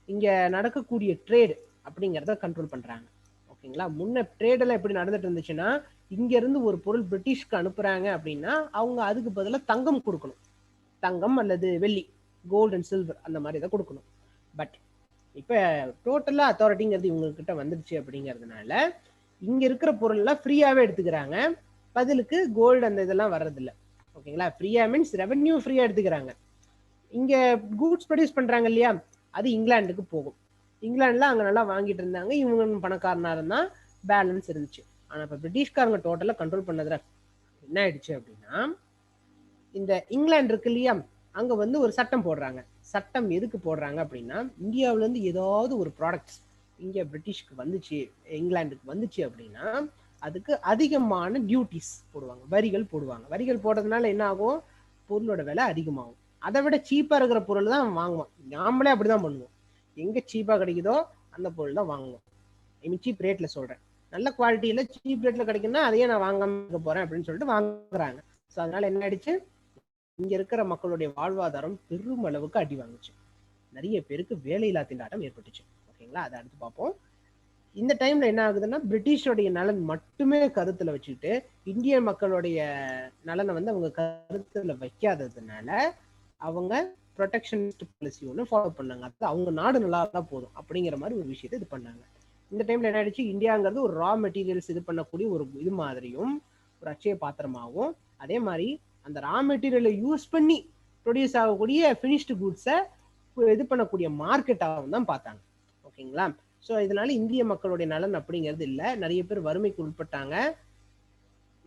இங்க நடக்கக்கூடிய ட்ரேடு அப்படிங்கிறத கண்ட்ரோல் பண்றாங்க. ஓகேங்களா? முன்ன ட்ரேடெல்லாம் எப்படி நடந்துட்டு இருந்துச்சுன்னா, இங்க இருந்து ஒரு பொருள் பிரிட்டிஷ்க்கு அனுப்புறாங்க அப்படின்னா அவங்க அதுக்கு பதிலாக தங்கம் கொடுக்கணும், தங்கம் அல்லது வெள்ளி, கோல்டு அண்ட் சில்வர் அந்த மாதிரி தான் கொடுக்கணும். பட் இப்போ டோட்டலாக அத்தாரிட்டிங்கிறது இவங்க கிட்ட வந்துடுச்சு அப்படிங்கிறதுனால இங்க இருக்கிற பொருள்லாம் ஃப்ரீயாவே எடுத்துக்கிறாங்க, பதிலுக்கு கோல்டு அந்த இதெல்லாம் வர்றதில்ல. ஓகேங்களா? ஃப்ரீயா மீன்ஸ் ரெவன்யூ ஃப்ரீயா எடுத்துக்கிறாங்க. இங்க கூட்ஸ் ப்ரொடியூஸ் பண்றாங்க இல்லையா, அது இங்கிலாந்துக்கு போகும். இங்கிலாந்துல அங்க நல்லா வாங்கிட்டு இருந்தாங்க, இவங்க பணக்காரனா இருந்தா பேலன்ஸ் இருந்துச்சு. ஆனா இப்ப பிரிட்டிஷ்காரங்க டோட்டலா கண்ட்ரோல் பண்ணதுல என்ன ஆயிடுச்சு அப்படின்னா, இந்த இங்கிலாந்து இருக்கு இல்லையா, அங்க வந்து ஒரு சட்டம் போடுறாங்க. சட்டம் எதுக்கு போடுறாங்க அப்படின்னா, இந்தியாவில இருந்து ஏதாவது ஒரு ப்ராடக்ட்ஸ் இங்க பிரிட்டிஷ்க்கு வந்துச்சு, இங்கிலாந்துக்கு வந்துச்சு அப்படின்னா அதுக்கு அதிகமான டியூட்டிஸ் போடுவாங்க, வரிகள் போடுவாங்க. வரிகள் போடுறதுனால என்ன ஆகும், பொருளோட விலை அதிகமாகும். அதை விட சீப்பா இருக்கிற பொருள் தான் வாங்குவோம். நாமளே அப்படிதான் பண்ணுவோம். எங்க சீப்பா கிடைக்குதோ அந்த பொருள் தான் வாங்குவோம். ஐ மீன் சீப் ரேட்ல சொல்றேன். நல்ல குவாலிட்டியில சீப் ரேட்ல கிடைக்குன்னா அதையே நான் வாங்காம இருக்க போறேன் அப்படின்னு சொல்லிட்டு வாங்குறாங்க. ஸோ அதனால என்ன ஆயிடுச்சு, இங்க இருக்கிற மக்களுடைய வாழ்வாதாரம் பெரும் அளவுக்கு அடி வாங்குச்சு. நிறைய பேருக்கு வேலையில்லா திண்டாட்டம் ஏற்பட்டுச்சு. ஓகேங்களா? அதை அடுத்து பார்ப்போம். இந்த டைம்ல என்ன ஆகுதுன்னா, பிரிட்டிஷோடைய நலன் மட்டுமே கருத்துல வச்சுக்கிட்டு இந்திய மக்களுடைய நலனை வந்து அவங்க கருத்துல வைக்காததுனால அவங்க ப்ரொடெக்ஷனிஸ்ட் பாலிசி ஒன்று ஃபாலோ பண்ணாங்க. அது அவங்க நாடு நல்லா தான் போதும் அப்படிங்கிற மாதிரி ஒரு விஷயத்தை இது பண்ணாங்க. இந்த டைம்ல என்ன ஆயிடுச்சு, இந்தியாங்கிறது ஒரு ரா மெட்டீரியல்ஸ் இது பண்ணக்கூடிய ஒரு இது மாதிரியும் ஒரு அட்சய பாத்திரமாகவும், அதே மாதிரி அந்த ரா மெட்டீரியலை யூஸ் பண்ணி ப்ரொடியூஸ் ஆகக்கூடிய ஃபினிஷ்டு குட்ஸை இது பண்ணக்கூடிய மார்க்கெட்டாகவும் தான் பார்த்தாங்க. ஓகேங்களா? ஸோ இதனால இந்திய மக்களுடைய நலன் அப்படிங்கிறது இல்லை. நிறைய பேர் வறுமைக்கு உட்பட்டாங்க,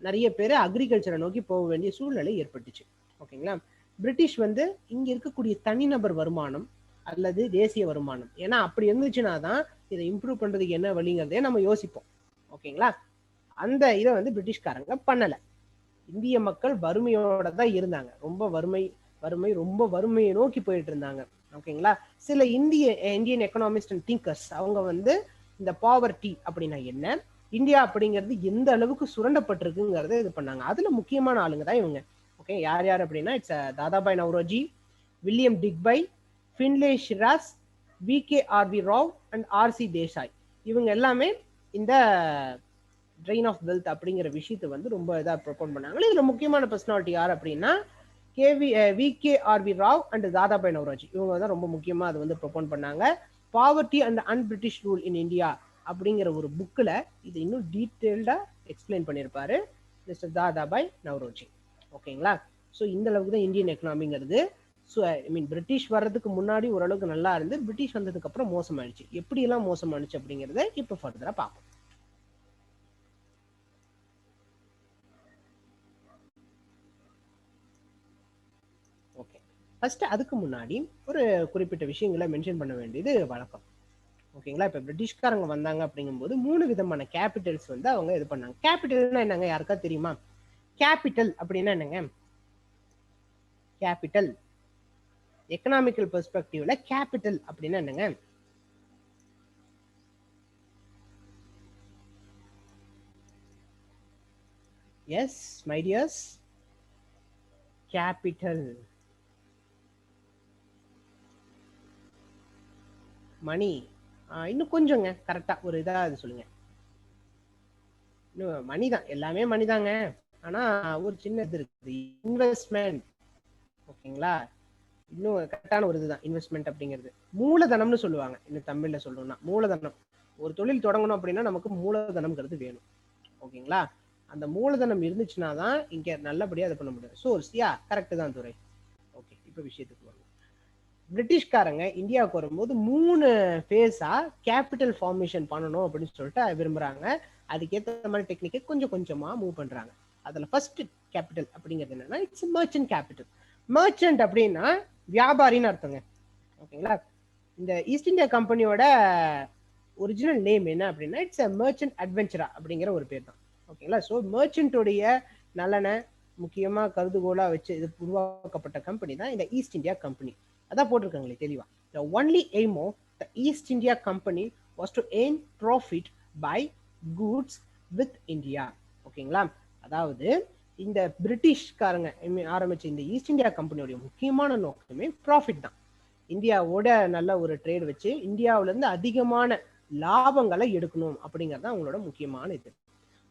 நிறைய பேர் அக்ரிகல்ச்சரை நோக்கி போக வேண்டிய சூழ்நிலை ஏற்பட்டுச்சு. ஓகேங்களா? பிரிட்டிஷ் வந்து இங்க இருக்கக்கூடிய தனிநபர் வருமானம் அல்லது தேசிய வருமானம், ஏன்னா அப்படி இருந்துச்சுன்னா தான் இதை இம்ப்ரூவ் பண்றதுக்கு என்ன வழிங்கிறதே நம்ம யோசிப்போம். ஓகேங்களா? அந்த இதை வந்து பிரிட்டிஷ்காரங்க பண்ணல. இந்திய மக்கள் வறுமையோட தான் இருந்தாங்க, ரொம்ப வறுமையை நோக்கி போயிட்டு இருந்தாங்க. ஓகேங்களா? சில இந்தியன் எக்கனாமிஸ்ட் அண்ட் திங்கர்ஸ் அவங்க வந்து இந்த பாவர்ட்டி அப்படின்னா என்ன, இந்தியா அப்படிங்கிறது எந்த அளவுக்கு சுரண்டப்பட்டிருக்குங்கிறத இது பண்ணாங்க. அதுல முக்கியமான ஆளுங்க தான் இவங்க. ஓகே, யார் யார் அப்படின்னா, it's Dadabhai Naoroji, William Digby, Findlay Shirras, VKRV Rao and RC Desai. இவங்க எல்லாமே இந்த ட்ரெயின் ஆஃப் வெல்த் அப்படிங்கிற விஷயத்தை வந்து ரொம்ப இதாக ப்ரொபோன் பண்ணாங்க. இதுல முக்கியமான பர்சனாலிட்டி யார் அப்படின்னா VKRV ராவ் அண்ட் தாதாபாய் நவ்ரோஜி. இவங்க தான் ரொம்ப முக்கியமா அதை வந்து ப்ரொபோன் பண்ணாங்க. Poverty and unbritish rule in India அப்படிங்கிற ஒரு புக்கில் இது இன்னும் டீட்டெயில்டா எக்ஸ்பிளைன் பண்ணியிருப்பாரு மிஸ்டர் தாதாபாய் நவ்ரோஜி. ஓகேங்களா? ஸோ இந்த அளவுக்கு தான் இந்தியன் எக்கனாமிங்கிறது. ஸோ ஐ மீன் பிரிட்டிஷ் வர்றதுக்கு முன்னாடி ஓரளவுக்கு நல்லா இருந்து பிரிட்டிஷ் வந்ததுக்கு அப்புறம் மோசமாயிடுச்சு. எப்படியெல்லாம் மோசமாயிடுச்சு அப்படிங்கிறத இப்போ ஃபர்தரா பார்ப்போம். ஓகே, ஃபர்ஸ்ட் அதுக்கு முன்னாடி ஒரு குறிப்பிட்ட விஷயங்களை மென்ஷன் பண்ண வேண்டியது வழக்கம். ஓகேங்களா? இப்போ பிரிட்டிஷ்காரங்க வந்தாங்க அப்படிங்கும்போது 3 விதமான கேபிட்டல்ஸ் வந்து அவங்க இது பண்ணாங்க. கேபிட்டல்னா என்னங்க, யாருக்கா தெரியுமா? கேபிட்டல் அப்படின்னா என்னங்க? கேபிட்டல் எக்கனாமிக்கல் பெர்ஸ்பெக்டிவ்ல கேபிட்டல் அப்படின்னா என்னங்க? எஸ் மை டியர்ஸ், கேபிட்டல் மணி. இன்னும் கொஞ்சங்க கரெக்டா ஒரு இதா அது சொல்லுங்க. இன்னும் மணி தான், எல்லாமே மணி தாங்க. ஆனா ஒரு சின்ன இது இருக்குது, இன்வெஸ்ட்மெண்ட். ஓகேங்களா? இன்னும் கரெக்டான ஒரு இதுதான் இன்வெஸ்ட்மெண்ட் அப்படிங்கிறது. மூலதனம்னு சொல்லுவாங்க. இன்னும் தமிழ்ல சொல்லணும்னா மூலதனம். ஒரு தொழில் தொடங்கணும் அப்படின்னா நமக்கு மூலதனம்ங்கிறது வேணும். ஓகேங்களா? அந்த மூலதனம் இருந்துச்சுன்னா தான் இங்க நல்லபடியா இது பண்ண முடியும். சோர்ஸ், யா கரெக்ட் தான் துரை. ஓகே, இப்போ விஷயத்துக்கு வாங்க. பிரிட்டிஷ்காரங்க இந்தியாவுக்கு வரும்போது 3 ஃபேஸா கேபிட்டல் ஃபார்மேஷன் பண்ணணும் அப்படின்னு சொல்லிட்டு விரும்புறாங்க. அதுக்கேற்ற மாதிரி டெக்னிக்கை கொஞ்சம் கொஞ்சமா மூவ் பண்றாங்க. அதுல ஃபர்ஸ்ட் கேபிட்டல் அப்படிங்கிறது என்னன்னா, இட்ஸ் மர்ச்சன்ட் கேபிட்டல். மர்ச்சன்ட் அப்படின்னா வியாபாரின்னு அர்த்தங்க. ஓகேங்களா? இந்த ஈஸ்ட் இந்தியா கம்பெனியோட ஒரிஜினல் நேம் என்ன அப்படின்னா, இட்ஸ் அ மர்ச்சன்ட் அட்வென்ச்சரா அப்படிங்கிற ஒரு பேர் தான். ஓகேங்களா? ஸோ மர்ச்சன்டோடைய நலனை முக்கியமா கருதுகோளா வச்சு இது உருவாக்கப்பட்ட கம்பெனி தான் இந்த ஈஸ்ட் இந்தியா கம்பெனி. அதான் போட்டிருக்காங்களே தெளிவா. The only aim of the East India Company was to earn profit by goods with India. ஓகேங்களா? அதாவது இந்த பிரிட்டிஷ்காரங்க ஆரம்பிச்ச இந்த ஈஸ்ட் இந்தியா கம்பெனியோட முக்கியமான நோக்கமே ப்ராஃபிட் தான். இந்தியாவோட நல்ல ஒரு ட்ரேட் வச்சு இந்தியாவில இருந்து அதிகமான லாபங்களை எடுக்கணும் அப்படிங்கிறது அவங்களோட முக்கியமான இது.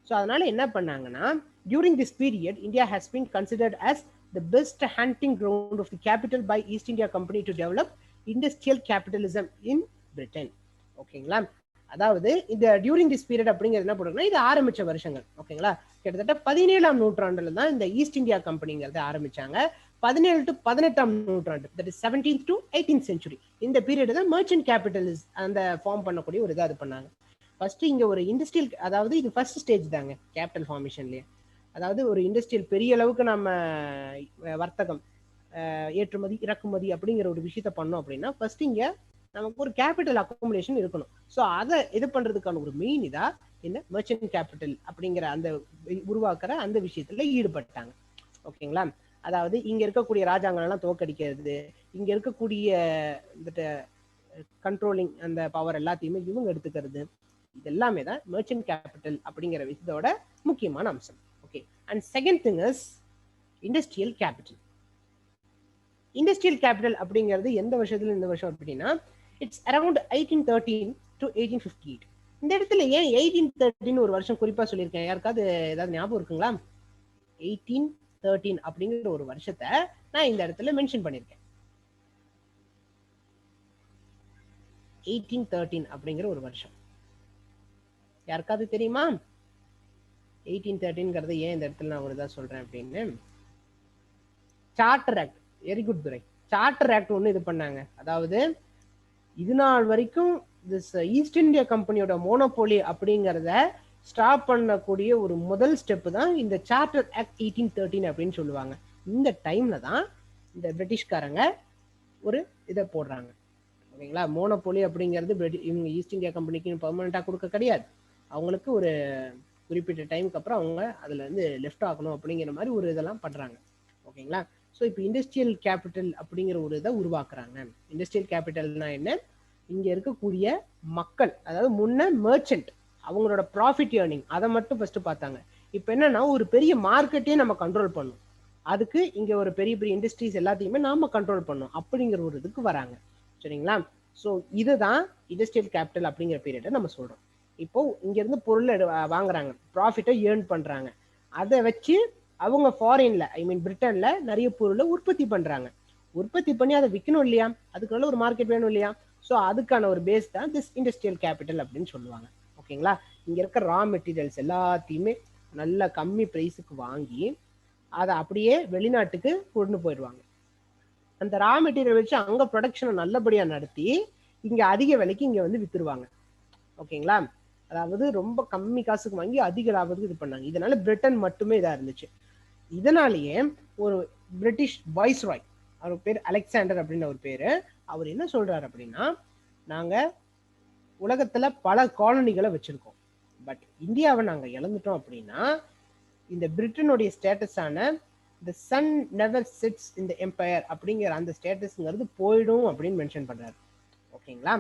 ஸோ அதனால என்ன பண்ணாங்கன்னா, during this period India has been considered as the best hunting ground of the capital by East India Company to develop industrial capitalism in Britain. ஓகேங்களா? அதாவது இந்த டியூரிங் திஸ் பீரியட் அப்படிங்கிறது என்ன பண்ணுறோம்னா, இது ஆரம்பிச்ச வருஷங்கள். ஓகேங்களா? கிட்டத்தட்ட 17ஆம் நூற்றாண்டுல தான் இந்த ஈஸ்ட் இந்தியா கம்பெனிங்கிறத ஆரம்பிச்சாங்க. 17 to 18ஆம் நூற்றாண்டு, that is 17th to 18th century, இந்த பீரியட் தான் மர்ச்சன்ட் கேபிட்டலிஸ் அந்த ஃபார்ம் பண்ணக்கூடிய ஒரு இதாக இது பண்ணாங்க. ஃபர்ஸ்ட் இங்க ஒரு இண்டஸ்ட்ரியல், அதாவது இது ஃபர்ஸ்ட் ஸ்டேஜ் தாங்க கேபிட்டல் ஃபார்மேஷன்லயே. அதாவது ஒரு இண்டஸ்ட்ரியல் பெரிய அளவுக்கு நம்ம வர்த்தகம், ஏற்றுமதி இறக்குமதி அப்படிங்கிற ஒரு விஷயத்த பண்ணோம் அப்படின்னா ஃபர்ஸ்ட் இங்க நமக்கு ஒரு கேபிட்டல் அக்குமுலேஷன் இருக்கணும். ஸோ அதை இது பண்றதுக்கான ஒரு மெயின் இதா இந்த மர்ச்சன்ட் கேபிட்டல் அப்படிங்கிற அந்த உருவாக்குற அந்த விஷயத்துல ஈடுபட்டாங்க. ஓகேங்களா? அதாவது இங்க இருக்கக்கூடிய ராஜாங்களெல்லாம் தோக்கடிக்கிறது, இங்க இருக்கக்கூடிய இந்த கண்ட்ரோலிங் அந்த பவர் எல்லாத்தையுமே இவங்க எடுத்துக்கிறது, இது எல்லாமே தான் மர்ச்சன்ட் கேபிட்டல் அப்படிங்கிற விஷயத்தோட முக்கியமான அம்சம். Okay, and second thing is industrial capital. Industrial capital அப்படிங்கிறது எந்த வருஷத்துல இந்த வருஷம் அப்படின்னா, இட்ஸ் அரௌண்ட் 1813 to 1858. இந்த இடத்துல ஏன் 1813 ஒரு வருஷம் குறிப்பா சொல்லியிருக்கேன், யாருக்காவது ஏதாவது ஞாபகம் இருக்குங்களா? 1813 அப்படிங்கிற ஒரு வருஷத்தை நான் இந்த இடத்துல மென்ஷன் பண்ணியிருக்கேன். 1813 அப்படிங்கிற ஒரு வருஷம் யாருக்காவது தெரியுமா? 1813ங்கிறது ஏன் இந்த இடத்துல நான் ஒரு இதாக சொல்றேன் அப்படின்னு, சார்ட்டர் ஆக்ட். வெரி குட் துரை. சார்ட்டர் ஆக்ட் ஒன்று இது பண்ணாங்க. அதாவது இது நாள் வரைக்கும் திஸ் ஈஸ்ட் இந்தியா கம்பெனியோட மோனோபோலி அப்படிங்கிறத ஸ்டாப் பண்ணக்கூடிய ஒரு முதல் ஸ்டெப் தான் இந்த சார்ட்டர் ஆக்ட் 1813 அப்படின்னு சொல்லுவாங்க. இந்த டைம்ல தான் இந்த பிரிட்டிஷ்காரங்க ஒரு இதை போடுறாங்க. ஓகேங்களா? மோனோபோலி அப்படிங்கிறது இவங்க ஈஸ்ட் இந்தியா கம்பெனிக்கு பெர்மனண்டா கொடுக்க கிடையாது. அவங்களுக்கு ஒரு குறிப்பிட்ட டைமுக்கு அப்புறம் அவங்க அதுல இருந்து லெஃப்ட் ஆகணும் அப்படிங்கிற மாதிரி ஒரு இதெல்லாம் பண்றாங்க. ஓகேங்களா? ஸோ இப்போ இண்டஸ்ட்ரியல் கேபிட்டல் அப்படிங்கிற ஒரு இதை உருவாக்குறாங்க. இண்டஸ்ட்ரியல் கேபிட்டல்னா என்ன? இங்க இருக்கக்கூடிய மக்கள், அதாவது முன்ன மர்ச்சன்ட் அவங்களோட ப்ராஃபிட் ஏர்னிங் அதை மட்டும் ஃபர்ஸ்ட் பார்த்தாங்க. இப்போ என்னன்னா ஒரு பெரிய மார்க்கெட்டையே நம்ம கண்ட்ரோல் பண்ணணும், அதுக்கு இங்க ஒரு பெரிய பெரிய இண்டஸ்ட்ரீஸ் எல்லாத்தையுமே நாம கண்ட்ரோல் பண்ணணும் அப்படிங்கிற ஒரு இதுக்கு வராங்க. சரிங்களா? ஸோ இதுதான் இண்டஸ்ட்ரியல் கேபிட்டல் அப்படிங்கிற பீரியடை நம்ம சொல்றோம். இப்போ இங்க இருந்து பொருளை வாங்குறாங்க, ப்ராஃபிட்டை ஏர்ன் பண்றாங்க, அதை வச்சு அவங்க ஃபாரின்ல ஐ மீன் பிரிட்டன்ல நிறைய பொருளை உற்பத்தி பண்றாங்க. உற்பத்தி பண்ணி அதை விற்கணும் இல்லையா, அதுக்குள்ள ஒரு மார்க்கெட் வேணும் இல்லையா. ஸோ அதுக்கான ஒரு பேஸ் தான் திஸ் இண்டஸ்ட்ரியல் கேபிட்டல் அப்படின்னு சொல்லுவாங்க. ஓகேங்களா? இங்க இருக்க ரா மெட்டீரியல்ஸ் எல்லாத்தையுமே நல்ல கம்மி பிரைஸுக்கு வாங்கி அதை அப்படியே வெளிநாட்டுக்கு கொண்டு போயிடுவாங்க. அந்த ரா மெட்டீரியல் வச்சு அங்க ப்ரொடக்ஷனை நல்லபடியா நடத்தி இங்க அதிக விலைக்கு இங்க வந்து வித்துருவாங்க. ஓகேங்களா? அதாவது ரொம்ப கம்மி காசுக்கு வாங்கி அதிக லாபத்துக்கு இது பண்ணாங்க. இதனால பிரிட்டன் மட்டுமே இதா இருந்துச்சு. இதனாலேயே ஒரு பிரிட்டிஷ் வைஸ்ராய், அவர் பேர் அலெக்சாண்டர் அப்படின்னு ஒரு பேரு, அவர் என்ன சொல்றாரு அப்படின்னா, நாங்க உலகத்துல பல காலனிகளை வச்சிருக்கோம், பட் இந்தியாவை நாங்க இழந்துட்டோம் அப்படின்னா இந்த பிரிட்டனுடைய ஸ்டேட்டஸான the sun never sets in the empire அப்படிங்கிற அந்த ஸ்டேட்டஸ்ங்கிறது போயிடும் அப்படின்னு மென்ஷன் பண்றாரு. ஓகேங்களா?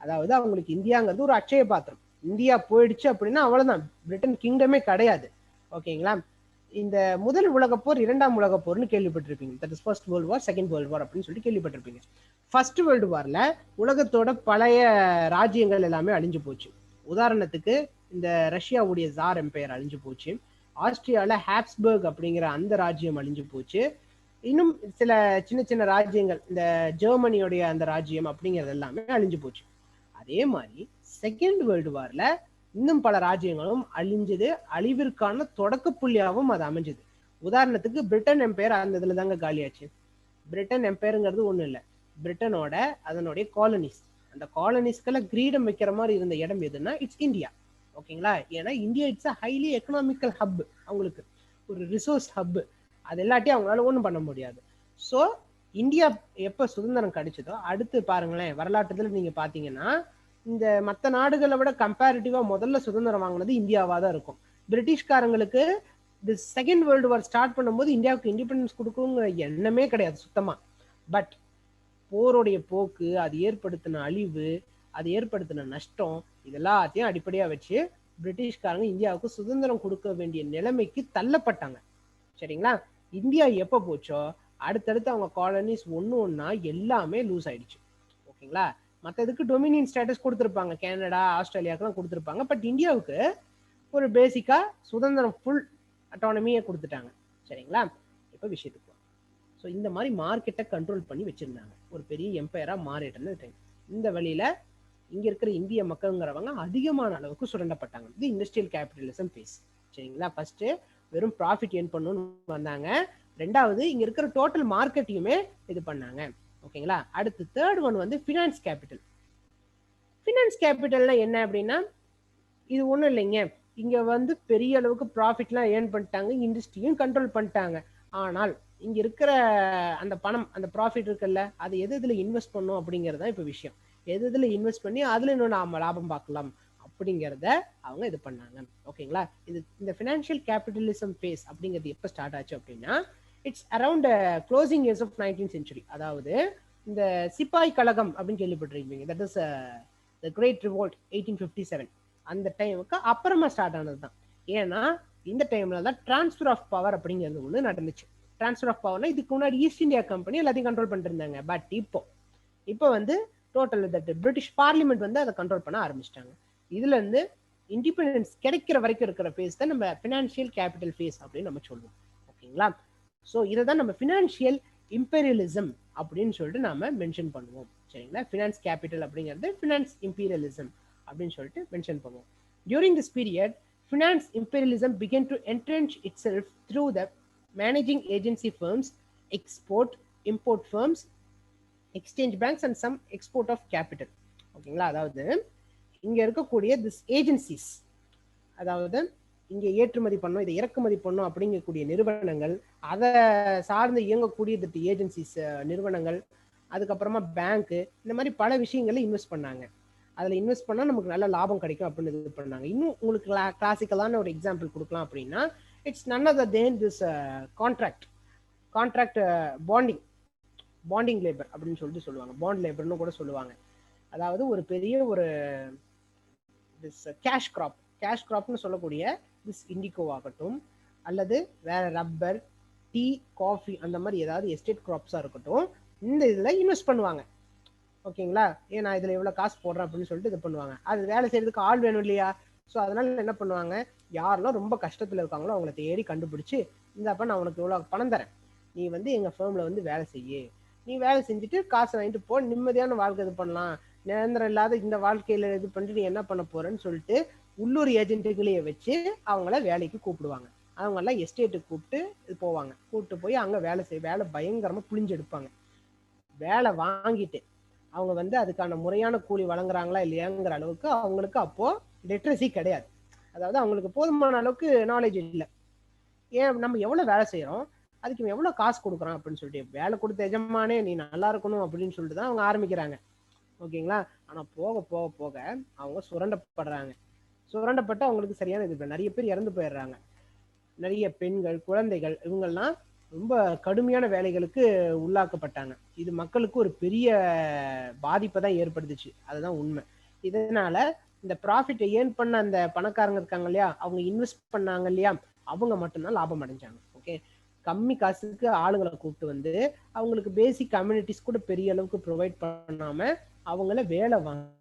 அதாவது அவங்களுக்கு இந்தியாங்கிறது ஒரு அட்சய பாத்திரம். இந்தியா போயிடுச்சு அப்படின்னா அவ்வளவுதான், பிரிட்டன் கிங்டமே கிடையாது. ஓகேங்களா? இந்த முதல் உலகப்போர், இரண்டாம் உலகப்போர்னு கேள்விப்பட்டிருப்பீங்க. That is first world war, second world வார் அப்படின்னு சொல்லிட்டு கேள்விப்பட்டிருப்பீங்க. ஃபர்ஸ்ட் வேர்ல்டு வார்ல உலகத்தோட பழைய ராஜ்யங்கள் எல்லாமே அழிஞ்சு போச்சு. உதாரணத்துக்கு இந்த ரஷ்யாவுடைய ஜார் எம்பையர் அழிஞ்சு போச்சு, ஆஸ்திரியால ஹாப்ஸ்பர்க் அப்படிங்கிற அந்த ராஜ்யம் அழிஞ்சு போச்சு, இன்னும் சில சின்ன சின்ன ராஜ்யங்கள், இந்த ஜெர்மனியோடைய அந்த ராஜ்யம் அப்படிங்கிறது எல்லாமே அழிஞ்சு போச்சு. அதே மாதிரி செகண்ட் வேர்ல்டு வார்ல இன்னும் பல ராஜ்யங்களும் அழிஞ்சது, அழிவிற்கான தொடக்க புள்ளியாகவும் அது அமைஞ்சது. உதாரணத்துக்கு பிரிட்டன் எம்பையர் அந்த இதுல தாங்க காலியாச்சு. பிரிட்டன் எம்பையருங்கிறது ஒண்ணும் இல்லை, பிரிட்டனோட அதனுடைய காலனிஸ், அந்த காலனிஸ்க்கெல்லாம் கிரீடம் வைக்கிற மாதிரி இருந்த இடம் எதுன்னா இட்ஸ் இந்தியா. ஓகேங்களா? ஏன்னா India it's a highly economical hub, அவங்களுக்கு ஒரு ரிசோர்ஸ் ஹப். அது எல்லாத்தையும் அவங்களால ஒன்றும் பண்ண முடியாது. ஸோ இந்தியா எப்ப சுதந்திரம் கிடைச்சதோ அடுத்து பாருங்களேன், வரலாற்றுல நீங்க பாத்தீங்கன்னா இந்த மற்ற நாடுகளை விட கம்பேரிட்டிவா முதல்ல சுதந்திரம் வாங்கினது இந்தியாவா தான் இருக்கும். பிரிட்டிஷ்காரங்களுக்கு the second world war start பண்ணும்போது இந்தியாவுக்கு இண்டிபெண்டன்ஸ் கொடுக்குங்கிற எண்ணமே கிடையாது சுத்தமா. பட் போருடைய போக்கு, அது ஏற்படுத்தின அழிவு, அது ஏற்படுத்தின நஷ்டம், இதெல்லாத்தையும் அடிப்படையா வச்சு பிரிட்டிஷ்காரங்க இந்தியாவுக்கு சுதந்திரம் கொடுக்க வேண்டிய நிலைமைக்கு தள்ளப்பட்டாங்க. சரிங்களா? இந்தியா எப்ப போச்சோ அடுத்தடுத்து அவங்க காலனிஸ் ஒன்னா எல்லாமே லூஸ் ஆயிடுச்சு. ஓகேங்களா? மற்றதுக்கு டொமினியன் ஸ்டேட்டஸ் கொடுத்துருப்பாங்க, கனடா ஆஸ்திரேலியாவுக்குலாம் கொடுத்துருப்பாங்க. பட் இந்தியாவுக்கு ஒரு பேசிக்கா சுதந்திரம், ஃபுல் அட்டானமியை கொடுத்துட்டாங்க. சரிங்களா? இப்ப விஷயத்துக்கு ஸோ இந்த மாதிரி மார்க்கெட்டை கண்ட்ரோல் பண்ணி வச்சிருந்தாங்க, ஒரு பெரிய எம்பையரா மாறிட்டு டைம். இந்த வழியில இங்க இருக்கிற இந்திய மக்கள்ங்கிறவங்க அதிகமான அளவுக்கு சுரண்டப்பட்டாங்க. இது இண்டஸ்ட்ரியல் கேபிட்டலிசம் பேஸ். சரிங்களா? ஃபர்ஸ்ட் வெறும் ப்ராஃபிட் ஏர்ன் பண்ணணும்னு வந்தாங்க, ரெண்டாவது இங்க இருக்கிற டோட்டல் மார்க்கெட்டையுமே இது பண்ணாங்க. ஓகேங்களா? அடுத்து தேர்ட் ஒன் வந்து ஃபினான்ஸ் கேபிட்டல். ஃபினான்ஸ் கேபிட்டல்னா என்ன அப்படின்னா, இது ஒன்றும் இல்லைங்க, இங்க வந்து பெரிய அளவுக்கு ப்ராஃபிட்லாம் ஏர்ன் பண்ணிட்டாங்க, இண்டஸ்ட்ரியும் கண்ட்ரோல் பண்ணிட்டாங்க. ஆனால் இங்க இருக்கிற அந்த பணம், அந்த ப்ராஃபிட் இருக்குல்ல, அது எது இதுல இன்வெஸ்ட் பண்ணும் அப்படிங்கிறது தான் இப்ப விஷயம். எது இதுல இன்வெஸ்ட் பண்ணி அதுல இன்னும் நாம லாபம் பார்க்கலாம் அப்படிங்கிறத அவங்க இது பண்ணாங்க. ஓகேங்களா? இது இந்த ஃபினான்ஷியல் கேபிட்டலிசம் ஃபேஸ் அப்படிங்கிறது எப்போ ஸ்டார்ட் ஆச்சு அப்படின்னா, it's around closing years of 19th century. அதாவது இந்த சிப்பாய் கழகம் அப்படின்னு கேள்விப்பட்டிருக்கீங்க, that is the great revolt 1857, அந்த டைமுக்கு அப்புறமா ஸ்டார்ட் ஆனது தான். ஏன்னா இந்த டைம்ல தான் டிரான்ஸ்ஃபர் ஆஃப் பவர் அப்படிங்கிறது ஒன்று நடந்துச்சு. டிரான்ஸ்ஃபர் ஆஃப் பவர்னா இதுக்கு முன்னாடி ஈஸ்ட் இந்தியா கம்பெனி எல்லாத்தையும் கண்ட்ரோல் பண்ணிட்டு இருந்தாங்க. பட் இப்போ வந்து டோட்டல் தட் பிரிட்டிஷ் பார்லிமெண்ட் வந்து அதை கண்ட்ரோல் பண்ண ஆரம்பிச்சிட்டாங்க. இதுல இருந்து இண்டிபெண்டன்ஸ் கிடைக்கிற வரைக்கும் இருக்கிற ஃபேஸ் தான் நம்ம ஃபினான்ஷியல் கேபிட்டல் ஃபேஸ் அப்படின்னு நம்ம சொல்லுவோம். ஓகேங்களா? ஸோ இதை தான் நம்ம ஃபினான்ஷியல் இம்பீரியலிசம் அப்படின்னு சொல்லிட்டு நாம மென்ஷன் பண்ணுவோம். சரிங்களா? ஃபினான்ஸ் கேபிட்டல் அப்படிங்கிறது ஃபினான்ஸ் இம்பீரியலிசம் அப்படின்னு சொல்லிட்டு மென்ஷன் பண்ணுவோம். During this period finance imperialism began to entrench itself through the managing agency firms, export import firms, exchange banks and some export of capital. ஓகேங்களா? அதாவது இங்க இருக்கக்கூடிய this agencies, அதாவது இங்க ஏற்றுமதி பண்ணோம், இதை இறக்குமதி பண்ணோம் அப்படிங்கக்கூடிய நிறுவனங்கள், அதை சார்ந்து இயங்கக்கூடிய ஏஜென்சிஸ் நிறுவனங்கள், அதுக்கப்புறமா பேங்க், இந்த மாதிரி பல விஷயங்களை இன்வெஸ்ட் பண்ணாங்க. அதில் இன்வெஸ்ட் பண்ணால் நமக்கு நல்ல லாபம் கிடைக்கும் அப்படின்னு இது பண்ணாங்க. இன்னும் உங்களுக்கு கிளாசிக்கலான ஒரு எக்ஸாம்பிள் கொடுக்கலாம் அப்படின்னா, it's none other than this contract bonding labour அப்படின்னு சொல்லிட்டு சொல்லுவாங்க, பாண்ட் லேபர்னு கூட சொல்லுவாங்க. அதாவது ஒரு பெரிய ஒரு திஸ் கேஷ் கிராப்னு சொல்லக்கூடிய திஸ் இண்டிகோ ஆகட்டும், அல்லது வேற ரப்பர், டீ, காஃபி, அந்த மாதிரி ஏதாவது எஸ்டேட் கிராப்ஸாக இருக்கட்டும், இந்த இதில் இன்வெஸ்ட் பண்ணுவாங்க. ஓகேங்களா? ஏன்னா இதுல எவ்வளவு காசு போடுறேன் அப்படின்னு சொல்லிட்டு இது பண்ணுவாங்க. அது வேலை செய்யறதுக்கு ஆள் வேணும் இல்லையா? ஸோ அதனால என்ன பண்ணுவாங்க, யாரெல்லாம் ரொம்ப கஷ்டத்துல இருக்காங்களோ அவங்கள தேடி கண்டுபிடிச்சு, இந்தாப்ப நான் உனக்கு இவ்வளவு பணம் தரேன், நீ வந்து எங்க ஃபேர்ம்ல வந்து வேலை செய்ய, நீ வேலை செஞ்சுட்டு காசு வாங்கிட்டு போ, நிம்மதியான வாழ்க்கை இது பண்ணலாம், நிரந்தரம் இல்லாத இந்த வாழ்க்கையில இது பண்ணிட்டு நீ என்ன பண்ண போறேன்னு சொல்லிட்டு உள்ளூர் ஏஜென்ட்டுகளையே வச்சு அவங்கள வேலைக்கு கூப்பிடுவாங்க. அவங்க எல்லாம் எஸ்டேட்டுக்கு கூப்பிட்டு போவாங்க. கூப்பிட்டு போய் அங்க வேலை பயங்கரமா புளிஞ்சு எடுப்பாங்க. வேலை வாங்கிட்டு அவங்க வந்து அதுக்கான முறையான கூலி வழங்குறாங்களா இல்லையாங்கிற அளவுக்கு அவங்களுக்கு அப்போ லிட்ரஸி கிடையாது. அதாவது அவங்களுக்கு போதுமான அளவுக்கு நாலேஜ் இல்லை. ஏன் நம்ம எவ்வளவு வேலை செய்யறோம், அதுக்கு எவ்வளவு காசு கொடுக்குறோம் அப்படின்னு சொல்லிட்டு, வேலை கொடுத்த எஜமானே நீ நல்லா இருக்கணும் அப்படின்னு சொல்லிட்டு தான் அவங்க ஆரம்பிக்கிறாங்க. ஓகேங்களா. ஆனா போக போக போக அவங்க சுரண்டப்படுறாங்க. சுரண்டப்பட்டு அவங்களுக்கு சரியான இது நிறைய பேர் இறந்து போயிடுறாங்க. நிறைய பெண்கள், குழந்தைகள் இவங்கெல்லாம் ரொம்ப கடுமையான வேலைகளுக்கு உள்ளாக்கப்பட்டாங்க. இது மக்களுக்கு ஒரு பெரிய பாதிப்பை தான் ஏற்படுத்துச்சு. அதுதான் உண்மை. இதனால இந்த ப்ராஃபிட்டை ஏர்ன் பண்ண அந்த பணக்காரங்க இருக்காங்க இல்லையா, அவங்க இன்வெஸ்ட் பண்ணாங்க இல்லையா, அவங்க மட்டும்தான் லாபம் அடைஞ்சாங்க. ஓகே, கம்மி காசுக்கு ஆளுங்களை கூப்பிட்டு வந்து அவங்களுக்கு பேசிக் கம்யூனிட்டிஸ் கூட பெரிய அளவுக்கு ப்ரொவைட் பண்ணாம அவங்கள வேலை வாங்கி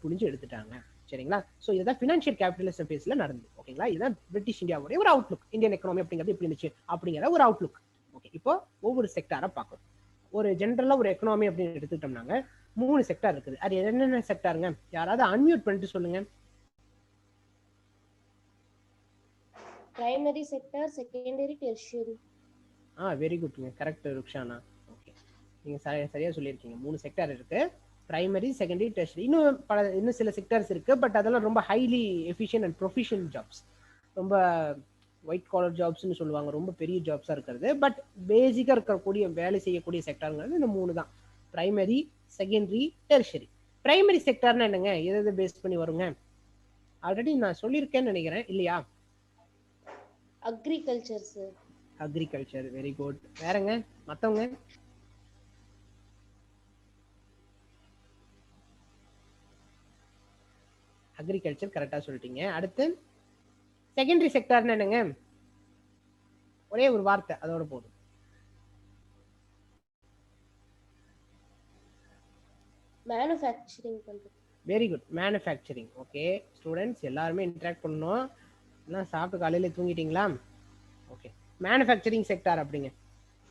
புளிஞ்சு எடுத்துட்டாங்க. சரிங்களா. ஸோ இதுதான் ஃபினான்ஷியல் கேபிட்டலிசம் பேஸ்ல நடந்தது. ஓகேங்களா. இதுதான் பிரிட்டிஷ் இந்தியாவுடைய ஒரு அவுட்லுக். இந்தியன் எக்கனாமி அப்படிங்கிறது எப்படி இருந்துச்சு அப்படிங்கிற ஒரு அவுட்லுக். ஓகே, இப்போ ஒவ்வொரு செக்டாரை பார்க்கணும். ஒரு ஜென்ரலா ஒரு எக்கனாமி அப்படின்னு எடுத்துக்கிட்டோம்னாங்க 3 செக்டார் இருக்குது. அது என்னென்ன செக்டாருங்க? யாராவது அன்மியூட் பண்ணிட்டு சொல்லுங்க. Primary sector, secondary, tertiary. Very குட்ங்க, கரெக்ட் ருக்ஷானா. ஓகே, நீங்க சரியா சொல்லியிருக்கீங்க. 3 செக்டார் இருக்கு. Primary, secondary, tertiary. இன்னும் சில செக்டர்ஸ் இருக்கு. பட் அதெல்லாம் ரொம்ப highly efficient and proficient jobs. ரொம்ப ஒயிட் காலர் ஜாப்ஸ்ன்னு சொல்லுவாங்க. ரொம்ப பெரிய ஜாப்ஸா இருக்கிறது. பட் பேசிக்கா இருக்கக்கூடிய வேலை செய்யக்கூடிய செக்டாருங்கிறது இந்த 3 தான். Primary, secondary, tertiary. பிரைமரி செக்டார்னா என்னங்க? எதை பேஸ் பண்ணி வருங்க? ஆல்ரெடி நான் சொல்லியிருக்கேன்னு நினைக்கிறேன் இல்லையா? Agriculture, sir. Agriculture, very good. வேறங்க மத்தவங்க? அக்ரிகல்ச்சர் கரெக்டா சொல்லிட்டீங்க. அடுத்து செகண்டரி செக்டார்னா என்னங்க? ஒரே ஒரு வார்த்தை அதோட போதும். Manufacturing பண்றது. Very good, manufacturing. Okay, students எல்லாருமே இன்டராக்ட் பண்ணணும். எல்லாம் சாப்பிட்டு காலையில தூங்கிட்டீங்களா? ஓகே, மேனுஃபேக்சரிங் செக்டார் அப்படிங்க,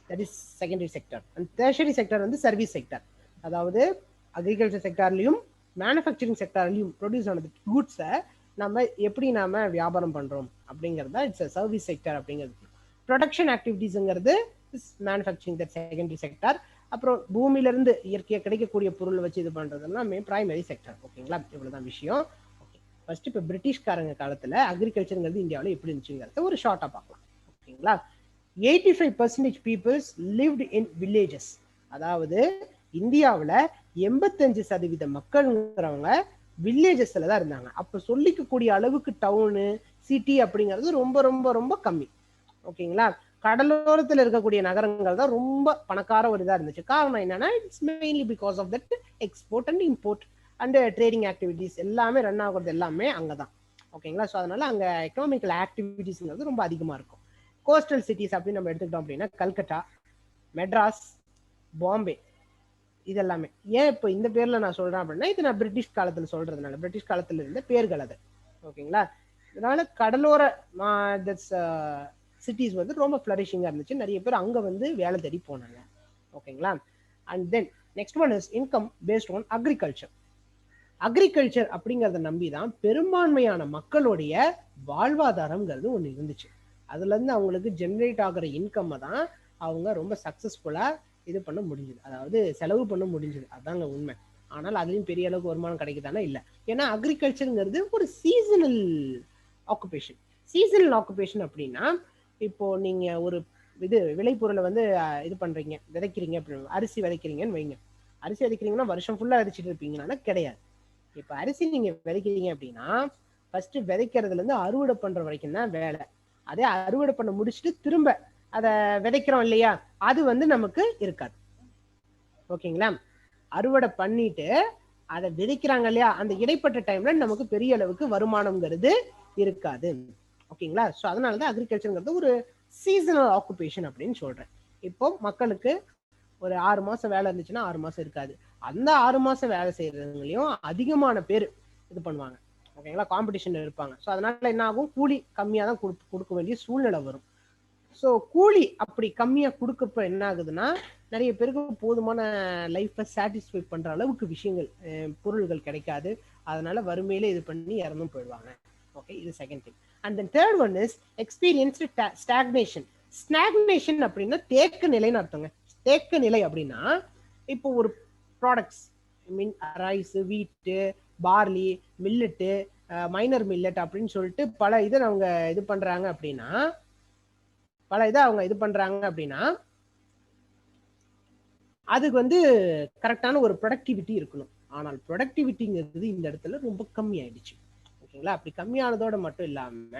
that is secondary sector. And tertiary sector வந்து சர்வீஸ் செக்டார். அதாவது அக்ரிகல்ச்சர் செக்டார்லையும் மேனுஃபேக்சரிங் செக்டார்லையும் ப்ரொடியூஸ் ஆனது குட்ஸை நம்ம எப்படி நாம வியாபாரம் பண்றோம் அப்படிங்கிறது தான் இட்ஸ் சர்வீஸ் செக்டார் அப்படிங்கிறது. ப்ரொடக்ஷன் ஆக்டிவிட்டீஸ்ங்கிறது மேனுஃபேக்சரிங், தட் செகண்டரி செக்டார். அப்புறம் பூமியில இருந்து இயற்கையாக கிடைக்கக்கூடிய பொருள் வச்சு இது பண்றது எல்லாமே பிரைமரி செக்டார். ஓகேங்களா, இவ்வளவுதான் விஷயம். ஓகே, ஃபர்ஸ்ட் இப்போ பிரிட்டிஷ்காரங்க காலத்துல அக்ரிகல்ச்சருங்கிறது இந்தியாவில் எப்படி இருந்துச்சுங்கிறத ஒரு ஷார்ட்டா பார்க்கலாம். ஓகேங்களா. 85% பீப்புள்ஸ் லிவ்ட் இன் வில்லேஜஸ். அதாவது இந்தியாவில் 85% மக்கள்ங்கிறவங்க வில்லேஜஸ்ல தான் இருந்தாங்க. அப்ப சொல்லிக்கக்கூடிய அளவுக்கு டவுனு, சிட்டி அப்படிங்கிறது ரொம்ப ரொம்ப ரொம்ப கம்மி. ஓகேங்களா. கடலோரத்தில் இருக்கக்கூடிய நகரங்கள் தான் ரொம்ப பணக்கார ஒரு இதா இருந்துச்சு. காரணம் என்னன்னா, it's mainly because of that export and import and trading activities எல்லாமே ரன் ஆகுறது எல்லாமே அங்கதான். ஓகேங்களா. ஸோ அதனால அங்க எக்கனாமிக்கல் ஆக்டிவிட்டிஸ்ங்கிறது ரொம்ப அதிகமா இருக்கும். கோஸ்டல் சிட்டிஸ் அப்படின்னு நம்ம எடுத்துக்கிட்டோம் அப்படின்னா கல்கட்டா, மெட்ராஸ், பாம்பே, இதெல்லாமே. ஏன் இப்போ இந்த பேர்ல நான் சொல்றேன் அப்படின்னா, இது நான் பிரிட்டிஷ் காலத்துல சொல்றதுனால, பிரிட்டிஷ் காலத்துல இருந்த பேர்கள் அது. ஓகேங்களா. இதனால கடலோர சிட்டிஸ் வந்து ரொம்ப ஃபிளரிஷிங்கா இருந்துச்சு. நிறைய பேர் அங்க வந்து வேலை தேடி போனாங்க. ஓகேங்களா. And then next one is income based on agriculture. Agriculture அப்படிங்கறத நம்பிதான் பெரும்பான்மையான மக்களுடைய வாழ்வாதாரம்ங்கிறது ஒண்ணு இருந்துச்சு. அதுல இருந்து அவங்களுக்கு ஜெனரேட் ஆகிற இன்கம் தான் அவங்க ரொம்ப சக்சஸ்ஃபுல்லா இது பண்ண முடிஞ்சது, அதாவது செலவு பண்ண முடிஞ்சது. அதாங்க உண்மை. ஆனால் அதுலயும் பெரிய அளவுக்கு வருமானம் கிடைக்குதானா இல்ல. ஏன்னா அக்ரிகல்ச்சருங்கிறது ஒரு சீசனல் ஆக்குபேஷன். சீசனல் ஆக்குபேஷன் அப்படின்னா, இப்போ நீங்க ஒரு விளைபொருளை வந்து இது பண்றீங்க, விதைக்கிறீங்க, அரிசி விதைக்கிறீங்கன்னு வைங்க. அரிசி விதைக்கிறீங்கன்னா வருஷம் ஃபுல்லா விதைச்சிட்டு இருப்பீங்கன்னா கிடையாது. இப்ப அரிசி நீங்க விதைக்கிறீங்க அப்படின்னா ஃபர்ஸ்ட் விதைக்கிறதுல இருந்து அறுவடை பண்ற வரைக்கும் தான் வேலை. அதே அறுவடை பண்ண முடிச்சுட்டு திரும்ப அதை விதைக்கிறோம் இல்லையா, அது வந்து நமக்கு இருக்காது. ஓகேங்களா. அறுவடை பண்ணிட்டு அதை விதைக்கிறாங்க இல்லையா, அந்த இடைப்பட்ட டைம்ல நமக்கு பெரிய அளவுக்கு வருமானம்ங்கிறது இருக்காது. ஓகேங்களா. ஸோ அதனாலதான் அக்ரிகல்ச்சருங்கிறது ஒரு சீசனல் ஆக்குபேஷன் அப்படின்னு சொல்றேன். இப்போ மக்களுக்கு ஒரு 6 மாசம் வேலை இருந்துச்சுன்னா 6 மாசம் இருக்காது. அந்த 6 மாசம் வேலை செய்யறதுங்களையும் அதிகமான பேர் இது பண்ணுவாங்க. ஓகேங்களா. காம்படிஷன் இருப்பாங்க. ஸோ அதனால என்ன ஆகும், கூலி கம்மியா தான் கொடுக்க வேண்டிய சூழ்நிலை வரும். ஸோ கூலி அப்படி கம்மியா கொடுக்கப்ப என்ன ஆகுதுன்னா, நிறைய பேருக்கு போதுமான லைஃப்பை சாட்டிஸ்ஃபை பண்ற அளவுக்கு விஷயங்கள், பொருள்கள் கிடைக்காது. அதனால வறுமையில இது பண்ணி இறந்தும் போயிடுவாங்க. ஓகே, இது second thing. And then third one is experienced stagnation. Stagnation அப்படின்னா தேக்க நிலைன்னு அர்த்தங்க. தேக்க நிலை அப்படின்னா இப்போ ஒரு ப்ராடக்ட்ஸ் மீன் ரைஸ், வீட்டு, பார்லி, மில்லட்டு, மைனர் மில்லட் அப்படின்னு சொல்லிட்டு பல இதை அவங்க இது பண்றாங்க அப்படின்னா அதுக்கு வந்து கரெக்டான ஒரு ப்ரொடக்டிவிட்டி இருக்கணும். ஆனால் ப்ரொடக்டிவிட்டிங்கிறது இந்த இடத்துல ரொம்ப கம்மி ஆயிடுச்சு. ஓகேங்களா? அப்படி கம்மியானதோட மட்டும் இல்லாம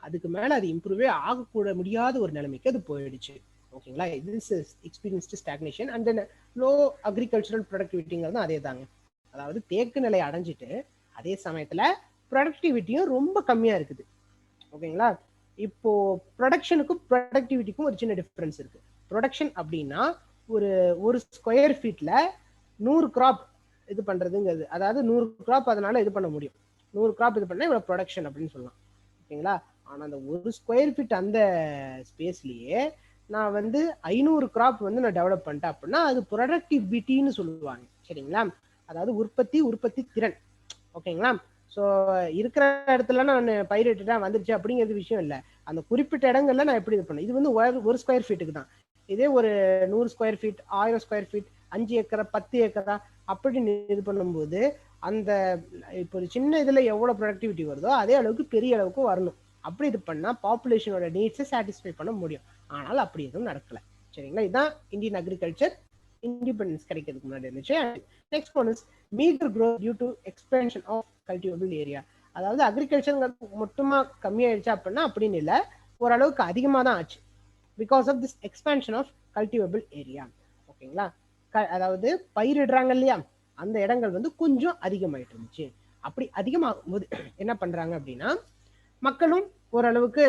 அதுக்கு மேல அது இம்ப்ரூவே ஆகக்கூட முடியாத ஒரு நிலைமைக்கு அது போயிடுச்சு. ஓகேங்களா? This is experienced stagnation. And then low agricultural ப்ரொடக்டிவிட்டிங்கிறது அதே தாங்க. அதாவது தேக்கு நிலை அடைஞ்சிட்டு அதே சமயத்துல ப்ரொடக்டிவிட்டியும் ரொம்ப கம்மியா இருக்குது. ஓகேங்களா? இப்போ ப்ரொடக்ஷனுக்கும் ப்ரொடக்டிவிட்டிக்கும் ஒரு சின்ன டிஃபரன்ஸ் இருக்கு. ப்ரொடக்ஷன் அப்படின்னா ஒரு ஸ்கொயர் ஃபீட்ல 100 கிராப் இது பண்றதுங்கிறது, அதாவது 100 கிராப் அதனால இது பண்ண முடியும். 100 கிராப் இது பண்ணா இவ்வளவு ப்ரொடக்ஷன் அப்படின்னு சொல்லலாம். ஓகேங்களா? ஆனா அந்த ஒரு ஸ்கொயர் ஃபீட் அந்த ஸ்பேஸ்லயே நான் வந்து 500 கிராப் வந்து நான் டெவலப் பண்ணிட்டேன் அப்படின்னா அது ப்ரொடக்டிவிட்டின்னு சொல்லுவாங்க. சரிங்களா? அதாவது உற்பத்தி திறன். ஓகேங்களா? ஸோ இருக்கிற இடத்துல நான் பயிரிட்டுட்டா வந்துருச்சு அப்படிங்கிறது விஷயம் இல்லை. அந்த குறிப்பிட்ட இடங்கள்ல நான் எப்படி இது பண்ணேன். இது வந்து ஒரு ஸ்கொயர் ஃபீட்டுக்கு தான். இதே ஒரு 100 ஸ்கொயர் ஃபீட், 1000 ஸ்கொயர் ஃபீட், 5 ஏக்கரா 10 ஏக்கரா அப்படின்னு இது பண்ணும்போது அந்த இப்போ ஒரு சின்ன இதுல எவ்வளவு ப்ரொடக்டிவிட்டி வருதோ அதே அளவுக்கு பெரிய அளவுக்கு வரணும். அப்படி இது பண்ணா பாப்புலேஷனோட நீட்ஸை சாட்டிஸ்ஃபை பண்ண முடியும். ஆனால் அப்படி எதுவும் நடக்கல. சரிங்களா? இதுதான் இந்தியன் அக்ரிகல்ச்சர் இண்டிபெண்டன்ஸ் கிடைக்கிறதுக்கு முன்னாடி இருந்துச்சு. Next one is meagre growth due to expansion of cultivable area. அதாவது அக்ரிகல்ச்சர் மொத்தமா கம்மியாயிடுச்சு அப்படின்னா அப்படின்னு இல்லை, ஓரளவுக்கு அதிகமாக தான் ஆச்சு because of this expansion of cultivable area. ஓகேங்களா? அதாவது பயிரிடுறாங்க இல்லையா, அந்த இடங்கள் வந்து கொஞ்சம் அதிகமாயிட்டு இருந்துச்சு. அப்படி அதிகமாகும் போது என்ன பண்றாங்க அப்படின்னா மக்களும் ஓரளவுக்கு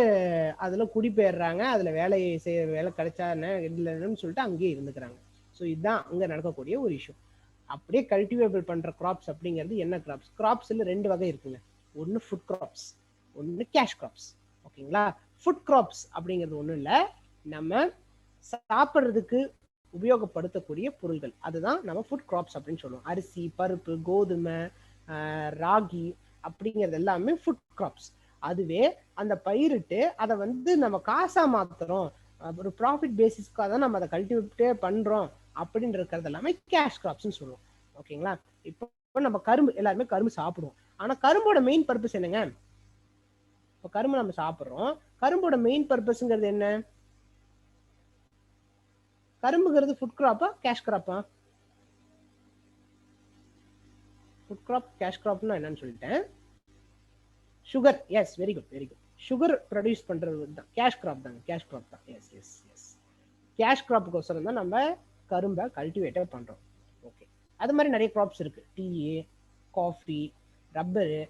அதுல குடிபெயர்றாங்க, அதுல வேலை கிடைச்சா இல்லைன்னு சொல்லிட்டு அங்கேயே இருந்துக்கிறாங்க. ஸோ இதுதான் அங்க நடக்கக்கூடிய ஒரு இஷ்யூ. அப்படியே கல்டிவேபிள் பண்ற கிராப்ஸ் அப்படிங்கிறது என்ன கிராப்ஸ்? கிராப்ஸ்ல 2 வகை இருக்குங்க. ஒன்னு ஃபுட் கிராப்ஸ், ஒன்னு கேஷ் கிராப்ஸ். ஓகேங்களா? ஃபுட் கிராப்ஸ் அப்படிங்கிறது ஒன்றும் இல்லை, நம்ம சாப்பிட்றதுக்கு உபயோகப்படுத்தக்கூடிய பொருள்கள், அதுதான் நம்ம ஃபுட் கிராப்ஸ் அப்படின்னு சொல்லுவோம். அரிசி, பருப்பு, கோதுமை, ராகி அப்படிங்கிறது எல்லாமே ஃபுட் கிராப்ஸ். அதுவே அந்த பயிரிட்டு அதை வந்து நம்ம காசா மாத்துறோம், ஒரு ப்ராஃபிட் பேசிஸ்க்காக தான் நம்ம அதை கல்டிவேட்டே பண்றோம் அப்படின்னு இருக்கிறது எல்லாமே கேஷ் கிராப்ஸ்ன்னு சொல்லுவோம். ஓகேங்களா? இப்போ நம்ம கரும்பு, எல்லாருமே கரும்பு சாப்பிடுவோம். ஆனா கரும்போட மெயின் பர்பஸ் என்னங்க? இப்போ கரும்பு நம்ம சாப்பிட்றோம், கரும்போட மெயின் பர்பஸ்ங்கிறது என்ன? கரும்புங்கிறது ஃபுட் கிராப்பா கேஷ் கிராப்பா? ஃபுட் கிராப் கேஷ் கிராப்னா என்னன்னு சொல்லிட்டேன். Sugar, yes, very good very good. Sugar produce பண்றது தான் கேஷ் கிராப் தாங்க, கேஷ் கிராப் தான். எஸ் எஸ் எஸ், கேஷ் கிராப்புக்கோசரம் தான் நம்ம கரும்பை கல்டிவேட்டர் பண்றோம். ஓகே, அது மாதிரி நிறைய கிராப்ஸ் இருக்கு. டீ, காஃபி, ரப்பரு,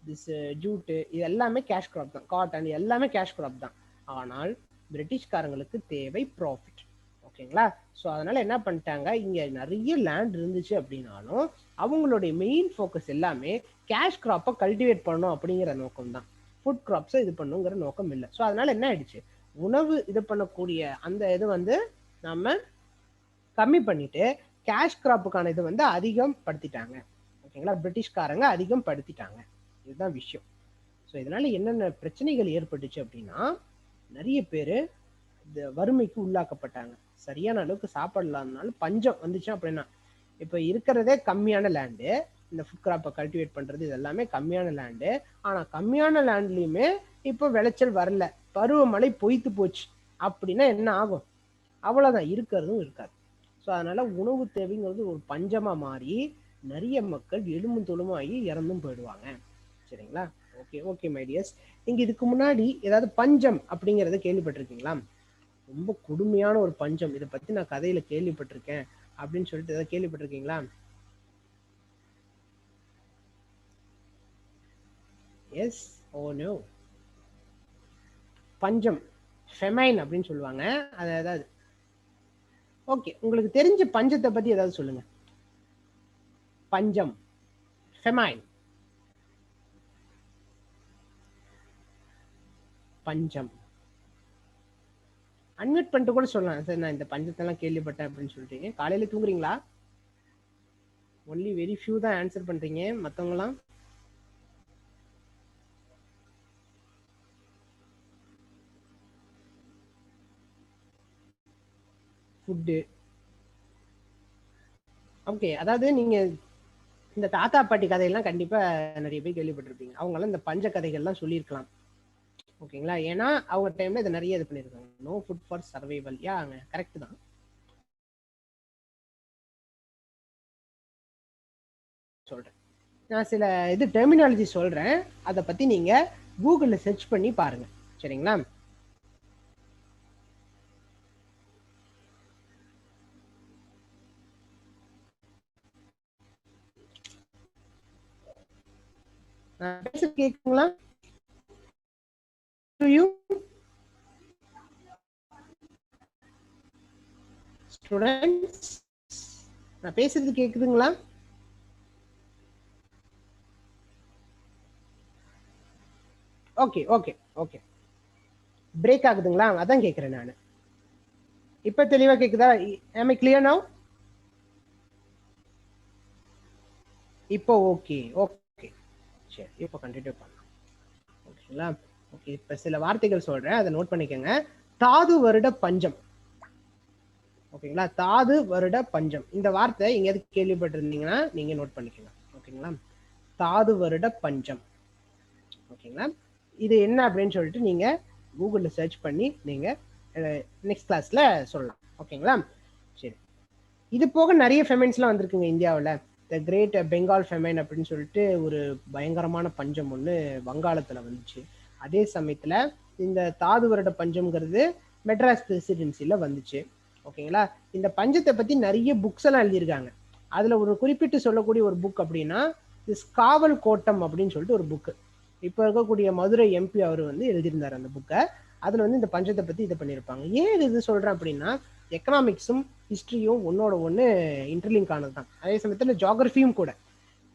திஸ் ஜூட்டு, இது எல்லாமே கேஷ் கிராப் தான். காட்டன், எல்லாமே கேஷ் கிராப் தான். ஆனால் பிரிட்டிஷ்காரங்களுக்கு தேவை ப்ராஃபிட். ஓகேங்களா? ஸோ அதனால என்ன பண்ணிட்டாங்க, இங்க நிறைய லேண்ட் இருந்துச்சு அப்படின்னாலும் அவங்களுடைய மெயின் ஃபோக்கஸ் எல்லாமே கேஷ் கிராப்பை கல்டிவேட் பண்ணணும் அப்படிங்கிற நோக்கம் தான். ஃபுட் கிராப்ஸை இது பண்ணுங்கிற நோக்கம் இல்லை. ஸோ அதனால என்ன ஆயிடுச்சு, உணவு இது பண்ணக்கூடிய அந்த இது வந்து நம்ம கம்மி பண்ணிட்டு கேஷ் கிராப்புக்கான இது வந்து அதிகம் படுத்திட்டாங்க. ஓகேங்களா? பிரிட்டிஷ்காரங்க அதிகம் படுத்திட்டாங்க. இதுதான் விஷயம். ஸோ இதனால என்னென்ன பிரச்சனைகள் ஏற்பட்டுச்சு அப்படின்னா, நிறைய பேர் இந்த வறுமைக்கு உள்ளாக்கப்பட்டாங்க. சரியான அளவுக்கு சாப்பிடலாம்னாலும் பஞ்சம் வந்துச்சு அப்படின்னா, இப்போ இருக்கிறதே கம்மியான லேண்டு, இந்த ஃபுட் கிராப்பை கல்டிவேட் பண்றது இது எல்லாமே கம்மியான லேண்டு. ஆனா கம்மியான லேண்ட்லயுமே இப்போ விளைச்சல் வரல, பருவமழை பொய்த்து போச்சு அப்படின்னா என்ன ஆகும்? அவ்வளவுதான், இருக்கிறதும் இருக்காது. ஸோ அதனால உணவு தேவைங்கிறது ஒரு பஞ்சமா மாறி நிறைய மக்கள் எலும்பும் தொழுமாகி இறந்தும் போயிடுவாங்க. சரிங்களா? ஓகே ஓகே மை டியர்ஸ், நீங்க இதுக்கு முன்னாடி ஏதாவது பஞ்சம் அப்படிங்கறத கேள்விப்பட்டிருக்கீங்களா? ரொம்ப கொடுமையான ஒரு பஞ்சம், இதை பத்தி நான் கதையில கேள்விப்பட்டிருக்கேன் அப்படின்னு சொல்லிட்டு ஏதாவது கேள்விப்பட்டிருக்கீங்களா? Yes or no? பஞ்சம், ஃபெமைன் அப்படின்னு சொல்லுவாங்க. அது ஏதாவது ஓகே, உங்களுக்கு தெரிஞ்ச பஞ்சத்தை பத்தி ஏதாவது சொல்லுங்க. பஞ்சம், ஃபெமைன், பஞ்சம். அன்மியூட் பண்ணிட்டு கூட சொல்லலாம் சார், நான் இந்த பஞ்சத்தெல்லாம் கேள்விப்பட்டேன் அப்படின்னு சொல்லிட்டீங்க. காலையில தூங்குறீங்களா? ஒன்லி வெரி ஃபியூ தான் ஆன்சர் பண்றீங்க, மற்றவங்களாம் ஃபுட்டு. ஓகே, அதாவது நீங்க இந்த தாத்தா பாட்டி கதையெல்லாம் கண்டிப்பா நிறைய பேர் கேள்விப்பட்டிருப்பீங்க. அவங்கெல்லாம் இந்த பஞ்ச கதைகள்லாம் சொல்லியிருக்கலாம். ஓகேங்களா, ஏன்னா அவங்க டைம்ல இதை நிறைய இது பண்ணியிருக்காங்க. No food for survival. யாங்க கரெக்ட் தான். சொல்றேன், நான் சில இது டெர்மினாலஜி சொல்றேன், அதை பத்தி நீங்க கூகுள்ல சர்ச் பண்ணி பாருங்க. சரிங்களா? கேக்குங்களா? ஸ்டூடெண்ட்ஸ், நான் பேசுறது கேக்குதுங்களா? ஓகே ஓகே ஓகே, பிரேக் ஆகுதுங்களா? அதான் கேக்குறேன் நான். இப்ப தெளிவா கேக்குதா? am I clear now? இப்போ ஓகே ஓகே, சரி, இப்போ கண்டினியூ பண்ணலாம். ஓகேங்களா? ஓகே, இப்ப சில வார்த்தைகள் சொல்றேன், அதை நோட் பண்ணிக்கோங்க. தாது வருட பஞ்சம். ஓகேங்களா? தாது வருட பஞ்சம், இந்த வார்த்தை எங்கேயாவது கேள்விப்பட்டிருந்தீங்கன்னா நீங்க நோட் பண்ணிக்கோங்க. ஓகேங்களா? தாது வருட பஞ்சம். ஓகேங்களா? இது என்ன அப்படின்னு சொல்லிட்டு நீங்க கூகுள்ல சர்ச் பண்ணி நீங்க நெக்ஸ்ட் கிளாஸ்ல சொல்லலாம். ஓகேங்களா? சரி, இது போக நிறைய ஃபெமைன்ஸ்லாம் வந்திருக்குங்க இந்தியாவில். த கிரேட் பெங்கால் ஃபெமைன் அப்படின்னு சொல்லிட்டு ஒரு பயங்கரமான பஞ்சம் ஒன்று வங்காளத்தில் வந்துச்சு. அதே சமயத்தில் இந்த தாது வருட பஞ்சம்ங்கிறது மெட்ராஸ் பிரசிடென்சியில் வந்துச்சு. ஓகேங்களா? இந்த பஞ்சத்தை பற்றி நிறைய புக்ஸ் எல்லாம் எழுதியிருக்காங்க. அதில் ஒரு குறிப்பிட்டு சொல்லக்கூடிய ஒரு புக் அப்படின்னா திஸ் காவல் கோட்டம் அப்படின்னு சொல்லிட்டு ஒரு புக்கு. இப்போ இருக்கக்கூடிய மதுரை எம்பி அவர் வந்து எழுதியிருந்தார் அந்த புக்கை. அதில் வந்து இந்த பஞ்சத்தை பற்றி இது பண்ணியிருப்பாங்க. ஏன் இது சொல்கிறேன் அப்படின்னா, எக்கனாமிக்ஸும் ஹிஸ்ட்ரியும் ஒன்னோட ஒன்று இன்டர்லிங்க் ஆனது தான். அதே சமயத்தில் ஜியாகிரஃபியும் கூட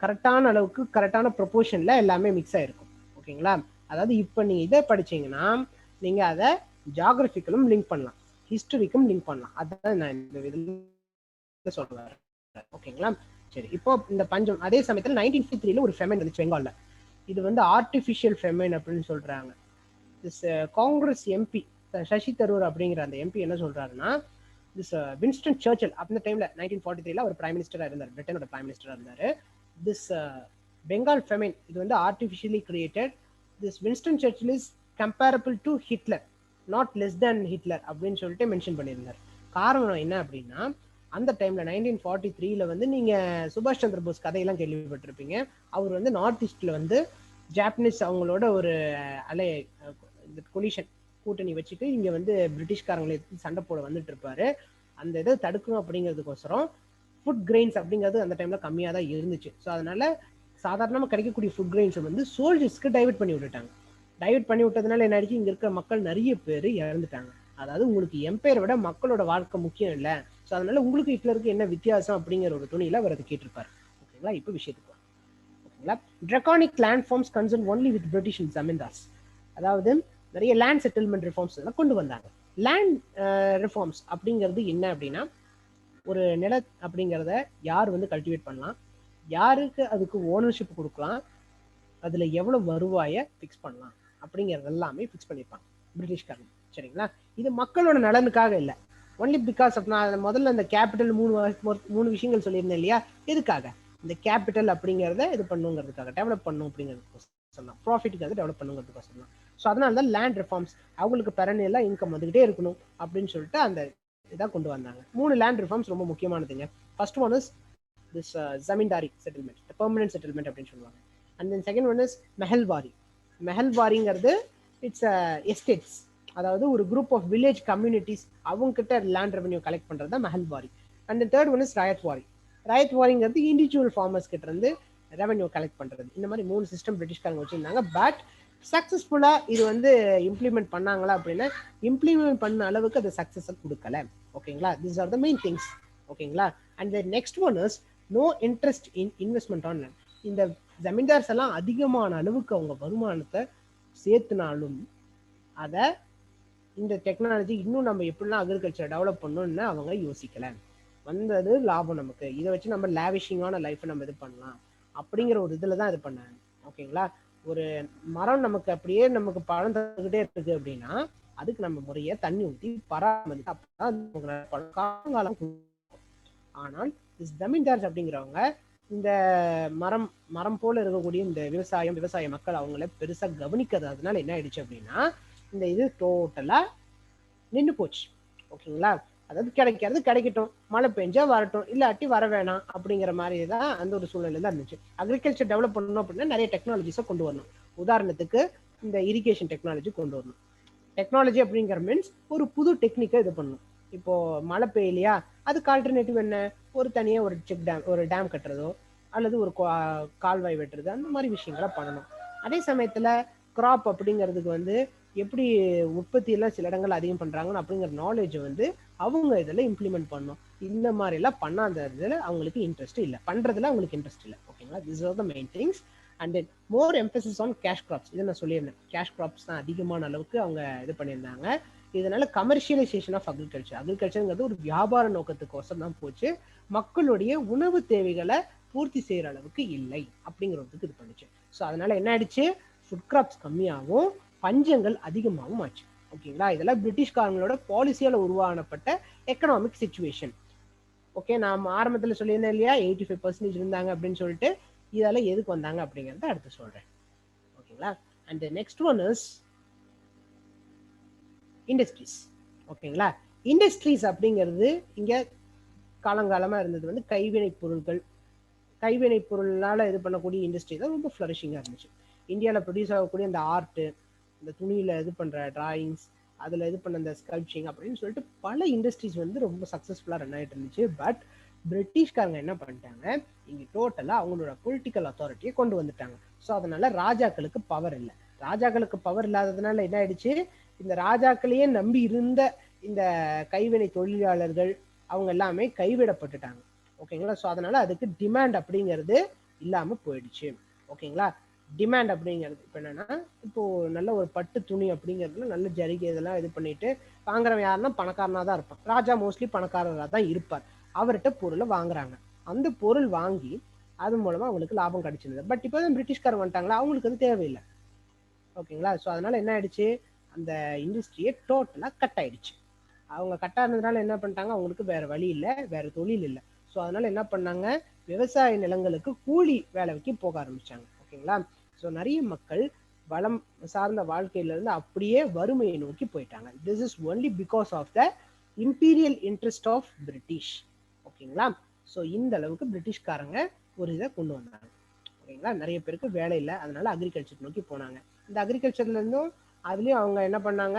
கரெக்டான அளவுக்கு கரெக்டான ப்ரொபோர்ஷனில் எல்லாமே மிக்ஸ் ஆகிருக்கும். ஓகேங்களா? அதாவது இப்போ நீங்கள் இதை படிச்சீங்கன்னா நீங்கள் அதை ஜியாகிரபிக்கலும் லிங்க் பண்ணலாம், ஹிஸ்டரிக்கும் லிங்க் பண்ணலாம். அதான் நான் இந்த இதில் சொல்லுவேன். ஓகேங்களா? சரி, இப்போ இந்த பஞ்சம் அதே சமயத்தில் 1953 ஒரு ஃபெமைன் வந்துச்சு பெங்காலில். இது வந்து ஆர்டிஃபிஷியல் ஃபெமைன் அப்படின்னு சொல்கிறாங்க. காங்கிரஸ் எம்பி சசி தரூர் அப்படிங்கிற அந்த எம்பி என்ன சொல்றாருன்னா, திஸ் வின்ஸ்டன் சர்ச்சில் அந்த டைம்ல 1943 அவர் பிரைம் மினிஸ்டரா இருந்தார், பிரிட்டனோட பிரைம் மினிஸ்டரா இருந்தாரு. திஸ் பெங்கால் ஃபெமைன் இது வந்து artificially created. This Winston Churchill is comparable to Hitler, not less than Hitler அப்படின்னு சொல்லிட்டு மென்ஷன் பண்ணியிருந்தார். காரணம் என்ன அப்படின்னா, அந்த டைம்ல 1943 வந்து நீங்க சுபாஷ் சந்திர போஸ் கதையெல்லாம் கேள்விப்பட்டிருப்பீங்க. அவர் வந்து நார்த் ஈஸ்ட்ல வந்து ஜாப்பனீஸ் அவங்களோட ஒரு அலை கொலிஷன் கூட்டணி வச்சுட்டு இங்க வந்து பிரிட்டிஷ்காரங்களை சண்டை போட வந்துட்டு இருப்பாரு. அந்த இதை தடுக்கணும் அப்படிங்கிறதுக்கோசரம் ஃபுட் கிரெயின்ஸ் அப்படிங்கிறது அந்த டைம்ல கம்மியாக தான் இருந்துச்சு. ஸோ அதனால சாதாரணமாக கிடைக்கக்கூடிய ஃபுட் கிரெயின்ஸை வந்து சோல்ஜர்ஸ்க்கு டைவெர்ட் பண்ணி விட்டுட்டாங்க. டைவெர்ட் பண்ணி விட்டதுனால என்ன ஆயிடுச்சு, இங்க இருக்கிற மக்கள் நிறைய பேர் இறந்துட்டாங்க. அதாவது உங்களுக்கு எம்பையரை விட மக்களோட வாழ்க்கை முக்கியம் இல்லை, ஸோ அதனால உங்களுக்கு ஹிட்லருக்கு என்ன வித்தியாசம் அப்படிங்கிற ஒரு துணியில அவர் அதை கேட்டிருப்பாரு. ஓகேங்களா? இப்போ விஷயத்துக்கு ஓகேங்களா. Draconic land farms concern only with British zamindars. அதாவது நிறைய லேண்ட் செட்டில்மெண்ட் ரிஃபார்ம்ஸ் எல்லாம் கொண்டு வந்தாங்க. லேண்ட் ரிஃபார்ம்ஸ் அப்படிங்கிறது என்ன அப்படின்னா, ஒரு நில அப்படிங்கிறத யார் வந்து கல்டிவேட் பண்ணலாம், யாருக்கு அதுக்கு ஓனர்ஷிப் கொடுக்கலாம், அதுல எவ்வளவு வருவாயை ஃபிக்ஸ் பண்ணலாம் அப்படிங்கிறது எல்லாமே ஃபிக்ஸ் பண்ணியிருப்பாங்க பிரிட்டிஷ்காரங்க. சரிங்களா? இது மக்களோட நலனுக்காக இல்லை, ஒன்லி பிகாஸ் ஆஃப் நான் முதல்ல இந்த கேபிட்டல் மூணு விஷயங்கள் சொல்லியிருந்தேன் இல்லையா, எதுக்காக? இந்த கேபிட்டல் அப்படிங்கிறத இது பண்ணுங்கிறதுக்காக, டெவலப் பண்ணும் அப்படிங்கிறதுக்கு சொல்லலாம், ப்ராஃபிட்டுக்காக டெவலப் பண்ணுங்கிறதுக்காக சொல்லலாம். ஸோ அதனால தான் லேண்ட் ரிஃபார்ம்ஸ், அவங்களுக்கு பெரனியலாக இன்கம் வந்துகிட்டே இருக்கணும் அப்படின்னு சொல்லிட்டு அந்த இதாக கொண்டு வந்தாங்க. 3 லேண்ட் ரிஃபார்ம்ஸ் ரொம்ப முக்கியமானதுங்க. First one is this zamindari settlement, permanent settlement அப்படின்னு சொல்லுவாங்க. And then second one is Mahalwari. மெஹல்வாரிங்கிறது இட்ஸ் எஸ்டேட்ஸ், அதாவது ஒரு குரூப் ஆஃப் வில்லேஜ் கம்யூனிட்டிஸ் அவங்க கிட்ட லேண்ட் ரெவன்யூ கலெக்ட் பண்றது தான் Mahalwari. And third one is Ryotwari. ராயத்வாரிங்கிறது இண்டிவிஜுவல் ஃபார்மர்ஸ் கிட்ட இருந்து ரெவன்யூ கலெக்ட் பண்றது. இந்த மாதிரி 3 சிஸ்டம் பிரிட்டிஷ்காரங்க வச்சிருந்தாங்க. பட் சக்சஸ்ஃபுல்லா இது வந்து இம்ப்ளிமெண்ட் பண்ணாங்களா அப்படின்னா, இம்ப்ளிமெண்ட் பண்ண அளவுக்கு அது சக்சஸ் கொடுக்கல. ஓகேங்களா? These are the main things. ஓகேங்களா? And the next one is no interest in investment on land. இந்த ஜமீன்தார்ஸ் எல்லாம் அதிகமான அளவுக்கு அவங்க வருமானத்தை சேர்த்துனாலும் அதை இந்த டெக்னாலஜி இன்னும் நம்ம எப்படிலாம் அக்ரிகல்ச்சர் டெவலப் பண்ணணும்னு அவங்க யோசிக்கல. வந்தது லாபம் நமக்கு, இதை வச்சு நம்ம லேவிஷிங்கான லைஃப்பை நம்ம இது பண்ணலாம் அப்படிங்கிற ஒரு இதில் தான் இது பண்ணாங்க. ஓகேங்களா? ஒரு மரம் நமக்கு அப்படியே நமக்கு பழம் தந்துகிட்டே இருக்கு அப்படின்னா அதுக்கு நம்ம முறைய தண்ணி ஊற்றி பராமரித்து அப்பதான். ஆனால் ஜமீன்தார்ஸ் அப்படிங்கிறவங்க இந்த மரம் போல இருக்கக்கூடிய இந்த விவசாய மக்கள் அவங்கள பெருசா கவனிக்கிறது. அதனால என்ன ஆயிடுச்சு அப்படின்னா இந்த இது டோட்டலா நின்று போச்சு. ஓகேங்களா, அதாவது கிடைக்கிறது கிடைக்கட்டும், மழை பெஞ்சா வரட்டும், இல்லாட்டி வர வேணாம் அப்படிங்கிற மாதிரி தான் அந்த ஒரு சூழ்நிலை தான் இருந்துச்சு. அக்ரிகல்ச்சர் டெவலப் பண்ணணும் அப்படின்னா நிறைய டெக்னாலஜிஸை கொண்டு வரணும். உதாரணத்துக்கு இந்த இரிகேஷன் டெக்னாலஜி கொண்டு வரணும். டெக்னாலஜி அப்படிங்கிற மீன்ஸ் ஒரு புது டெக்னிக்கை இது பண்ணணும். இப்போ மழை பெய்யலையா, அதுக்கு ஆல்டர்னேட்டிவ் என்ன, ஒரு தனியா ஒரு ஒரு டேம் கட்டுறதோ அல்லது ஒரு கால்வாய் வெட்டுறது, அந்த மாதிரி விஷயங்களை பண்ணணும். அதே சமயத்துல கிராப் அப்படிங்கிறதுக்கு வந்து எப்படி உற்பத்தி எல்லாம் சில இடங்கள் அதிகம் பண்றாங்கன்னு அப்படிங்கிற நாலேஜ் வந்து அவங்க இதில் இம்ப்ளிமெண்ட் பண்ணணும். இந்த மாதிரி எல்லாம் பண்ணாத இதுல அவங்களுக்கு இன்ட்ரெஸ்ட் இல்லை, பண்றதுல அவங்களுக்கு இன்ட்ரெஸ்ட் இல்லை. ஓகேங்களா, this are the main things. And then more emphasis on cash crops. இதை நான் சொல்லியிருந்தேன், கேஷ் கிராப்ஸ் தான் அதிகமான அளவுக்கு அவங்க இது பண்ணியிருந்தாங்க. இதனால கமர்ஷியலைசேஷன் ஆஃப் அக்ரிகல்ச்சர்ங்கிறது ஒரு வியாபார நோக்கத்துக்கோசம் தான் போச்சு, மக்களுடைய உணவு தேவைகளை பூர்த்தி செய்யற அளவுக்கு இல்லை அப்படிங்கிறதுக்கு இது பண்ணுச்சு. ஸோ அதனால என்ன ஆயிடுச்சு, ஃபுட் கிராப்ஸ் கம்மியாகவும் பஞ்சங்கள் அதிகமாகவும் ஆச்சு. ஓகேங்களா, இதெல்லாம் பிரிட்டிஷ்காரங்களோட பாலிசியால உருவானப்பட்ட எக்கனாமிக் சிச்சுவேஷன். ஓகே, நான் ஆரம்பத்தில் சொல்லியிருந்தேன் இல்லையா 85% இருந்தாங்க அப்படின்னு சொல்லிட்டு, இதெல்லாம் எதுக்கு வந்தாங்க அப்படிங்கிறத அடுத்து சொல்றேன். ஓகேங்களா, and next one is industries. ஓகேங்களா, இண்டஸ்ட்ரீஸ் அப்படிங்கிறது இங்க காலங்காலமா இருந்தது வந்து கைவினை பொருளால இது பண்ணக்கூடிய இண்டஸ்ட்ரி தான் ரொம்ப ஃப்ளரிஷிங்கா இருந்துச்சு. இந்தியாவில் ப்ரொடியூஸ் ஆகக்கூடிய அந்த ஆர்ட், இந்த துணியில இது பண்ற டிராயிங்ஸ், அதுல இது பண்ண இந்த ஸ்கல்ப்சிங் அப்படின்னு சொல்லிட்டு பல இண்டஸ்ட்ரீஸ் வந்து ரொம்ப சக்சஸ்ஃபுல்லா ரன் ஆகிட்டு இருந்துச்சு. பட் பிரிட்டிஷ்காரங்க என்ன பண்ணிட்டாங்க, இங்க டோட்டலா அவங்களோட பொலிட்டிக்கல் அத்தாரிட்டியை கொண்டு வந்துட்டாங்க. ஸோ அதனால ராஜாக்களுக்கு பவர் இல்லை. ராஜாக்களுக்கு பவர் இல்லாததுனால என்ன ஆயிடுச்சு, இந்த ராஜாக்களையே நம்பி இருந்த இந்த கைவினை தொழிலாளர்கள் அவங்க எல்லாமே கைவிடப்பட்டுட்டாங்க. ஓகேங்களா, ஸோ அதனால அதுக்கு டிமாண்ட் அப்படிங்கிறது இல்லாம போயிடுச்சு. ஓகேங்களா, டிமாண்ட் அப்படிங்கிறது இப்போ என்னன்னா, இப்போ நல்ல ஒரு பட்டு துணி அப்படிங்கிறதுல நல்ல ஜரிகை இதெல்லாம் இது பண்ணிட்டு வாங்குறவன் யாருன்னா பணக்காரனா தான் இருப்பான். ராஜா மோஸ்ட்லி பணக்காரராக தான் இருப்பார். அவர்கிட்ட பொருளை வாங்குறாங்க, அந்த பொருள் வாங்கி அது மூலமா அவங்களுக்கு லாபம் கிடைச்சிருந்தது. பட் இப்போ தான் பிரிட்டிஷ்காரங்க வந்துட்டாங்களா, அவங்களுக்கு அது தேவையில்லை. ஓகேங்களா, ஸோ அதனால என்ன ஆயிடுச்சு, அந்த இண்டஸ்ட்ரியை டோட்டலா கட் ஆயிடுச்சு. அவங்க கட் ஆனதுனால என்ன பண்ணிட்டாங்க, அவங்களுக்கு வேற வழி இல்லை, வேற தொழில் இல்லை. ஸோ அதனால என்ன பண்ணாங்க, விவசாய நிலங்களுக்கு கூலி வேலைக்கு போக ஆரம்பிச்சாங்க. ஓகேங்களா, ஸோ நிறைய மக்கள் வளம் சார்ந்த வாழ்க்கையிலிருந்து அப்படியே வறுமையை நோக்கி போயிட்டாங்க. This is only because of the imperial interest of British. ஓகேங்களா, ஸோ இந்த அளவுக்கு பிரிட்டிஷ்காரங்க ஒரு இதை கொண்டு வந்தாங்க. ஓகேங்களா, நிறைய பேருக்கு வேலை இல்லை, அதனால அக்ரிகல்ச்சர் நோக்கி போனாங்க. இந்த அக்ரிகல்ச்சர்ல இருந்தும் அதுலயும் அவங்க என்ன பண்ணாங்க,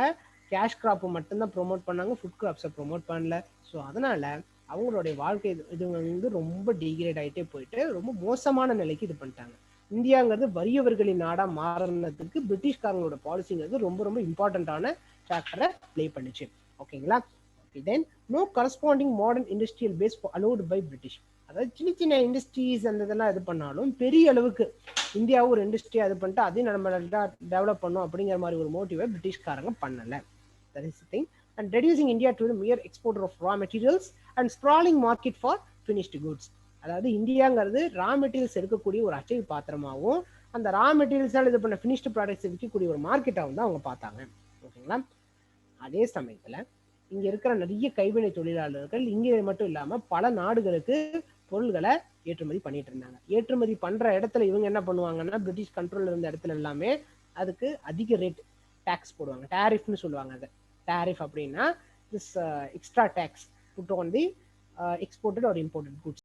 கேஷ் கிராப் மட்டும்தான் ப்ரொமோட் பண்ணாங்க, ஃபுட் கிராப்ஸை ப்ரொமோட் பண்ணல. ஸோ அதனால அவங்களுடைய வாழ்க்கை இது வந்து ரொம்ப டிகிரேட் ஆகிட்டே போயிட்டு ரொம்ப மோசமான நிலைக்கு இது பண்ணிட்டாங்க. இந்தியாங்கிறது வறியவர்களின் நாடா மாறினதுக்கு பிரிட்டிஷ்காரங்களோட பாலிசிங்கிறது ரொம்ப ரொம்ப இம்பார்ட்டன்டான ஃபேக்டரை பிளே பண்ணுச்சு. ஓகேங்களா, then no corresponding modern industrial base allowed by British. அதாவது சின்ன சின்ன இண்டஸ்ட்ரீஸ் அந்த இதெல்லாம் இது பண்ணாலும் பெரிய அளவுக்கு இந்தியாவும் ஒரு இண்டஸ்ட்ரியா இது பண்ணிட்டு அதையும் நம்ம டெவலப் பண்ணோம் அப்படிங்கிற மாதிரி ஒரு மோட்டிவை பிரிட்டிஷ்காரங்க பண்ணல. That is the thing. And reducing India to the mere exporter of raw materials and sprawling market for finished goods. அதாவது இந்தியாங்கிறது ரா மெட்டீரியல்ஸ் எடுக்கக்கூடிய ஒரு அச்சை பாத்திரமாகவும் அந்த ரா மெட்டீரியல்ஸால் இது பண்ண ஃபினிஷ்டு ப்ராடக்ட்ஸ் விற்கக்கூடிய ஒரு மார்க்கெட்டாகவும் தான் அவங்க பார்த்தாங்க. ஓகேங்களா, அதே சமயத்தில் இங்கே இருக்கிற நிறைய கைவினை தொழிலாளர்கள் இங்கே மட்டும் இல்லாமல் பல நாடுகளுக்கு பொருள்களை ஏற்றுமதி பண்ணிட்டு இருந்தாங்க. ஏற்றுமதி பண்ற இடத்துல இவங்க என்ன பண்ணுவாங்கன்னா, பிரிட்டிஷ் கண்ட்ரோல் இருந்த இடத்துல எல்லாமே அதுக்கு அதிக ரேட் டேக்ஸ் போடுவாங்க, டேரிஃப்னு சொல்லுவாங்க. அதை டேரிஃப் அப்படின்னா this extra tax put on the exported or imported goods.